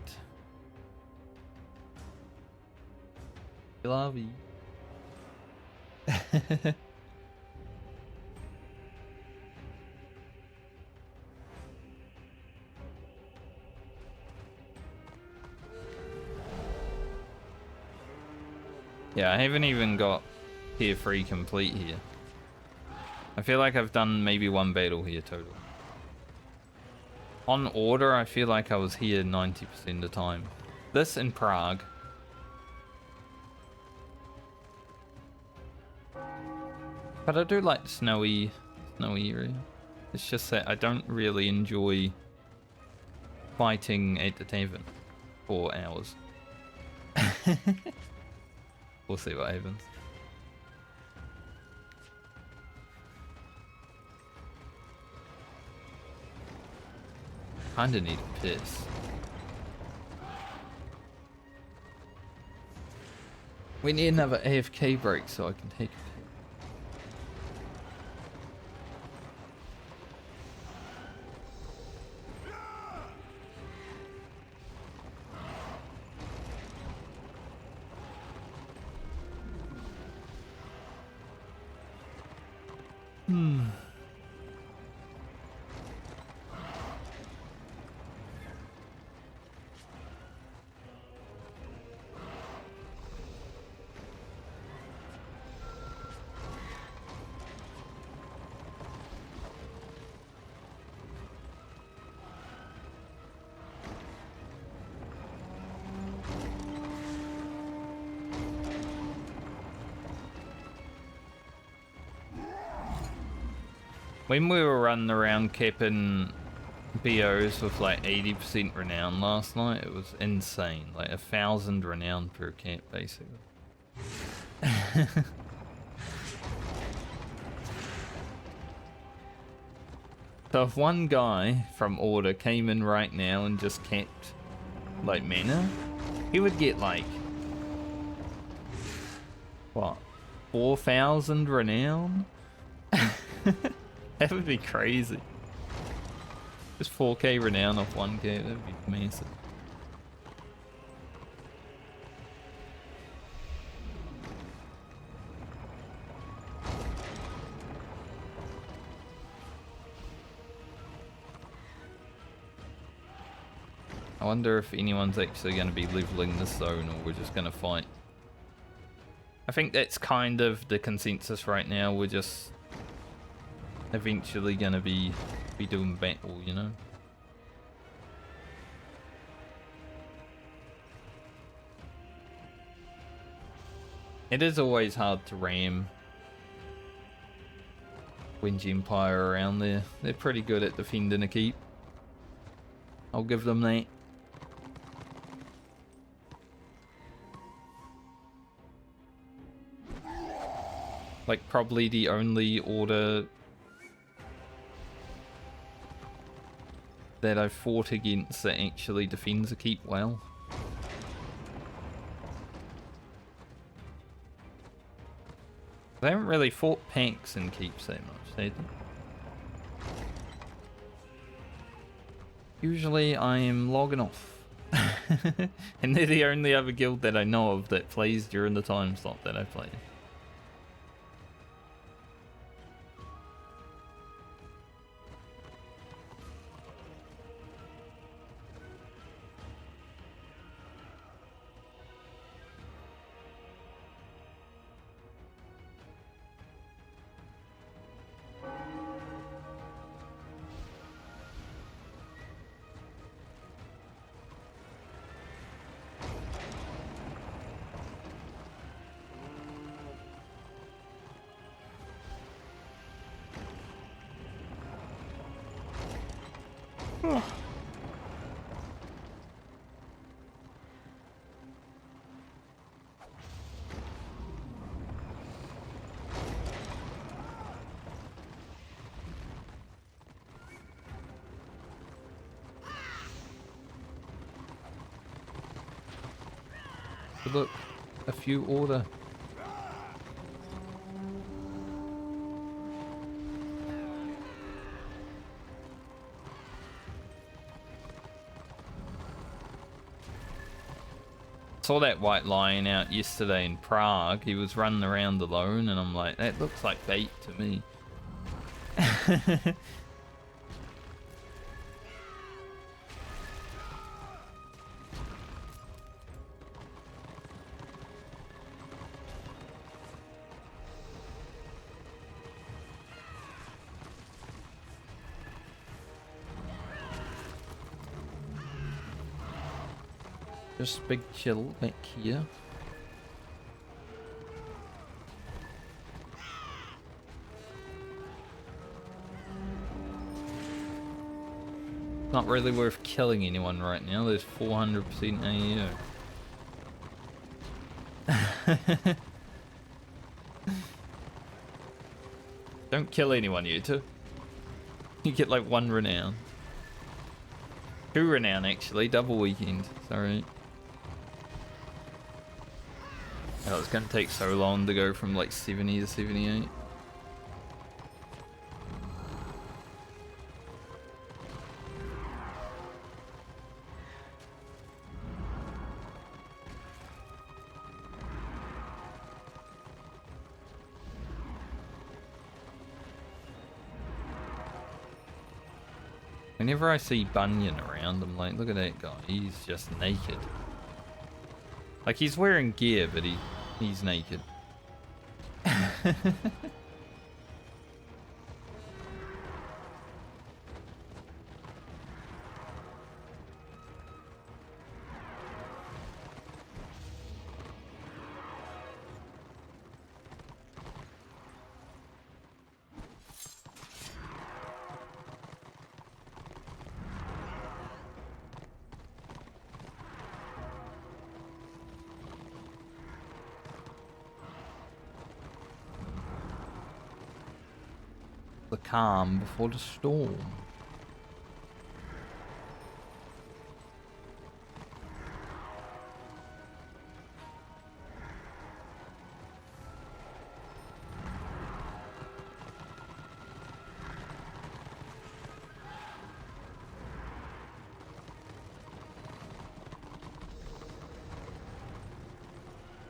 Lovey. Yeah, I haven't even got tier 3 complete here. I feel like I've done maybe one battle here total. On order, I feel like I was here 90% of the time. This in Prague. But I do like the snowy area. It's just that I don't really enjoy fighting at the tavern for hours. We'll see what happens. Kinda need a piss. We need another AFK break so I can take a piss. When we were running around capping BOs with like 80% renown last night, it was insane. Like 1,000 renown per cap, basically. So if one guy from Order came in right now and just kept like mana, he would get like, what, 4,000 renown? That would be crazy. Just 4k renown off 1k, that would be massive. I wonder if anyone's actually going to be leveling this zone, or we're just going to fight. I think that's kind of the consensus right now. We're just eventually going to be doing battle, you know? It is always hard to ram Winge Empire around there. They're pretty good at defending a keep. I'll give them that. Like, probably the only order that I've fought against that actually defends a keep well. They haven't really fought packs and keeps that much, they do. Usually I am logging off. And they're the only other guild that I know of that plays during the time slot that I play. Look, a few order. Saw that white lion out yesterday in Prague. He was running around alone, and I'm like, that looks like bait to me. Just big chill back here. Not really worth killing anyone right now. There's 400% AEO. Don't kill anyone, you two. You get like 1 renown. 2 renown actually, double weekend. Sorry. Oh, it's gonna take so long to go from like 70 to 78. Whenever I see Bunyan around, I'm like, look at that guy, he's just naked. Like, he's wearing gear, but he's naked. The calm before the storm.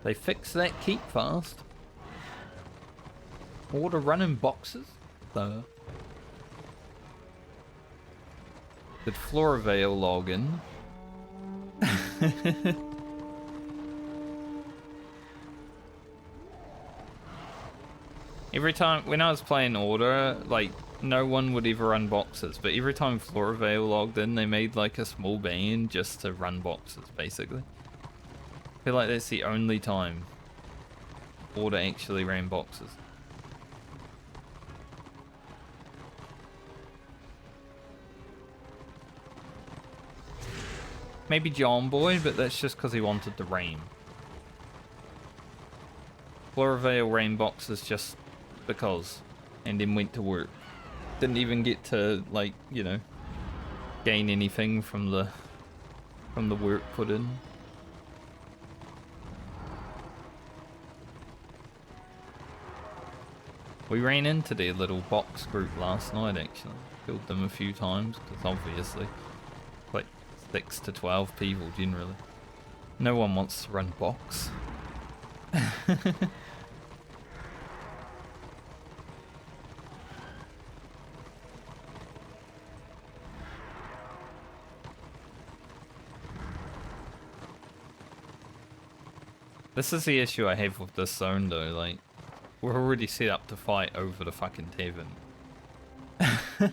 They fix that keep fast. Order running boxes. Though. Did Floravale log in? Every time, when I was playing Order, like, no one would ever run boxes, but every time Floravale logged in, they made, like, a small band just to run boxes, basically. I feel like that's the only time Order actually ran boxes. Maybe John Boy, but that's just because he wanted the rain. Floravale ran boxes just because, and then went to work. Didn't even get to, like, you know, gain anything from the work put in. We ran into their little box group last night, actually. Killed them a few times, because obviously, like, 6 to 12 people generally. No one wants to run box. This is the issue I have with this zone though, like, we're already set up to fight over the fucking tavern. I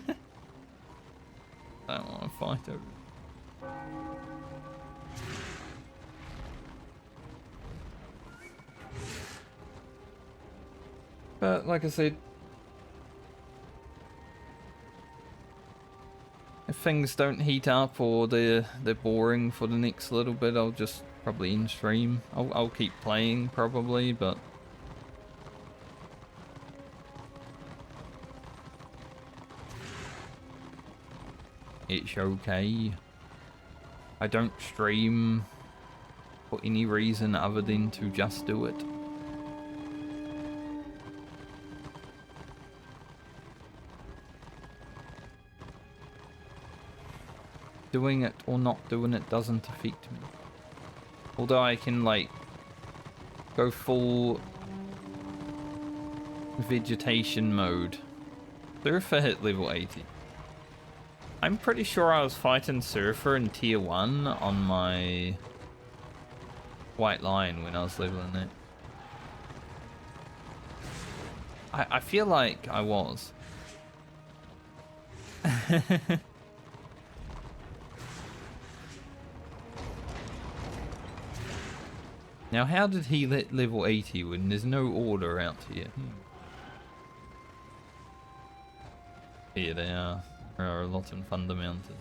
don't want to fight over it. But like I said, if things don't heat up or they're boring for the next little bit, I'll just probably in stream. I'll keep playing probably, but it's okay. I don't stream for any reason other than to just do it. Doing it or not doing it doesn't affect me. Although I can, like, go full vegetation mode. Surfer hit level 80. I'm pretty sure I was fighting Surfer in tier 1 on my White Lion when I was leveling it. I feel like I was. Now, how did he let level 80 when there's no order out here? Here they are. There are a lot in Thunder Mountain.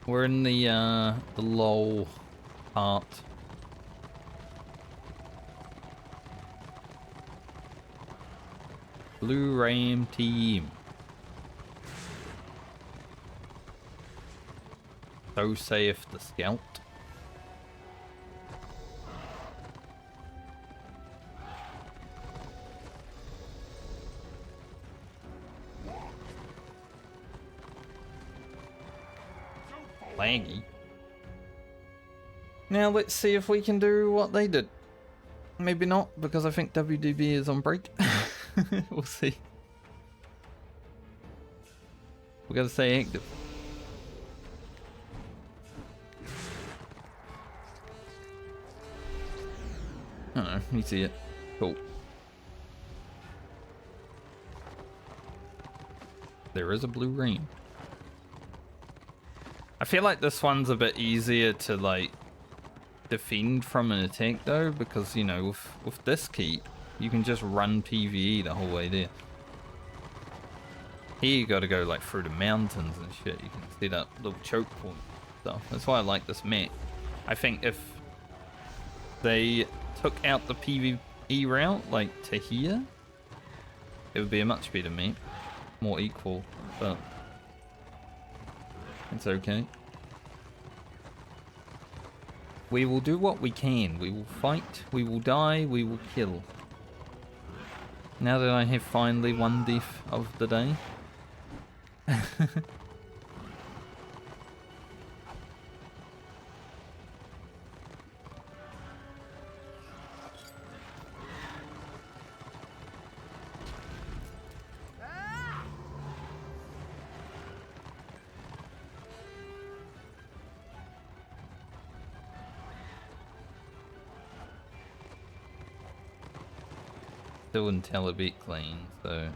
We're in the low part. Blue Ram team. So saith the scout. Laggy. Now let's see if we can do what they did. Maybe not, because I think WDB is on break. We'll see. We gotta stay active. I don't know, you see it. Cool. There is a blue rain. I feel like this one's a bit easier to, like, defend from an attack, though, because, you know, with this keep, you can just run PvE the whole way there. Here you gotta go, like, through the mountains and shit. You can set up little choke points and stuff. That's why I like this map. I think if they took out the PvE route, like, to here, it would be a much better map. More equal, but it's okay. We will do what we can. We will fight, we will die, we will kill. Now that I have finally one death of the day. Still until a bit clean, so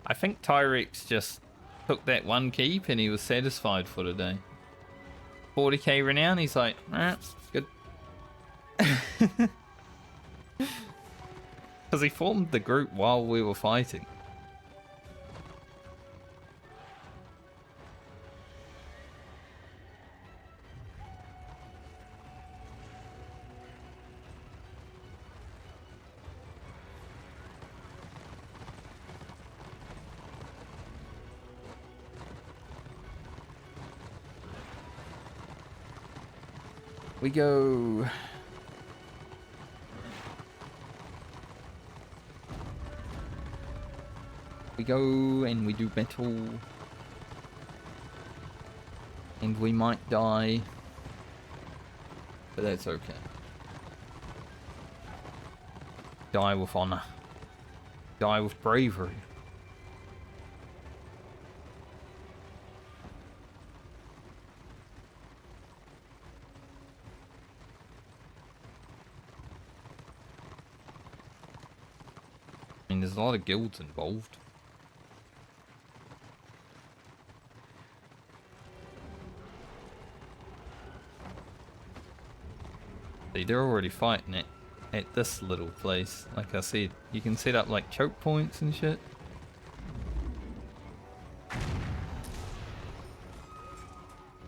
I think Tyrex just took that one keep and he was satisfied for the day. 40k renown, he's like, alright, good. Because he formed the group while we were fighting. We go. We go and we do battle. And we might die. But that's okay. Die with honor. Die with bravery. I mean, there's a lot of guilds involved. See, they're already fighting it at this little place. Like I said, you can set up like choke points and shit.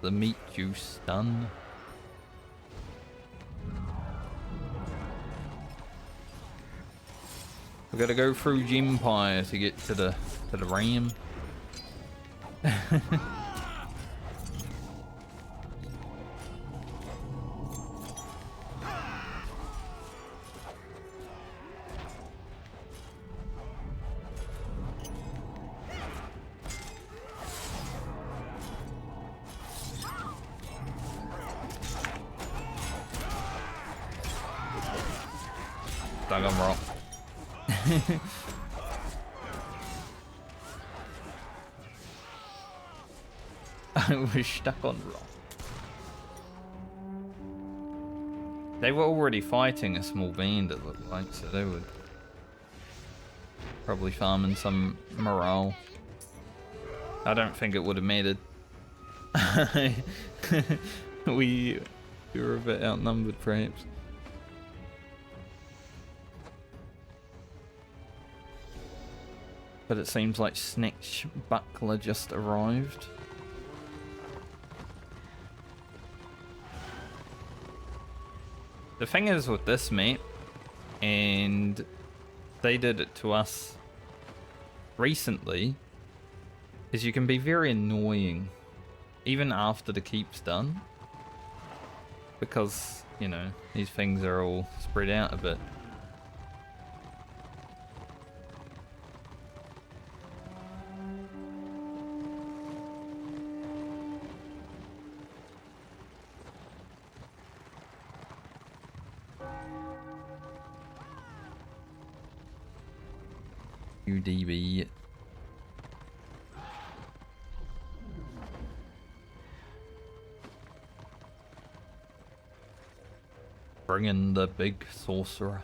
The meat juice done. We gotta go through Empire to get to the ram. Stuck on rock. I was stuck on rock. They were already fighting a small band, it looked like, so they were probably farming some morale. I don't think it would have mattered. we were a bit outnumbered, perhaps. But it seems like Snatch Buckler just arrived. The thing is with this map, and they did it to us recently, is you can be very annoying even after the keep's done. Because, you know, these things are all spread out a bit. UDB. Bring in the big sorcerer.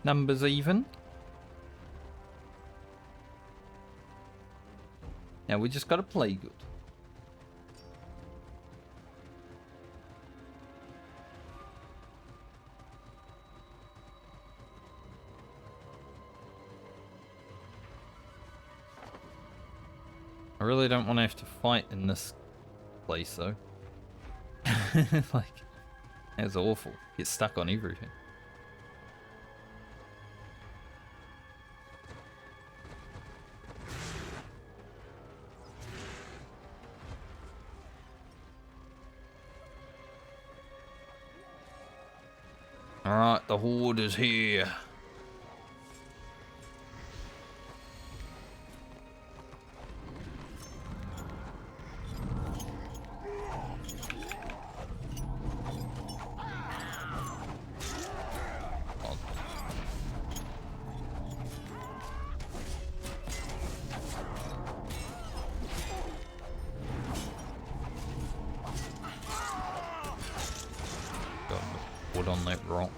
Numbers even. Now we just gotta play good. I really don't want to have to fight in this place though. Like, that's awful. Get stuck on everything. Alright, the horde is here. Got wood on that rock.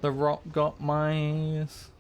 The rock got my ass.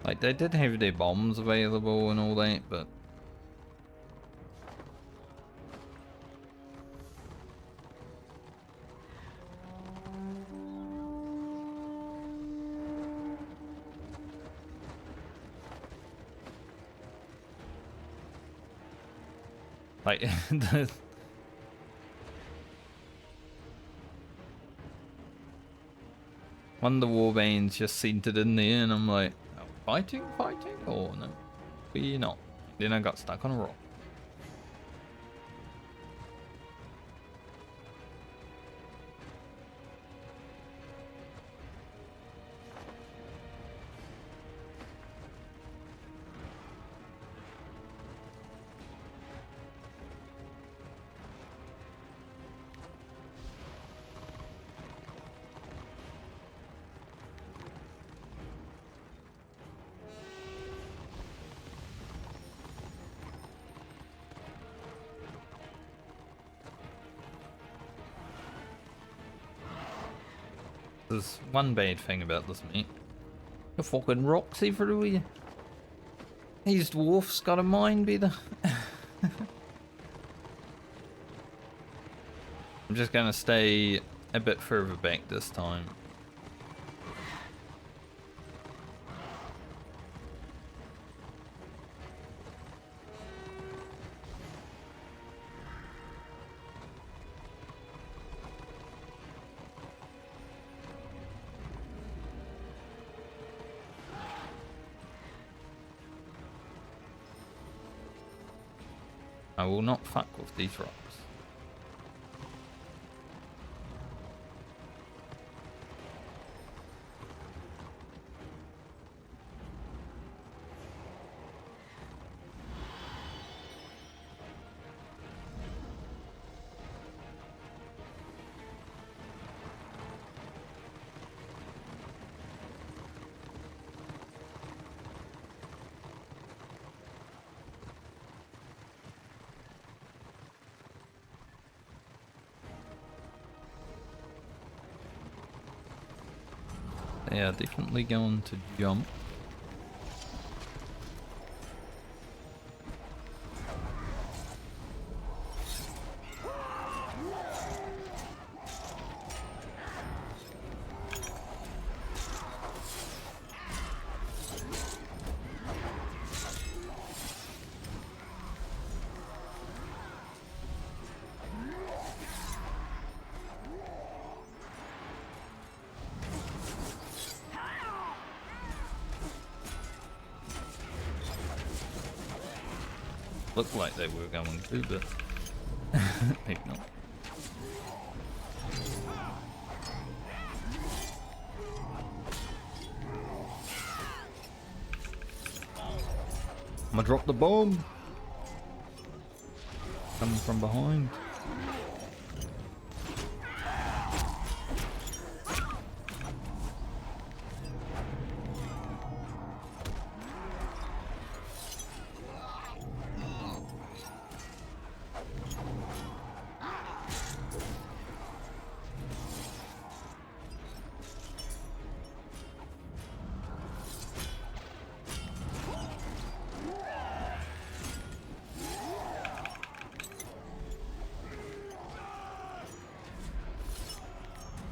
Like, they did have their bombs available and all that, but... Like, one of the warbands just sent it in there and I'm like, oh, fighting? Oh no, we're not. Then I got stuck on a rock. There's one bad thing about this mate. The fucking rocks everywhere. These dwarfs got a mind better. I'm just gonna stay a bit further back this time. I will not fuck with these rocks. They are definitely going to jump. Looked like they were going to, but maybe not. I'm gonna drop the bomb. Coming from behind.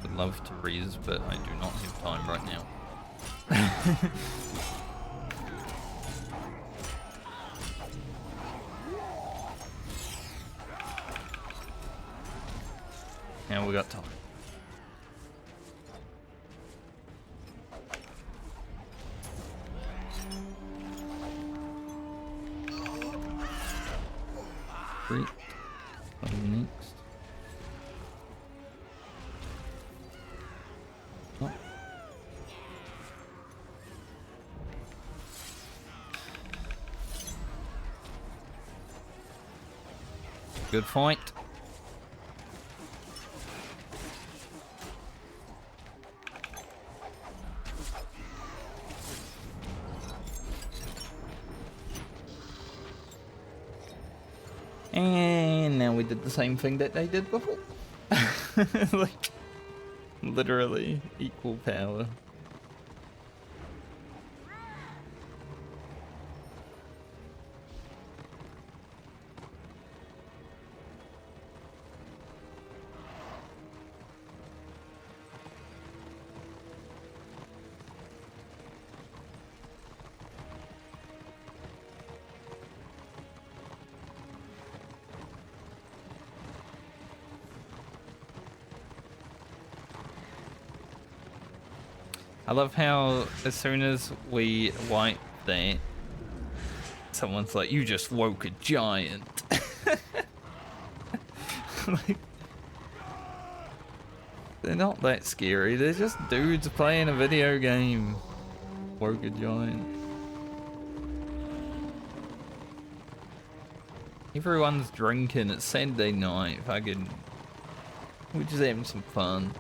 Would love to reuse, but I do not have time right now. And we got time. Great. Next. Oh. Good fight. And now we did the same thing that they did before. Like, literally equal power. I love how as soon as we wipe that, someone's like, "You just woke a giant." Like, they're not that scary. They're just dudes playing a video game. Woke a giant. Everyone's drinking. It's Saturday night. Fucking, we're just having some fun.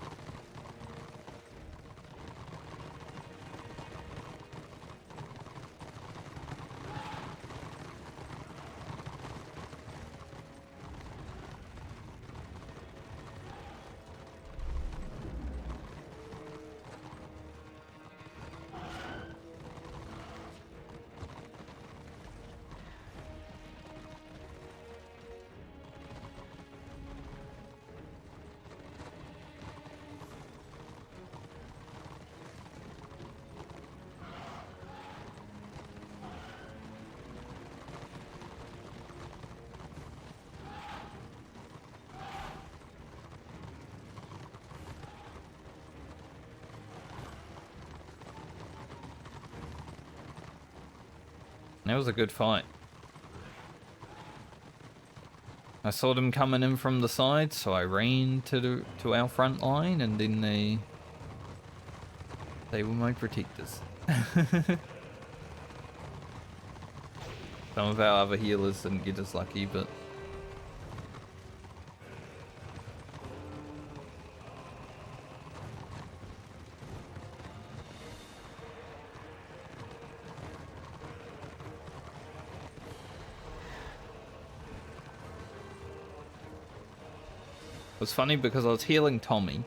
That was a good fight. I saw them coming in from the side, so I ran to our front line, and then they were my protectors. Some of our other healers didn't get as lucky, but it was funny because I was healing Tommy,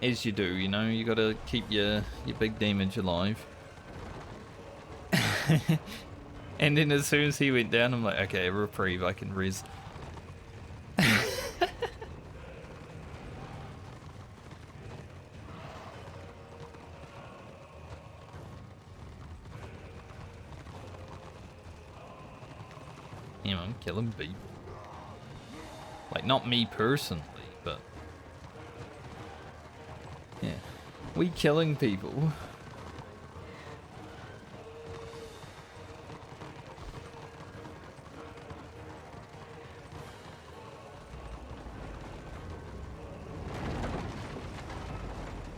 as you do, you know, you gotta keep your big damage alive. And then as soon as he went down, I'm like, okay, reprieve, I can res. Yeah, I'm killing people. Like, not me personally, but yeah, we killing people.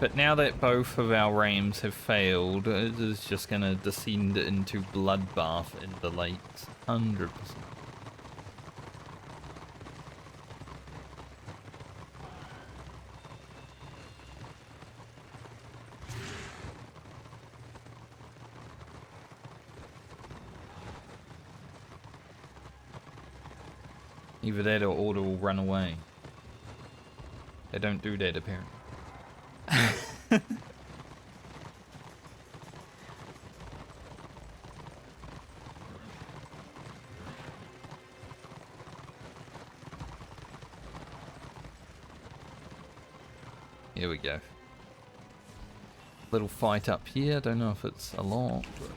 But now that both of our rams have failed, it is just gonna descend into bloodbath in the lakes, 100%. Either that or order will run away. They don't do that apparently. Here we go. Little fight up here. Don't know if it's a lot, but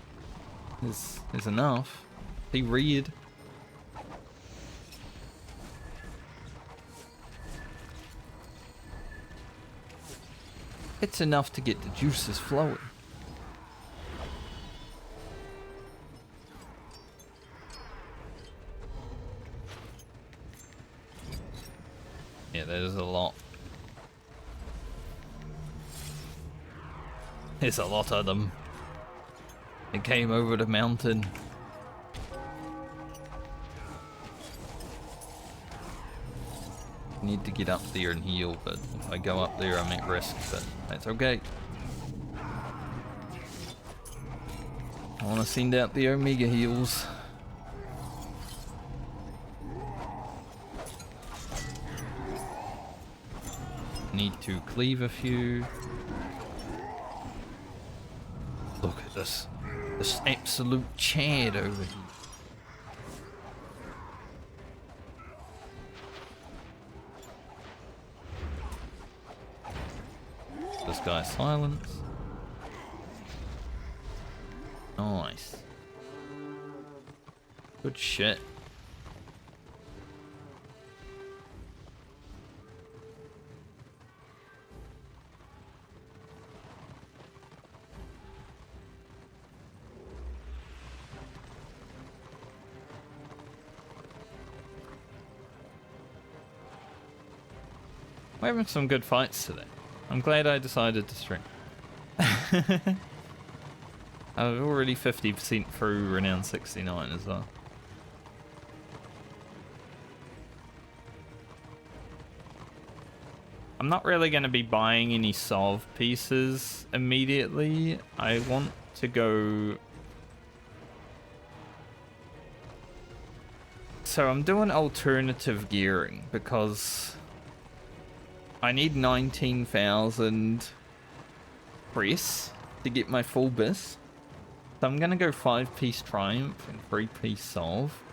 there's enough. He reared. It's enough to get the juices flowing. Yeah, there's a lot. There's a lot of them. They came over the mountain. Need to get up there and heal, but if I go up there I'm at risk, but that's okay. I want to send out the Omega heals. Need to cleave a few. Look at this. This absolute Chad over here. This guy silence. Nice. Good shit. We're having some good fights today. I'm glad I decided to stream. I'm already 50% through Renown 69 as well. I'm not really going to be buying any solve pieces immediately. I want to go... So I'm doing alternative gearing because I need 19,000 press to get my full bis. So I'm going to go 5-piece Triumph and 3-piece Solve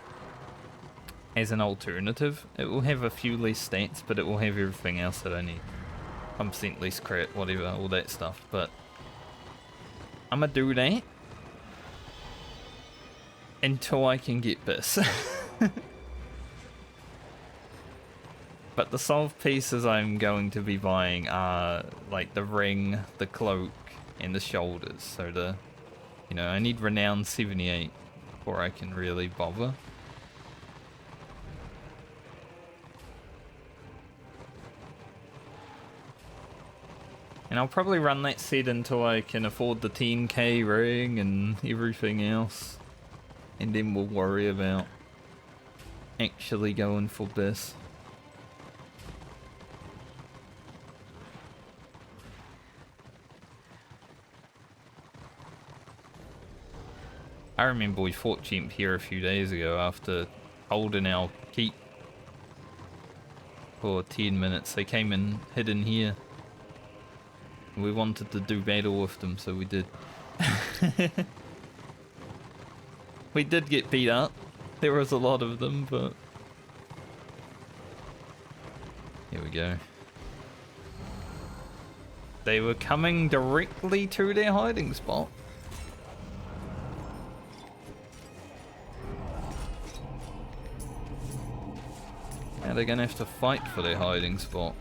as an alternative. It will have a few less stats, but it will have everything else that I need. 1% less crit, whatever, all that stuff. But I'm going to do that until I can get bis. But the solve pieces I'm going to be buying are like the ring, the cloak, and the shoulders. So the, you know, I need Renown 78 before I can really bother. And I'll probably run that set until I can afford the 10k ring and everything else. And then we'll worry about actually going for this. I remember we fought Chimp here a few days ago after holding our keep for 10 minutes. They came and hid in here. We wanted to do battle with them, so we did. We did get beat up. There was a lot of them, but... Here we go. They were coming directly to their hiding spot. Now they're gonna have to fight for their hiding spot.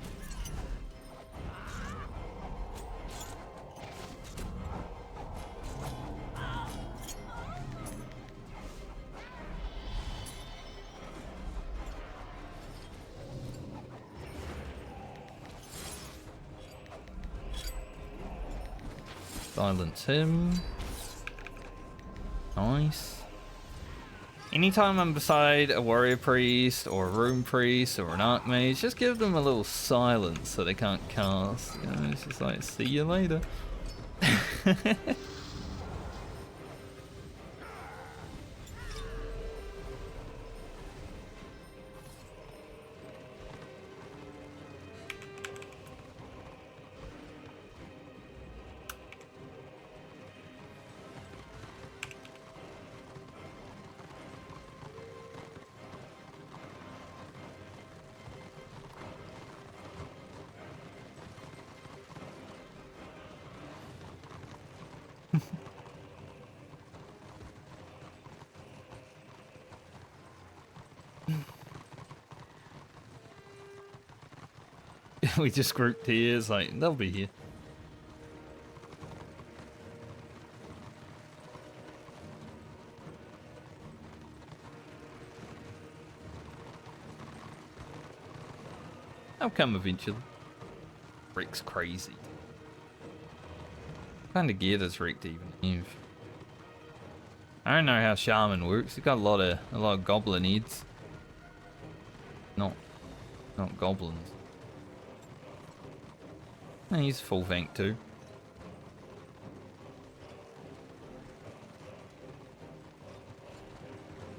Silence him. Nice. Anytime I'm beside a warrior priest or a rune priest or an archmage, just give them a little silence so they can't cast. You know, it's just like, see you later. We just grouped here, it's like, they'll be here. I'll come eventually. Rick's crazy. What kind of gear does Rick even have? I don't know how Shaman works. He's got a lot of goblin heads. Not goblins. And he's full vank too.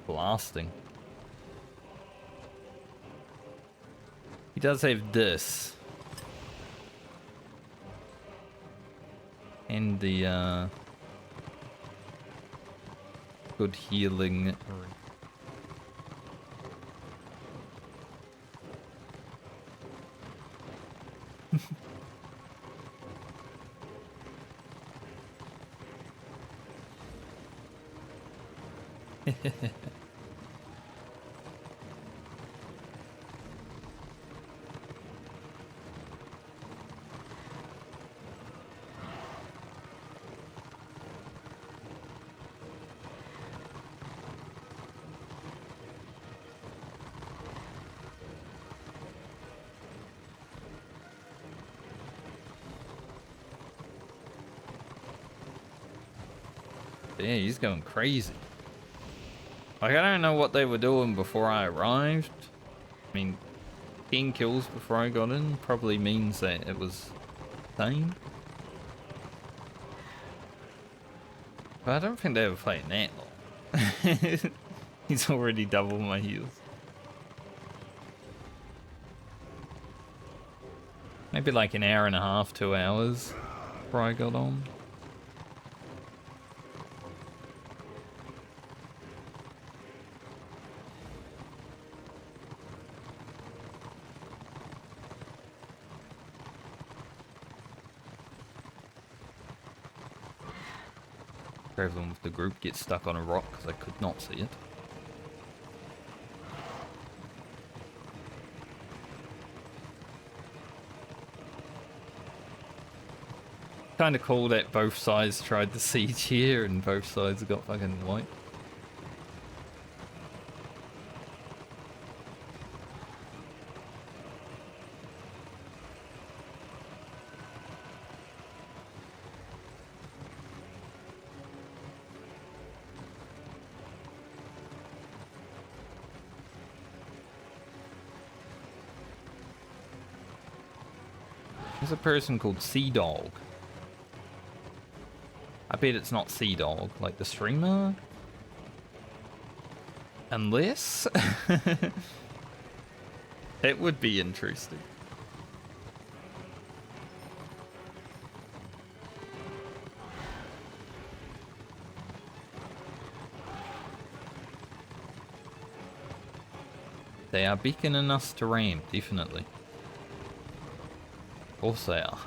Blasting. He does have this. And the good healing. Yeah, he's going crazy. Like, I don't know what they were doing before I arrived. I mean, 10 kills before I got in probably means that it was sane. But I don't think they were playing that long. He's already double my heals. Maybe like an hour and a half, 2 hours before I got on. Everyone with the group gets stuck on a rock because I could not see it. Kind of cool that both sides tried to siege here and both sides got fucking wiped. There's a person called Sea Dog. I bet it's not Sea Dog, like the streamer. Unless it would be interesting. They are beckoning us to ram, definitely. Of course they are.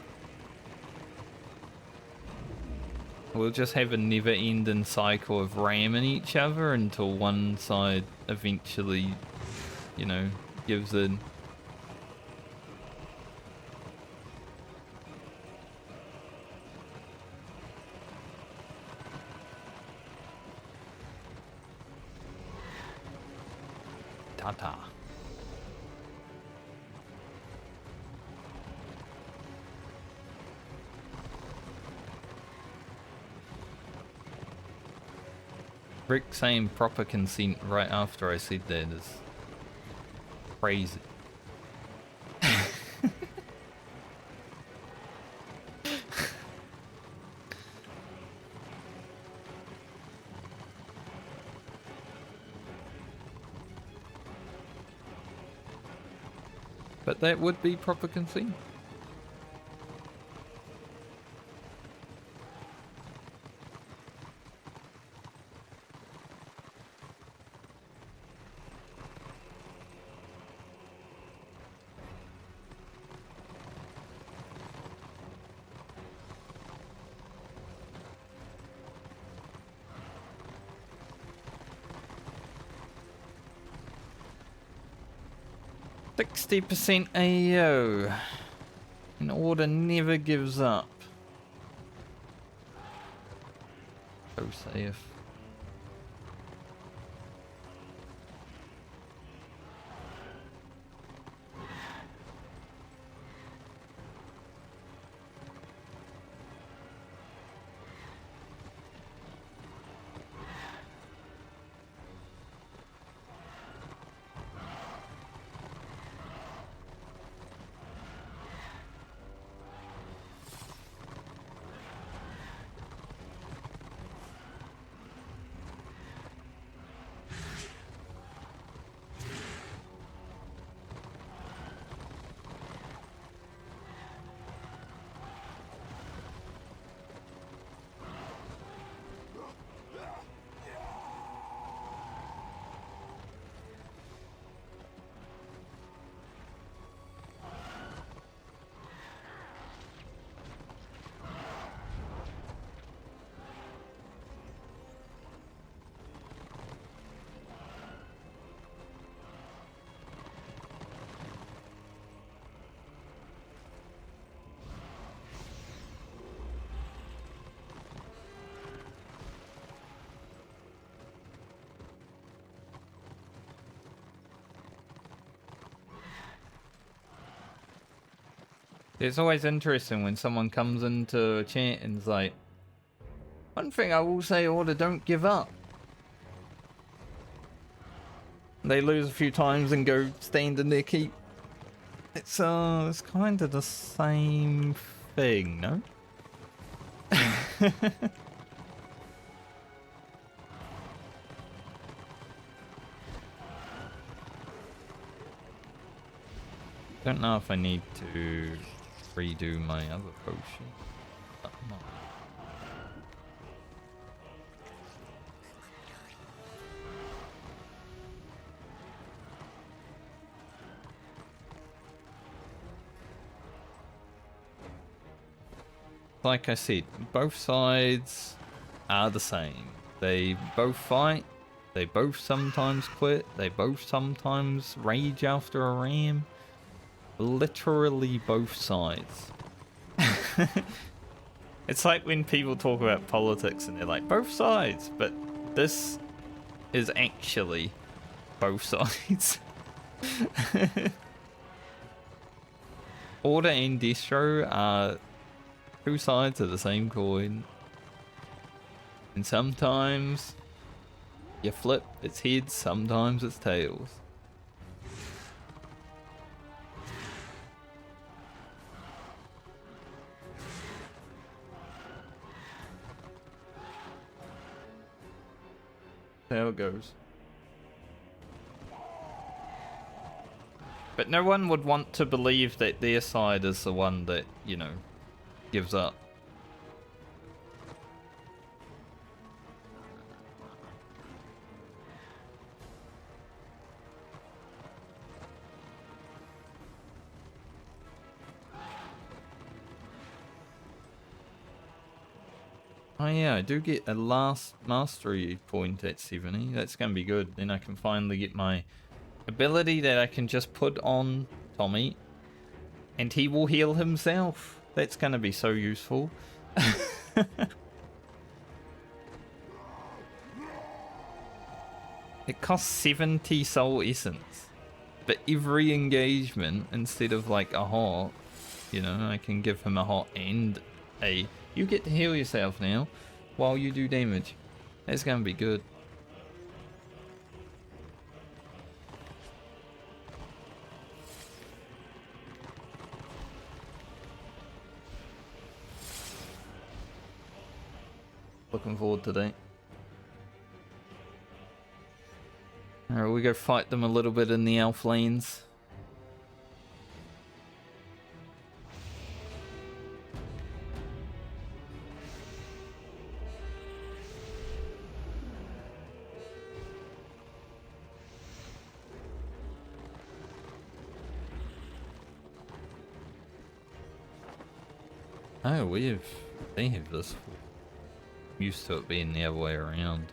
We'll just have a never-ending cycle of ramming each other until one side eventually, you know, gives in. Ta-ta. Rick saying proper consent right after I said that is crazy. But that would be proper consent. %60 AO. An order never gives up. So safe. It's always interesting when someone comes into a chat and is like, one thing I will say, Order, don't give up. They lose a few times and go stand in their keep. It's kind of the same thing, no? Don't know if I need to redo my other potion. No. Like I said, both sides are the same. They both fight, they both sometimes quit, they both sometimes rage after a ram. Literally both sides. It's like when people talk about politics and they're like, both sides, but this is actually both sides. Order and Destro are two sides of the same coin. And sometimes you flip, it's heads, sometimes it's tails. How it goes. But no one would want to believe that their side is the one that, you know, gives up. Oh yeah, I do get a last mastery point at 70. That's going to be good. Then I can finally get my ability that I can just put on Tommy. And he will heal himself. That's going to be so useful. It costs 70 soul essence. But every engagement, instead of like a hot, you know, I can give him a hot and a... You get to heal yourself now while you do damage. That's going to be good. Looking forward to that. Alright, we go fight them a little bit in the elf lanes. Oh, they have this. I'm used to it being the other way around.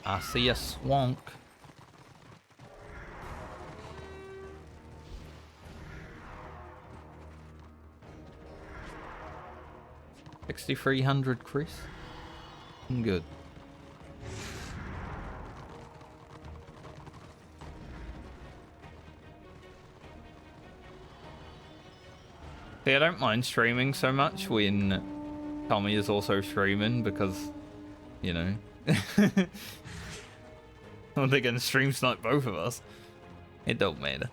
I see a swank. $6,300, Chris. Good. See, I don't mind streaming so much when Tommy is also streaming because, you know. Well, they're gonna stream snipe both of us. It don't matter.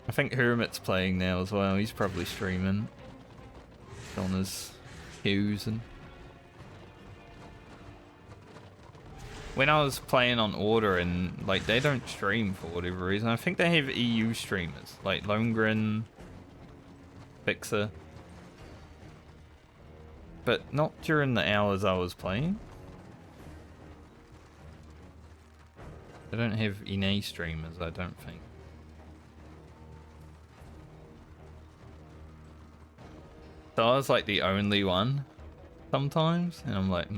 I think Hermit's playing now as well. He's probably streaming on his cues and. When I was playing on Order and like they don't stream for whatever reason. I think they have EU streamers like Longren, Fixer, but not during the hours I was playing. They don't have NA streamers, I don't think. So I was like the only one sometimes, and I'm like,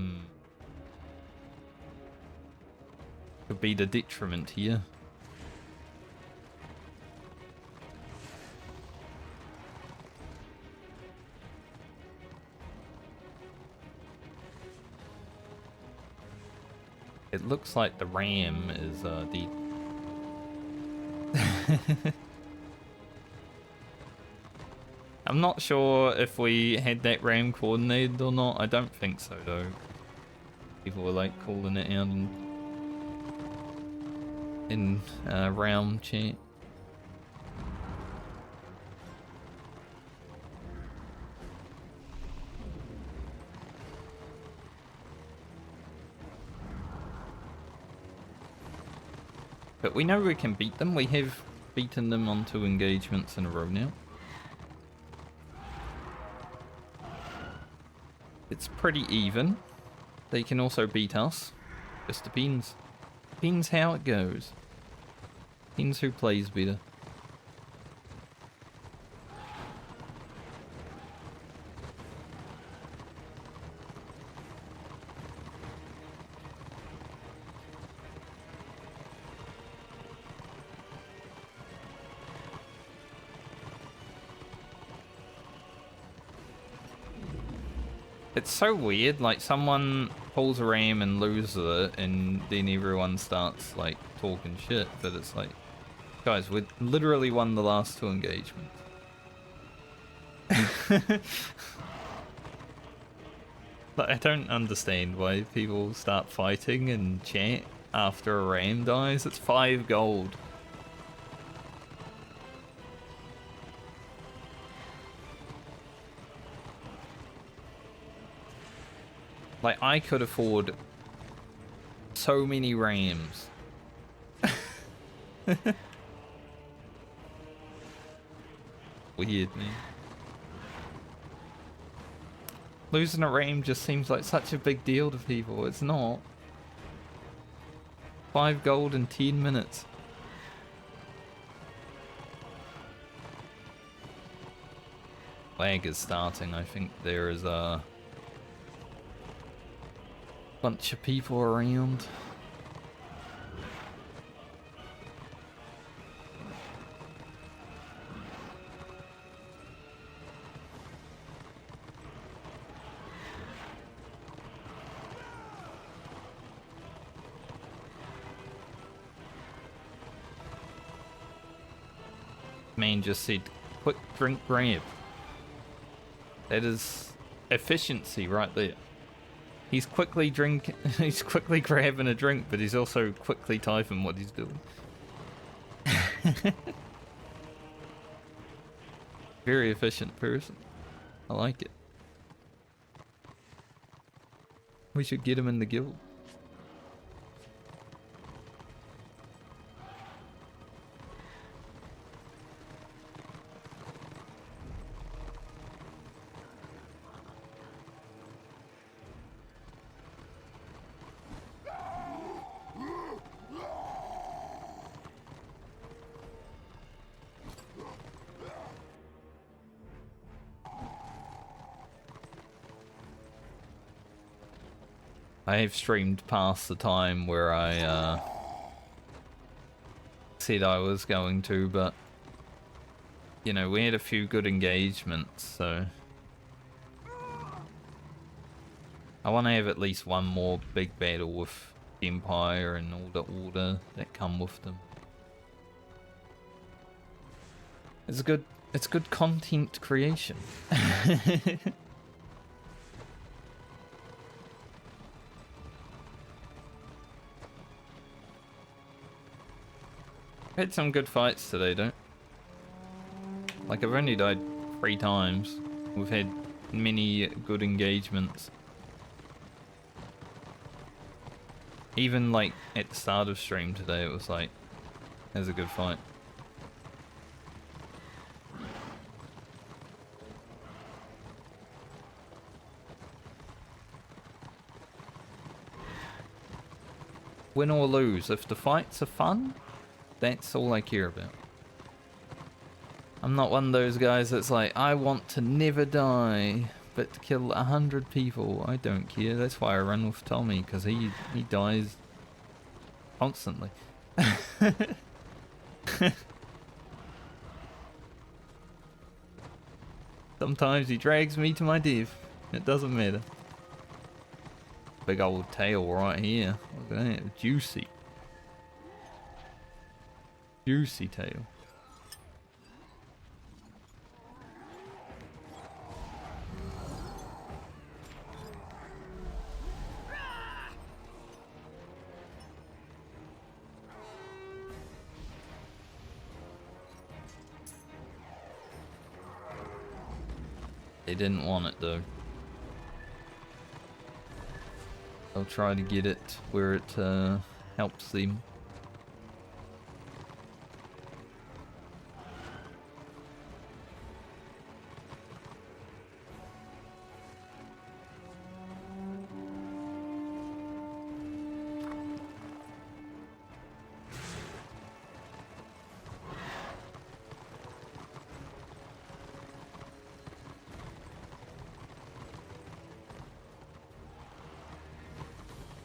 could be the detriment here. It looks like the ram is the... I'm not sure if we had that ram coordinated or not. I don't think so though. People were like calling it out in realm chat. But we know we can beat them. We have beaten them on 2 engagements in a row now. It's pretty even. They can also beat us. Just depends. Depends how it goes. Depends who plays better. It's so weird, like someone pulls a ram and loses it and then everyone starts like talking shit, but it's like, guys, we literally won the last 2 engagements. Like, I don't understand why people start fighting and chat after a ram dies. It's 5 gold. Like, I could afford so many rams. Weird, man. Losing a ram just seems like such a big deal to people. It's not. 5 gold in 10 minutes. Lag is starting. I think there is a bunch of people around. Man just said, quick drink grab. That is efficiency right there. He's quickly he's quickly grabbing a drink, but he's also quickly typing what he's doing. Very efficient person. I like it. We should get him in the guild. I have streamed past the time where I said I was going to, but you know, we had a few good engagements, so I want to have at least one more big battle with the Empire and all the order that come with them. It's good content creation. Had some good fights today, don't? Like, I've only died 3 times. We've had many good engagements. Even like at the start of stream today, it was like, there's a good fight. Win or lose, if the fights are fun, that's all I care about. I'm not one of those guys that's like, I want to never die, but to kill 100 people. I don't care. That's why I run with Tommy, because he dies constantly. Sometimes he drags me to my death. It doesn't matter. Big old tail right here. Look at that. Juicy. Juicy tail. They didn't want it though. They'll try to get it where it helps them.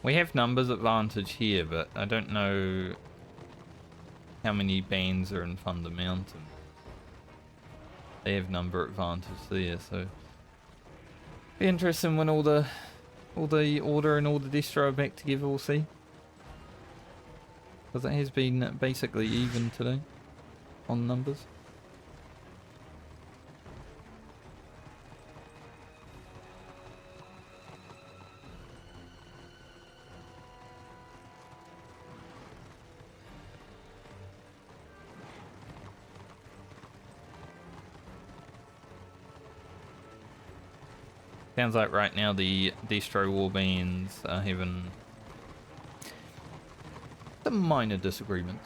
We have numbers advantage here, but I don't know how many bands are in Thunder Mountain. They have number advantage there, so Be interesting when all the order and all the distro are back together. We'll see. Because it has been basically even today on numbers. Sounds like right now the distro warbands are having some minor disagreements.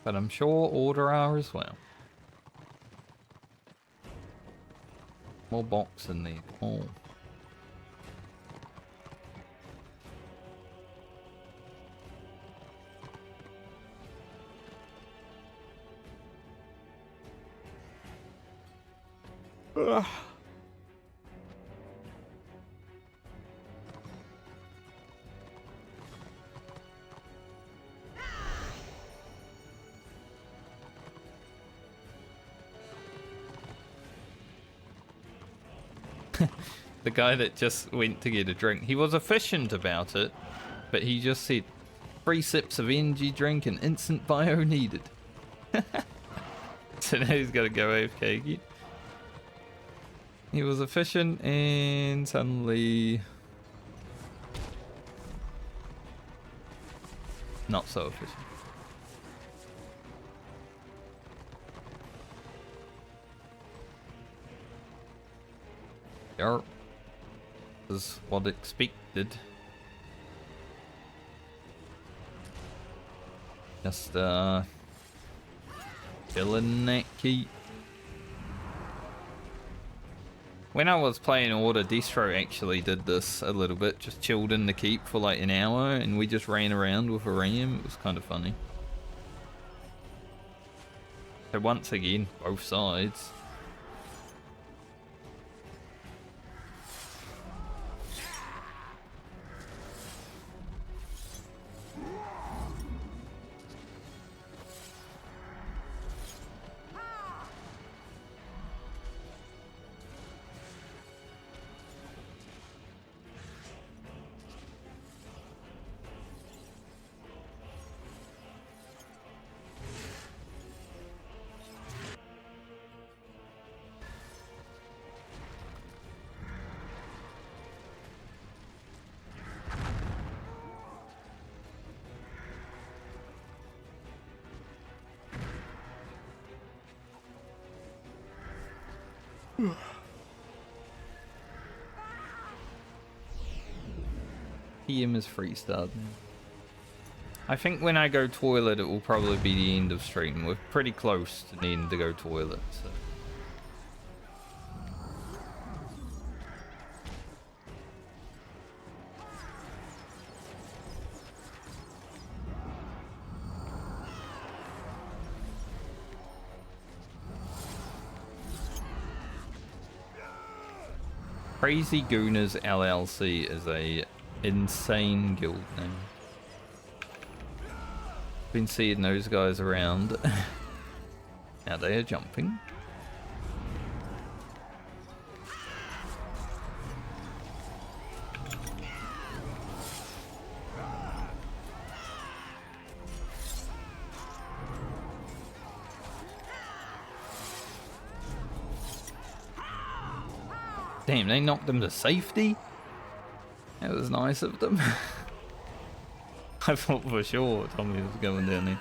But I'm sure order are as well. More box in there. Oh. Ugh. The guy that just went to get a drink, he was efficient about it, but he just said 3 sips of energy drink and instant bio needed. So now he's got to go AFK again. He was efficient and suddenly not so efficient. Yarp. Is what expected. Just chilling that keep. When I was playing Order, Distro actually did this a little bit, just chilled in the keep for like an hour and we just ran around with a ram. It was kind of funny. So once again, both sides. PM is free start now. I think when I go toilet, it will probably be the end of stream. We're pretty close to needing to go toilet, so. Crazy Gooners LLC is a insane guild name. Been seeing those guys around. Now they are jumping. Damn, they knocked them to safety? That was nice of them. I thought for sure Tommy was going down there.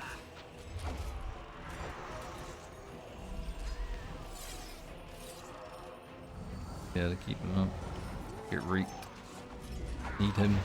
Yeah, to keep him up. Get reaped. Need him.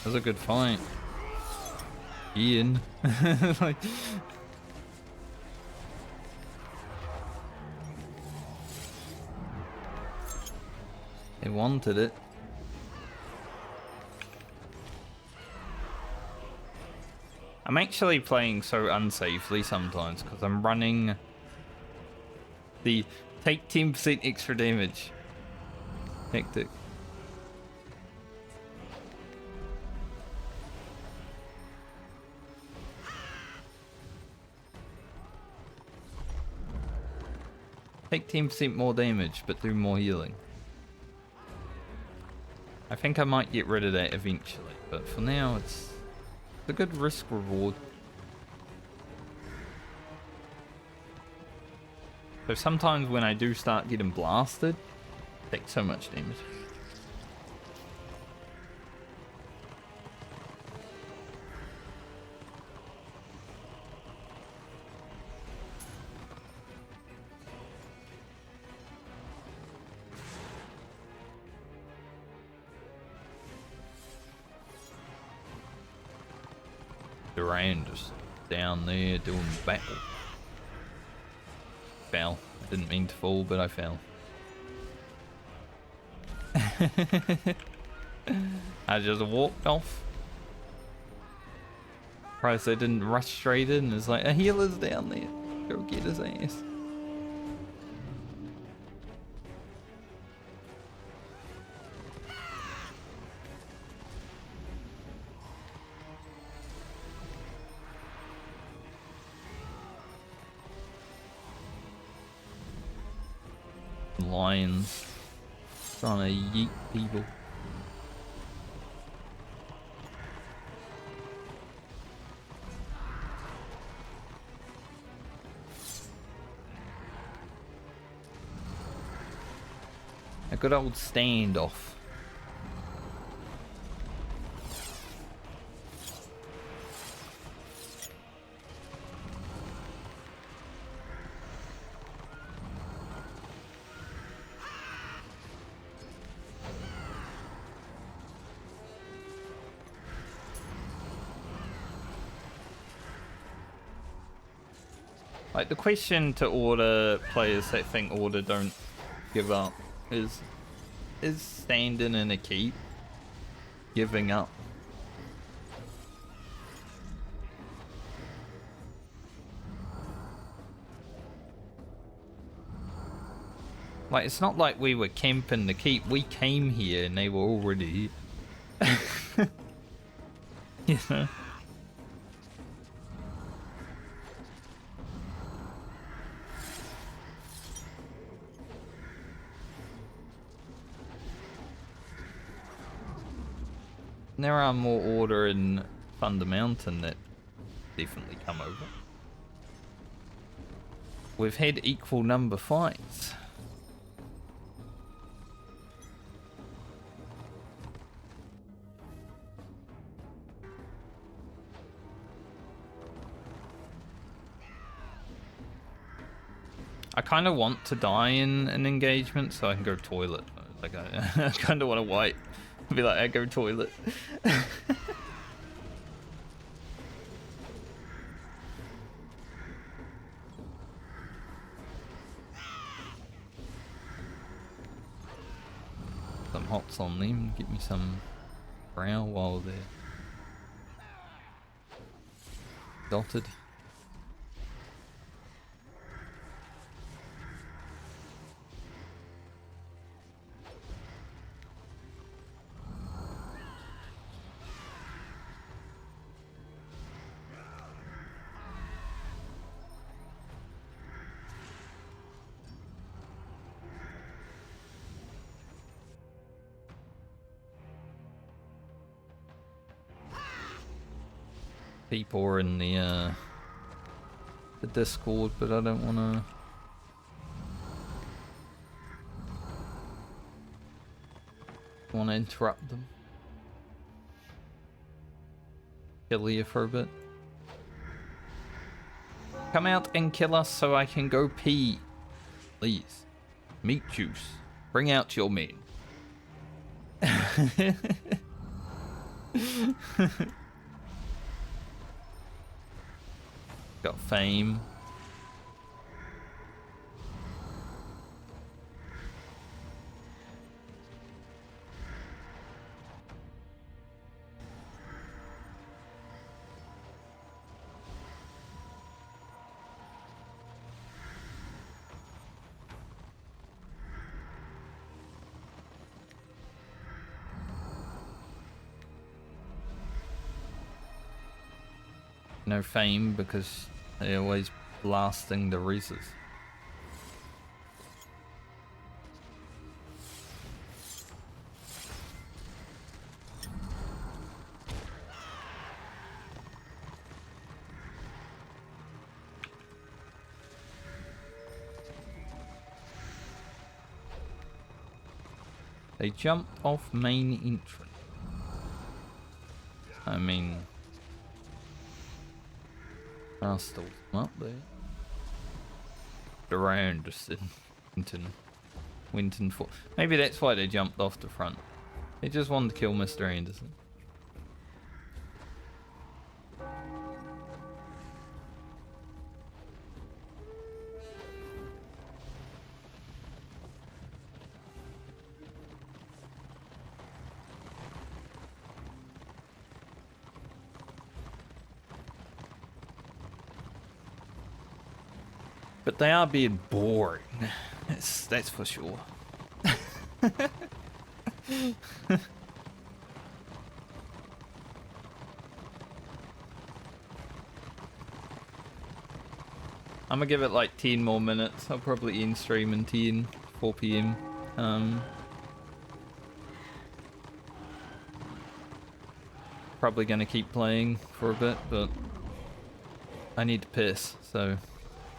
was a good fight. Ian. Like, they wanted it. I'm actually playing so unsafely sometimes because I'm running the take 10% extra damage. Hectic. Take 10% more damage, but do more healing. I think I might get rid of that eventually, but for now it's a good risk reward. So sometimes when I do start getting blasted, I take so much damage. Duran just down there doing battle. Fell. I didn't mean to fall, but I fell. I just walked off. Surprised they didn't rush straight in. It's like, a healer's down there. Go get his ass. Lions trying to yeet people. A good old standoff. Like, the question to Order players that think Order don't give up is standing in a keep giving up? Like, it's not like we were camping the keep. We came here and they were already here. You know? There are more Order in Thunder Mountain that definitely come over. We've had equal number fights. I kind of want to die in an engagement so I can go toilet. Like, I kind of want to wipe. Be like, I go toilet. Some hots on them, get me some brow while they're dotted. People are in the Discord, but I don't want to interrupt them. Kill you for a bit. Come out and kill us so I can go pee, please. Meat juice. Bring out your men. Got fame. No fame because they're always blasting the reses. They jumped off main entry. I mean, I'll still up there. Around just in Winton Fort. Maybe that's why they jumped off the front. They just wanted to kill Mr. Anderson. But they are being boring. That's for sure. I'm gonna give it like 10 more minutes. I'll probably end stream in 10, 4 p.m. Probably gonna keep playing for a bit, but I need to piss, so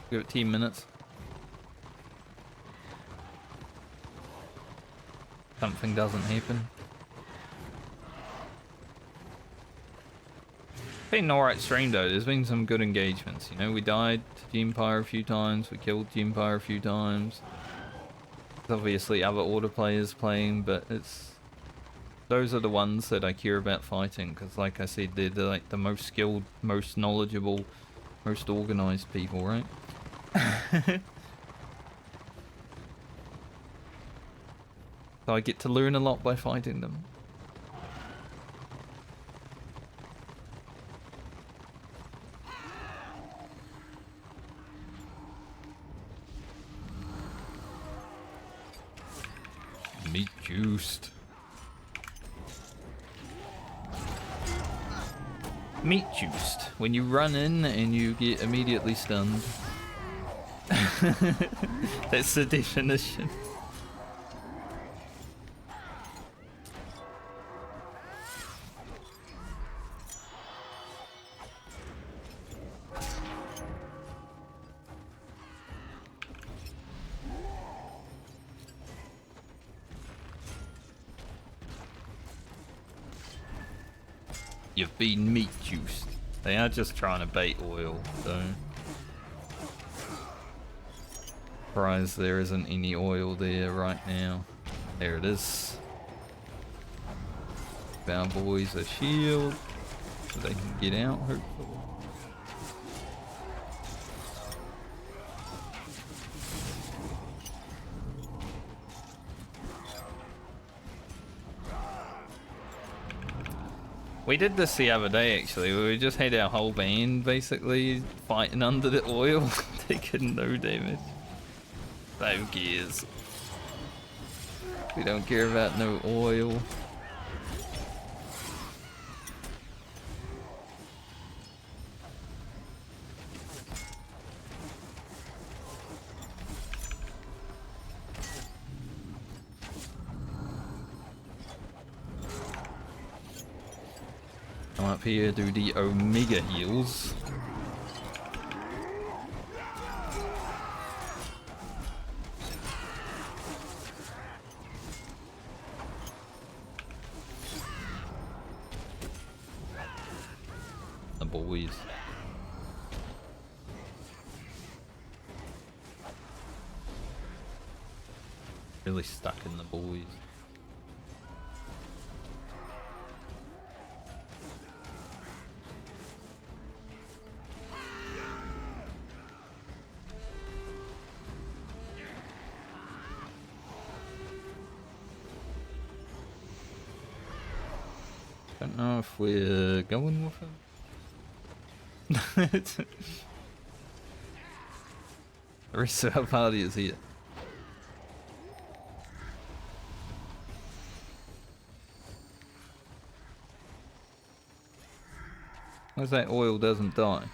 give it 10 minutes. Something doesn't happen. Been an alright stream though, there's been some good engagements, you know, we died to the Empire a few times, we killed the Empire a few times. There's obviously other Order players playing, but those are the ones that I care about fighting, because like I said, they're like the most skilled, most knowledgeable, most organised people, right? So I get to learn a lot by fighting them. Meat juiced. Meat juiced. When you run in and you get immediately stunned. That's the definition. You've been meat juiced. They are just trying to bait oil, so. Surprised there isn't any oil there right now. There it is. Give our boys a shield so they can get out, hopefully. We did this the other day actually, we just had our whole band basically fighting under the oil, taking no damage. 5 gears. We don't care about no oil. Come up here, do the Omega heals. The boys. Really stuck in the boys. don't know if we're going with him. The rest of our party is here. Where's that oil doesn't die?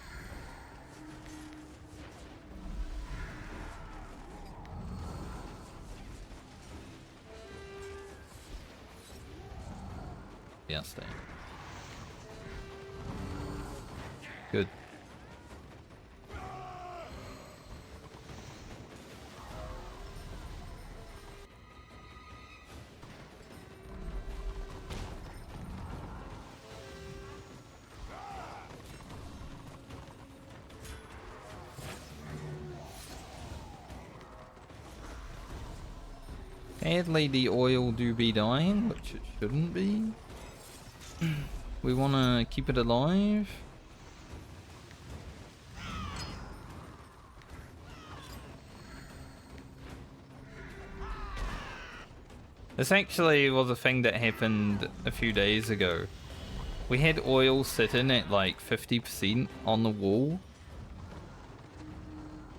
Yeah, stay. Good. Sadly, the oil do be dying, which it shouldn't be. We want to keep it alive. This actually was a thing that happened a few days ago. We had oil sitting at like 50% on the wall,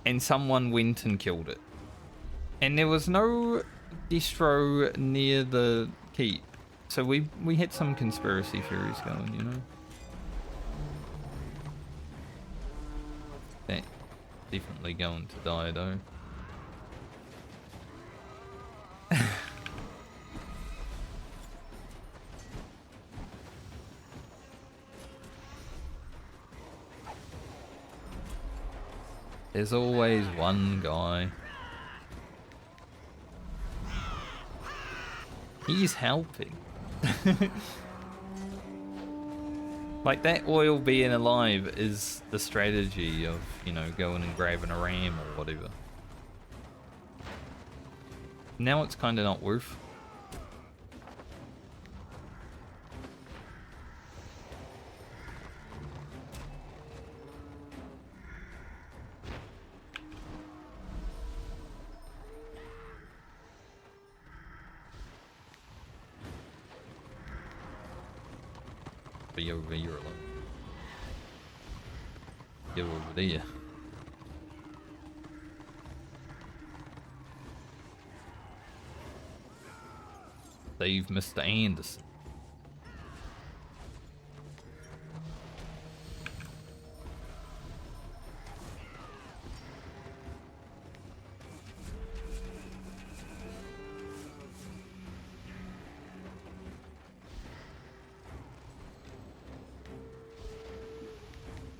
and someone went and killed it. And there was no distro near the keep. So we had some conspiracy theories going, you know? That's definitely going to die though. There's always one guy. He's helping. Like, that oil being alive is the strategy of, you know, going and grabbing a ram or whatever. Now it's kind of not worth. Be over here alone. Go over there. Save Mr. Anderson.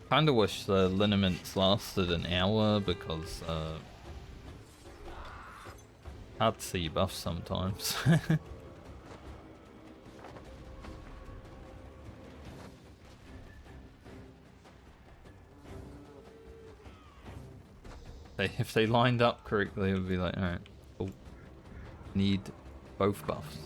Kinda wish the lineaments lasted an hour because hard to see buffs sometimes. If they lined up correctly, it would be like, alright, cool. Need both buffs.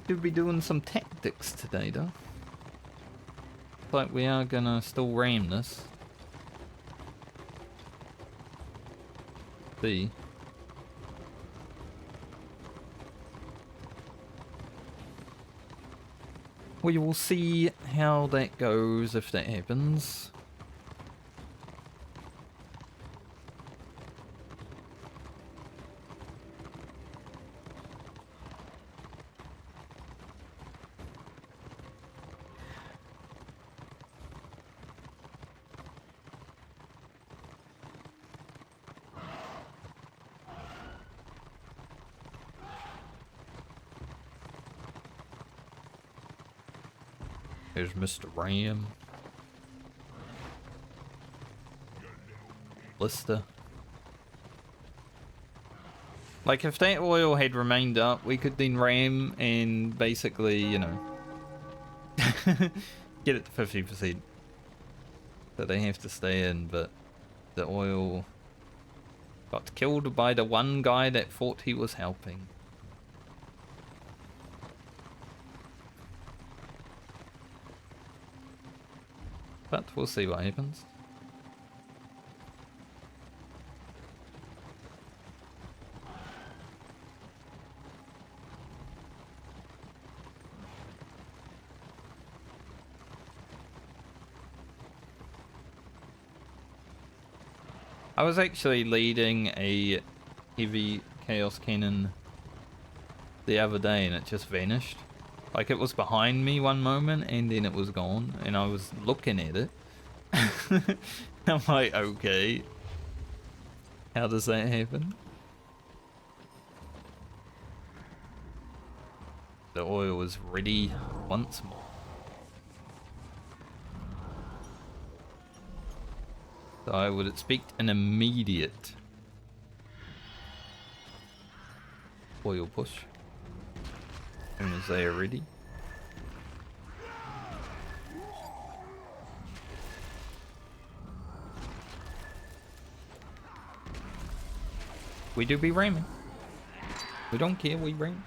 Should be doing some tactics today though. Like we are gonna still ram this. See. We will see how that goes if that happens. There's Mr. Ram. Lister. Like, if that oil had remained up, we could then ram and basically, you know, get it to 50%. So they have to stay in, but the oil got killed by the one guy that thought he was helping. But we'll see what happens. I was actually leading a heavy chaos cannon the other day and it just vanished. Like, it was behind me one moment and then it was gone and I was looking at it. I'm like, okay, how does that happen? The oil is ready once more. So I would expect an immediate oil push as soon as they are ready. We do be ramming. We don't care, we ram.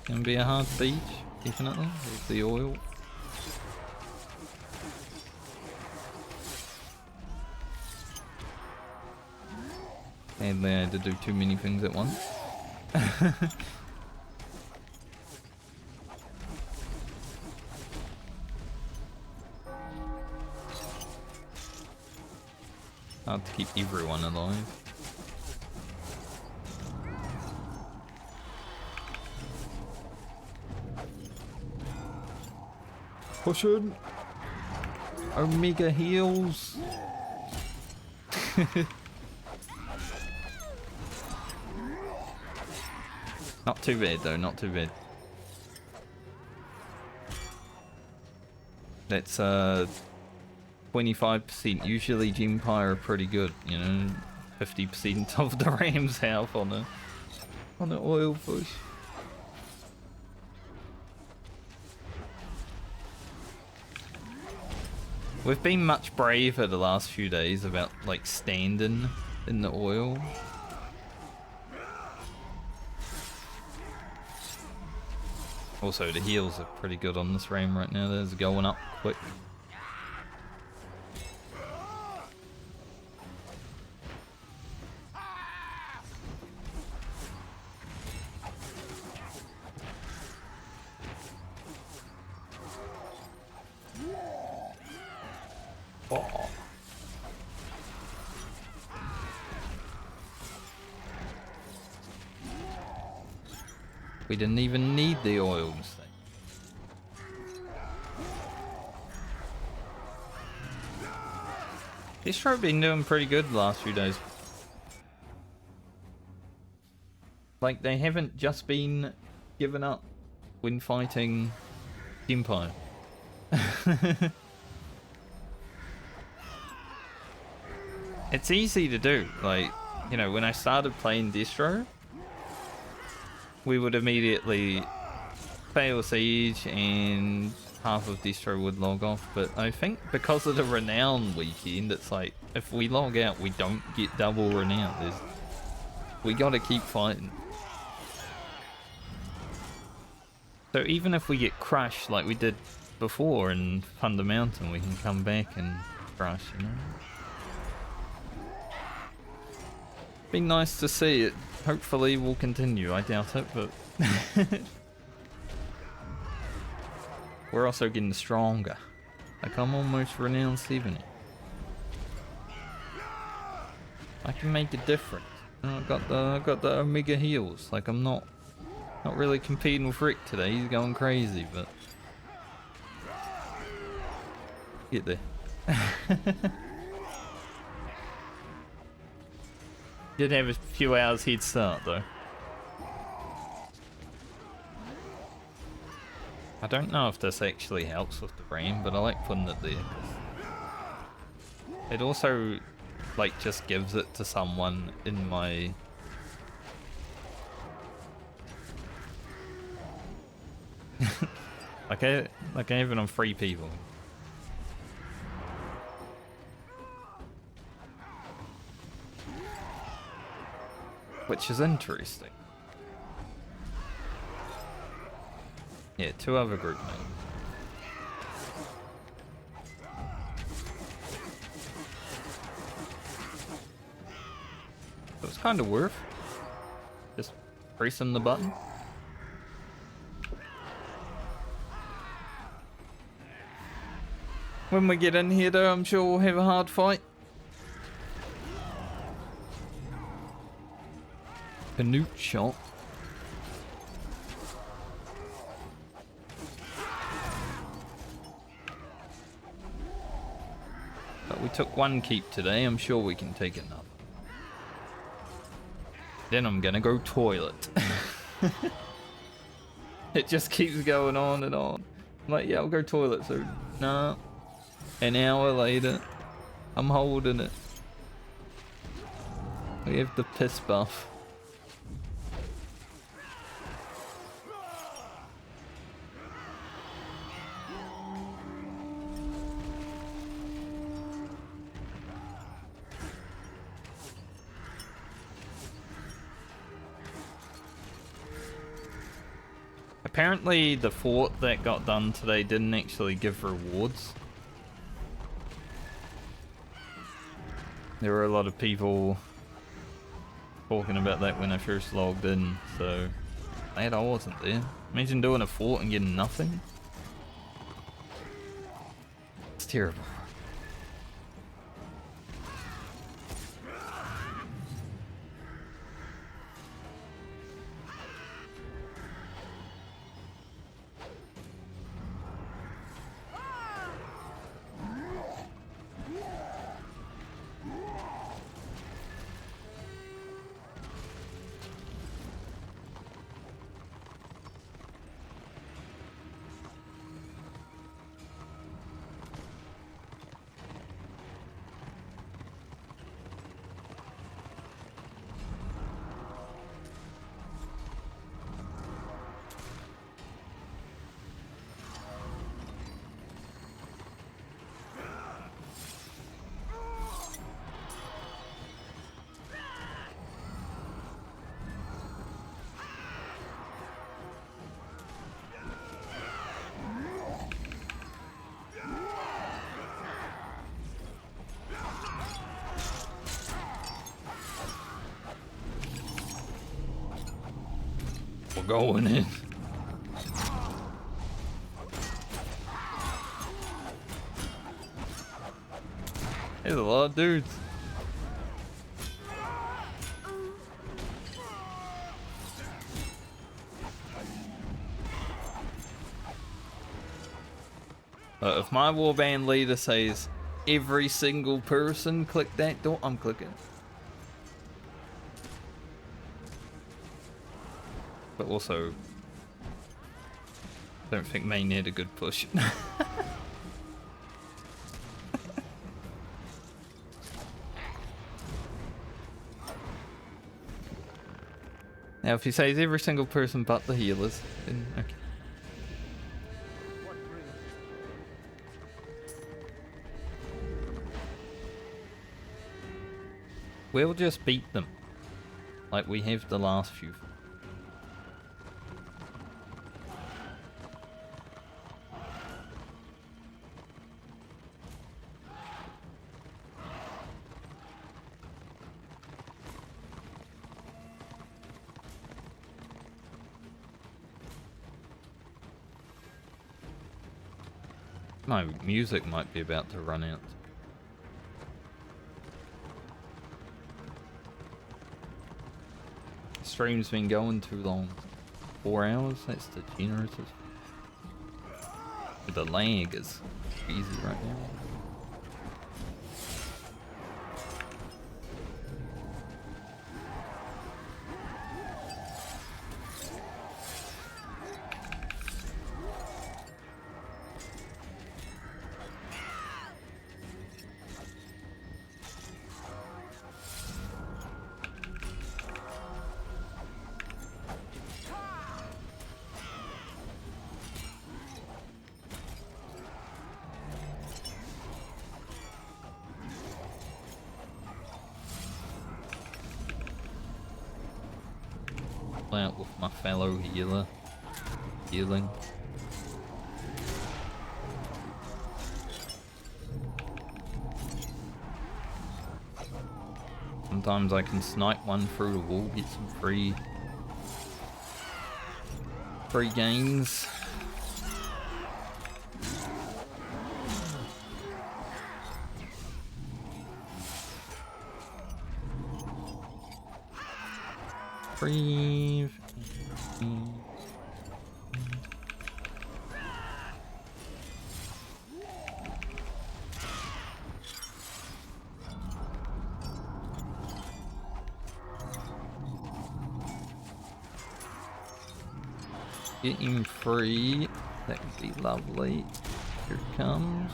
Gonna be a hard beach, definitely, with the oil. Sadly, I had to do too many things at once. Hard to keep everyone alive. Push in! Omega heals! Not too bad though, not too bad. That's 25%. Usually Genpire are pretty good, you know. 50% of the Ram's health on an oil push. We've been much braver the last few days about like standing in the oil. Also, the heals are pretty good on this Ram right now. They're going up quick. Oh. We didn't even need the oils. This show been doing pretty good the last few days. Like, they haven't just been given up when fighting Empire. It's easy to do. Like, you know, when I started playing Destro, we would immediately fail siege and half of Destro would log off. But I think because of the renown weekend, it's like, if we log out, we don't get double renown. We gotta keep fighting. So even if we get crushed like we did before in Thunder Mountain, we can come back and crush, you know? Be nice to see it. Hopefully we'll continue. I doubt it, but we're also getting stronger. Like, I'm almost renowned 70. I can make a difference. You know, I got the Omega heals. Like, I'm not really competing with Rick today. He's going crazy, but get there. Did have a few hours head start though. I don't know if this actually helps with the Ram, but I like putting it there. It also like just gives it to someone in my like I have it on 3 people. Which is interesting. Yeah, 2 other group mates. So it's kind of worth just pressing the button. When we get in here though, I'm sure we'll have a hard fight. Canute shot. But we took 1 keep today, I'm sure we can take another. Then I'm gonna go toilet. It just keeps going on and on. I'm like, yeah, I'll go toilet soon. No. An hour later, I'm holding it. We have the piss buff. Apparently the fort that got done today didn't actually give rewards. There were a lot of people talking about that when I first logged in, so glad I wasn't there. Imagine doing a fort and getting nothing. It's terrible. We're going in. There's a lot of dudes. If my warband leader says every single person click that door, I'm clicking. But also, don't think main had a good push. Now, if he says every single person but the healers, then okay. We'll just beat them, like we have the last few. My music might be about to run out. Stream's been going too long. 4 hours? That's degenerate. The lag is easy right now. out with my fellow healer. Healing. Sometimes I can snipe one through the wall, get some free gains. Free. Get him free. That would be lovely. Here it comes.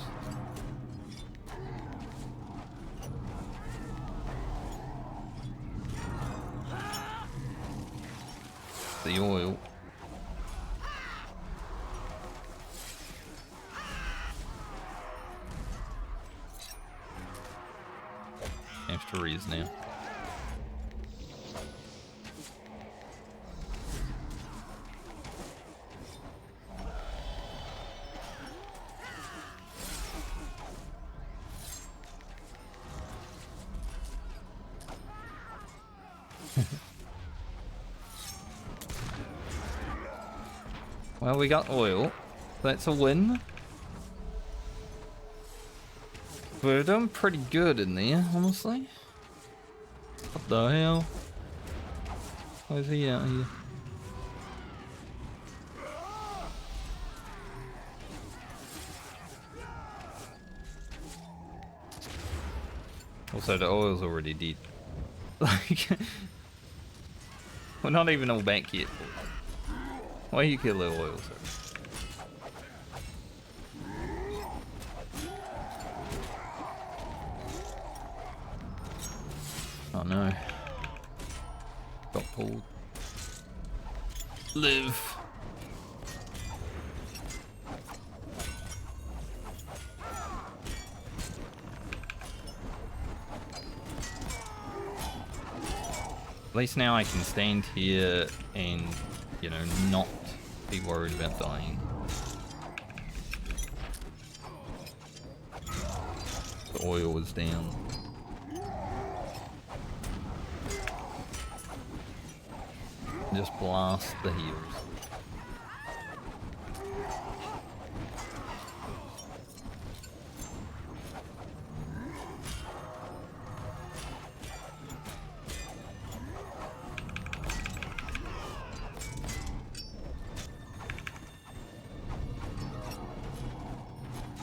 The oil. Have to raise now. Well, we got oil. That's a win. We're doing pretty good in there, honestly. What the hell? Where's he out here? Also, the oil's already dead. Like, we're not even all back yet. Why you kill the oil, sir? Oh no. Got pulled. Live. At least now I can stand here and, you know, not be worried about dying. The oil is down. Just blast the heals.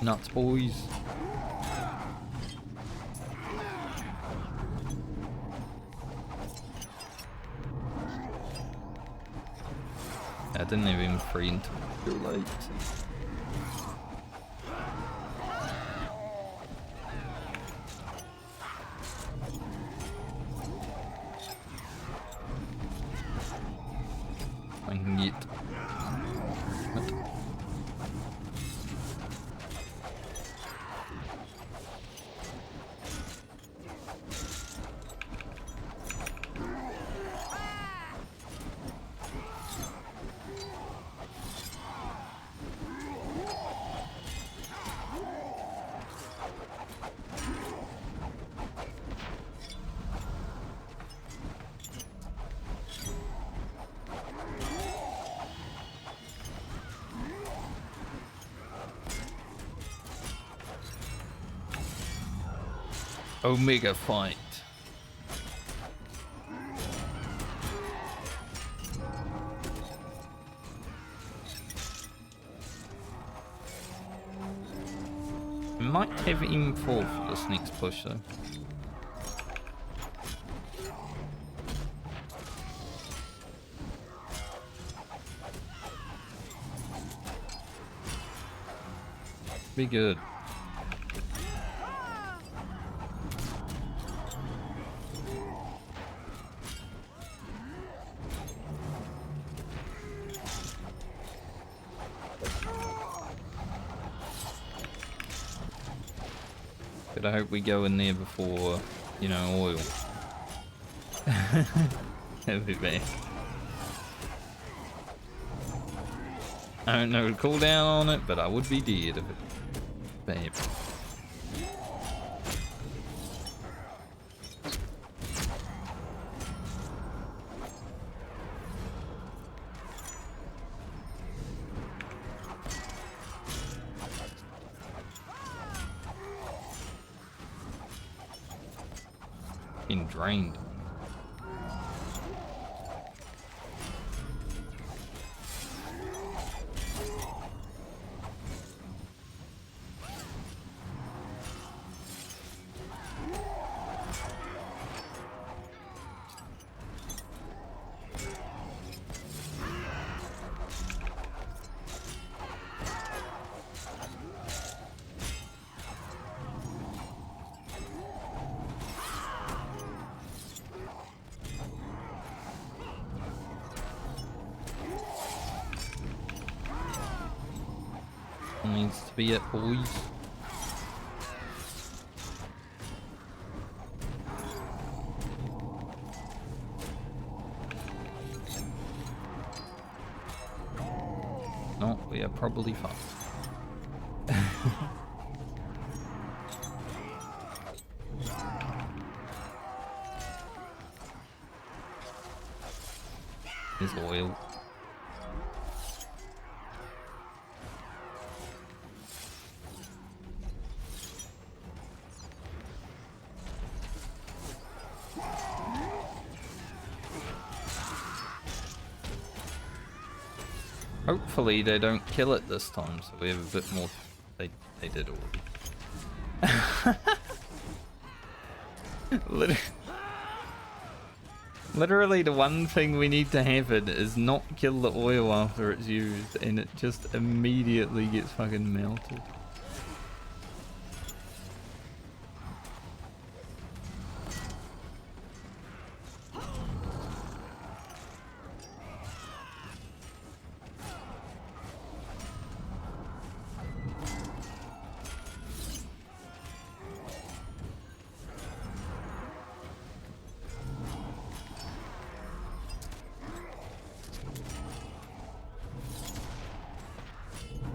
Nuts, boys. I didn't even free until too late. I can get it. Omega fight. Might have him fall for this next push though. Be good. But I hope we go in there before, you know, oil. That'd be bad. I don't know the cooldown on it, but I would be dead if it. Babe. Getting drained. Needs to be it, boys. No, we are probably fucked. There's oil. Hopefully they don't kill it this time, so we have a bit more. They did already. Literally the one thing we need to happen is not kill the oil after it's used, and it just immediately gets fucking melted.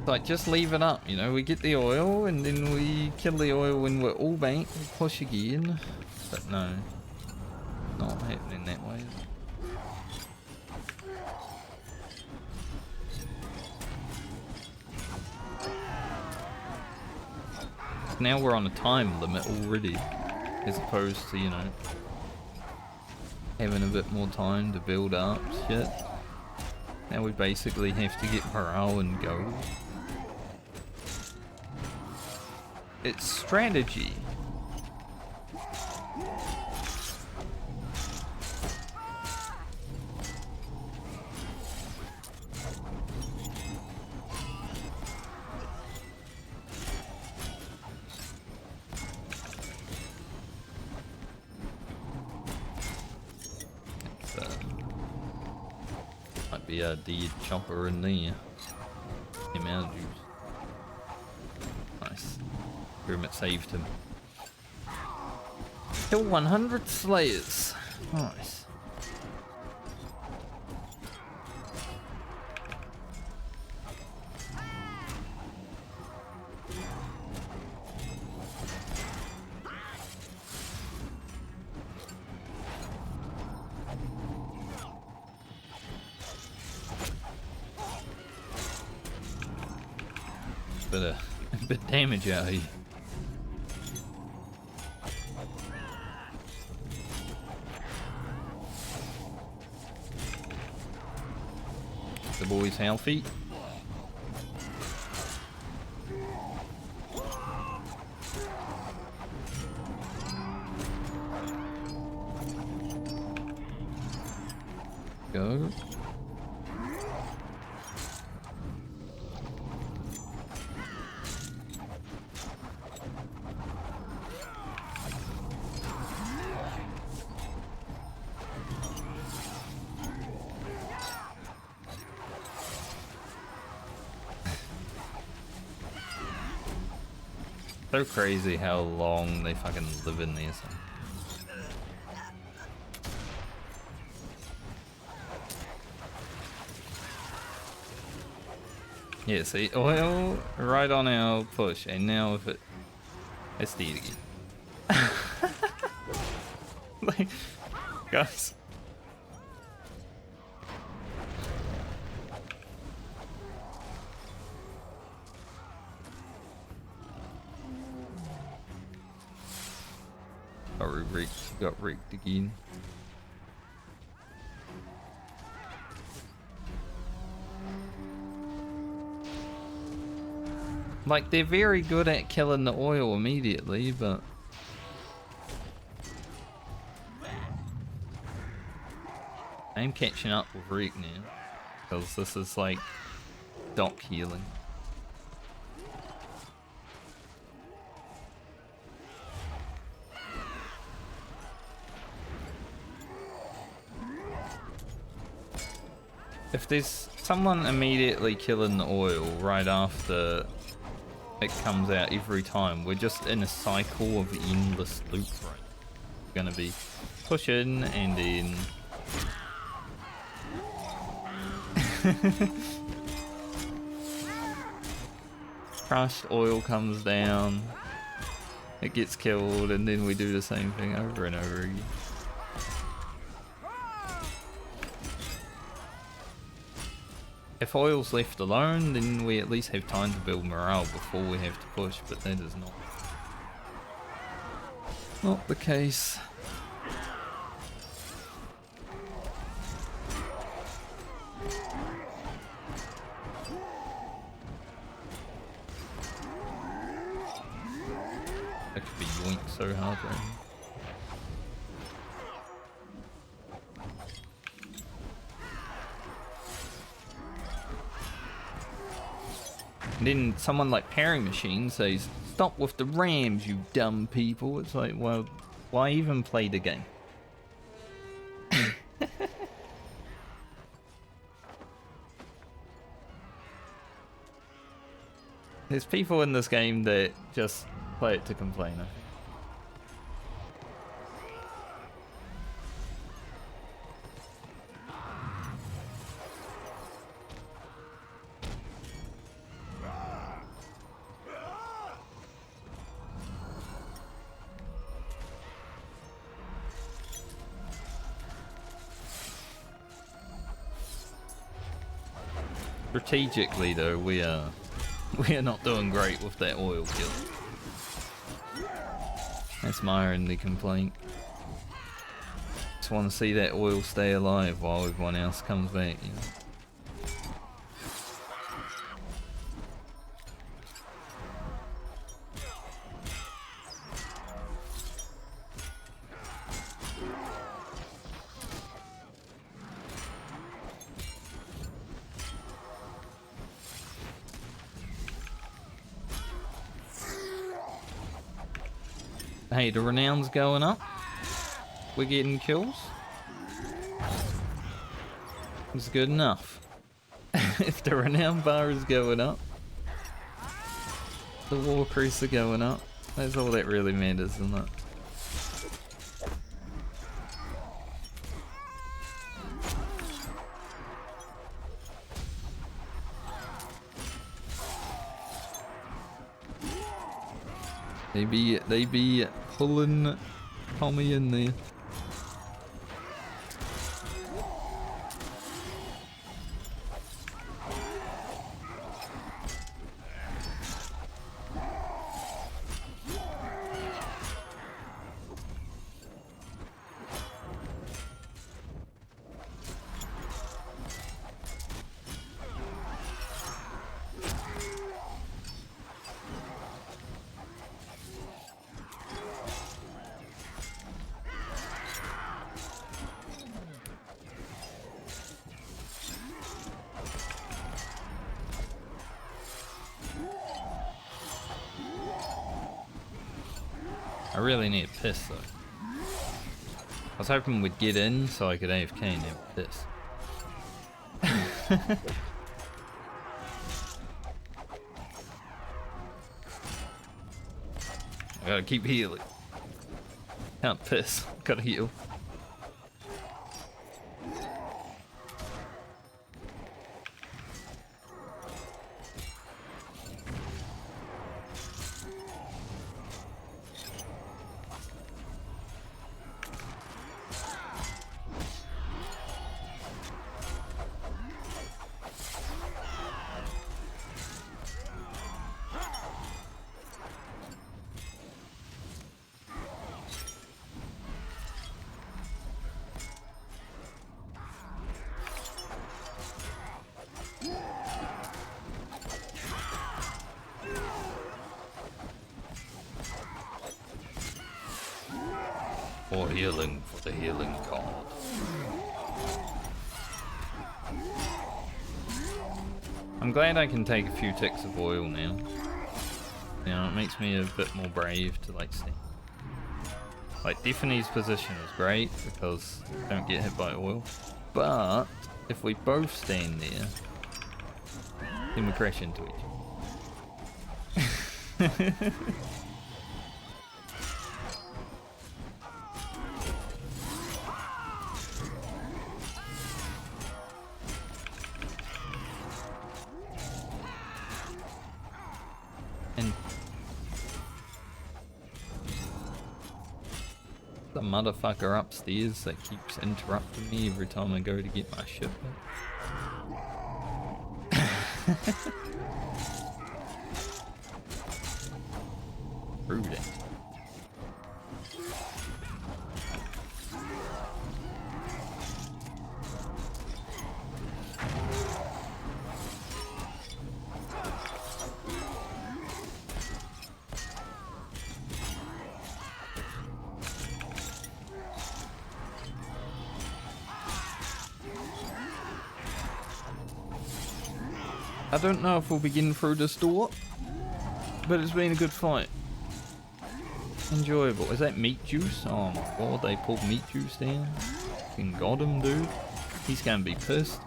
Like, just leave it up, you know, we get the oil and then we kill the oil when we're all back, we push again. But no, not happening that way. Now we're on a time limit already, as opposed to, you know, having a bit more time to build up shit. Now we basically have to get morale and go. It's strategy. Might be a dead chopper in there. Came out of juice. Nice. Pyramid saved him. Kill 100 slayers. Nice. A bit damage out here. The boy's healthy. Go. So crazy how long they fucking live in these. Yeah, see, oil right on our push, and now if it... Let's do it again. Like, guys. Got rigged again. Like, they're very good at killing the oil immediately, but... I'm catching up with Rick now, because this is like dock healing. If there's someone immediately killing the oil right after it comes out every time, we're just in a cycle of endless loop, right? We're gonna be pushing and then... Crushed oil comes down, it gets killed, and then we do the same thing over and over again. If oil's left alone, then we at least have time to build morale before we have to push, but that is not the case. That could be yoinked so hard right now. And then someone like Parry Machine says, "Stop with the rams, you dumb people." It's like, well, why even play the game? There's people in this game that just play it to complain, I think. Strategically though, we are not doing great with that oil kill. That's my only complaint. Just want to see that oil stay alive while everyone else comes back, you know. Hey, the renown's going up. We're getting kills. It's good enough. If the renown bar is going up, the war crests are going up. That's all that really matters, isn't it? They be pulling Tommy in there. I really need a piss though. I was hoping we'd get in so I could AFK and have a piss. I gotta keep healing. Can't piss, gotta heal. Or healing for the healing god. I'm glad I can take a few ticks of oil now. You know, it makes me a bit more brave to like stand. Like Tiffany's position is great because I don't get hit by oil. But if we both stand there, then we crash into each other. And the motherfucker upstairs that keeps interrupting me every time I go to get my ship back. Rude. I don't know if we'll begin through this door, but it's been a good fight. Enjoyable. Is that meat juice? Oh my god, they pulled meat juice down. Fucking got him, dude. He's gonna be pissed.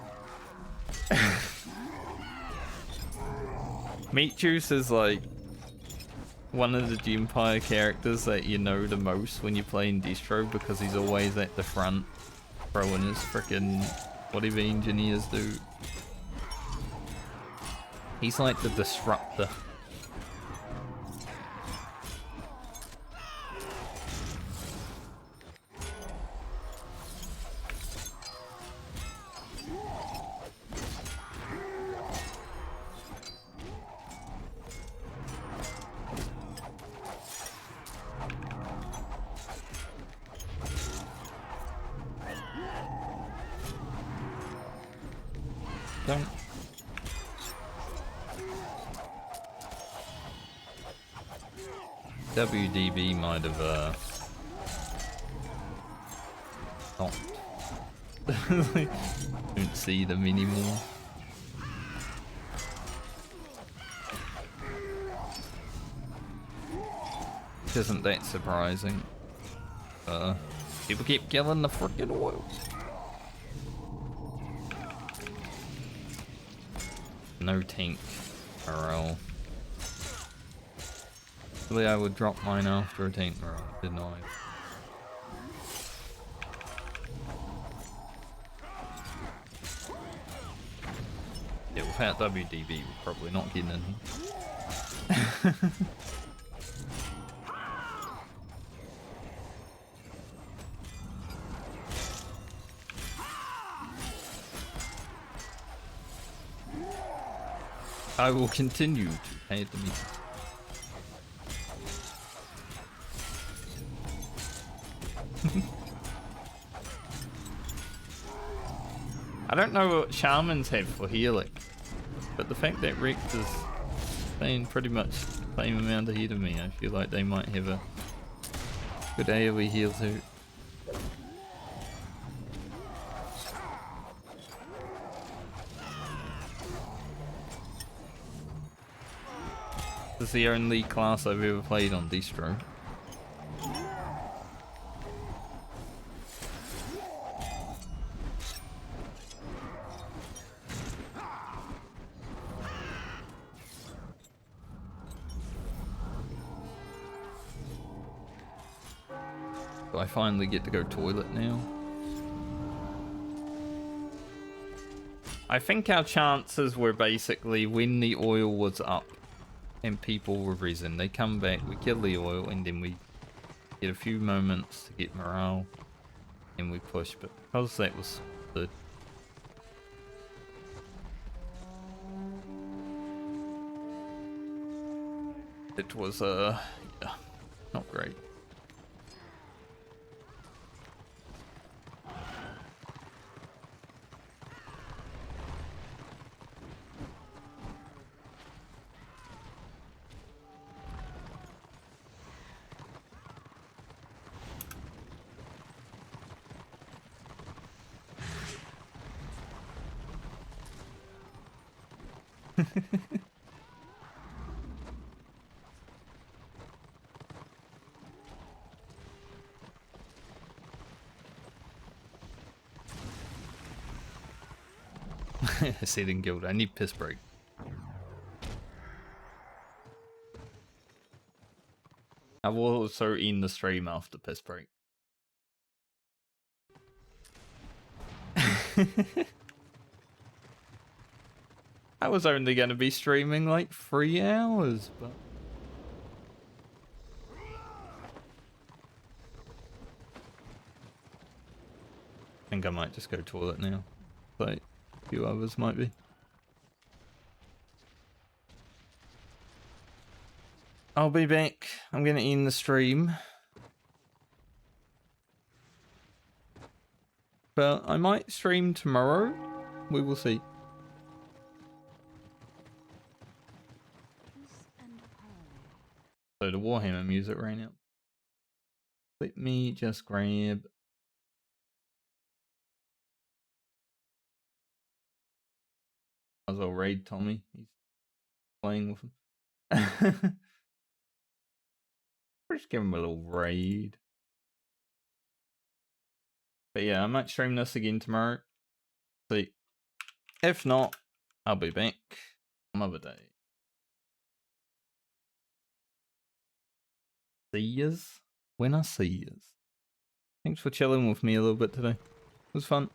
Meat juice is like one of the Empire characters that you know the most when you're playing Destro because he's always at the front throwing his frickin' whatever engineers do. He's like the disruptor. Don't. WDB might have stopped. Don't see them anymore. Isn't that surprising? People keep killing the frickin' oil. No tank morale. Actually, I would drop mine after a tank morale, didn't I? Yeah, without WDB, we're probably not getting in here. I will continue to pay the meter. I don't know what shamans have for healing, but the fact that Rex is playing pretty much the same amount ahead of me, I feel like they might have a good AoE heal too. This is the only class I've ever played on Destro. Do I finally get to go toilet now? I think our chances were basically when the oil was up and people were resin, they come back, we kill the oil, and then we get a few moments to get morale, and we push, but because that was the... It was, yeah, not great. Seething Guild. I need piss break. I will also end the stream after piss break. I was only going to be streaming like 3 hours, but... I think I might just go toilet now. Like, a few others might be. I'll be back. I'm going to end the stream. But I might stream tomorrow. We will see. So the Warhammer music right now. Let me just grab... I was all raid Tommy. He's playing with him. Just give him a little raid. But yeah, I might stream this again tomorrow. See. If not, I'll be back another day. See yous when I see yous. Thanks for chilling with me a little bit today. It was fun.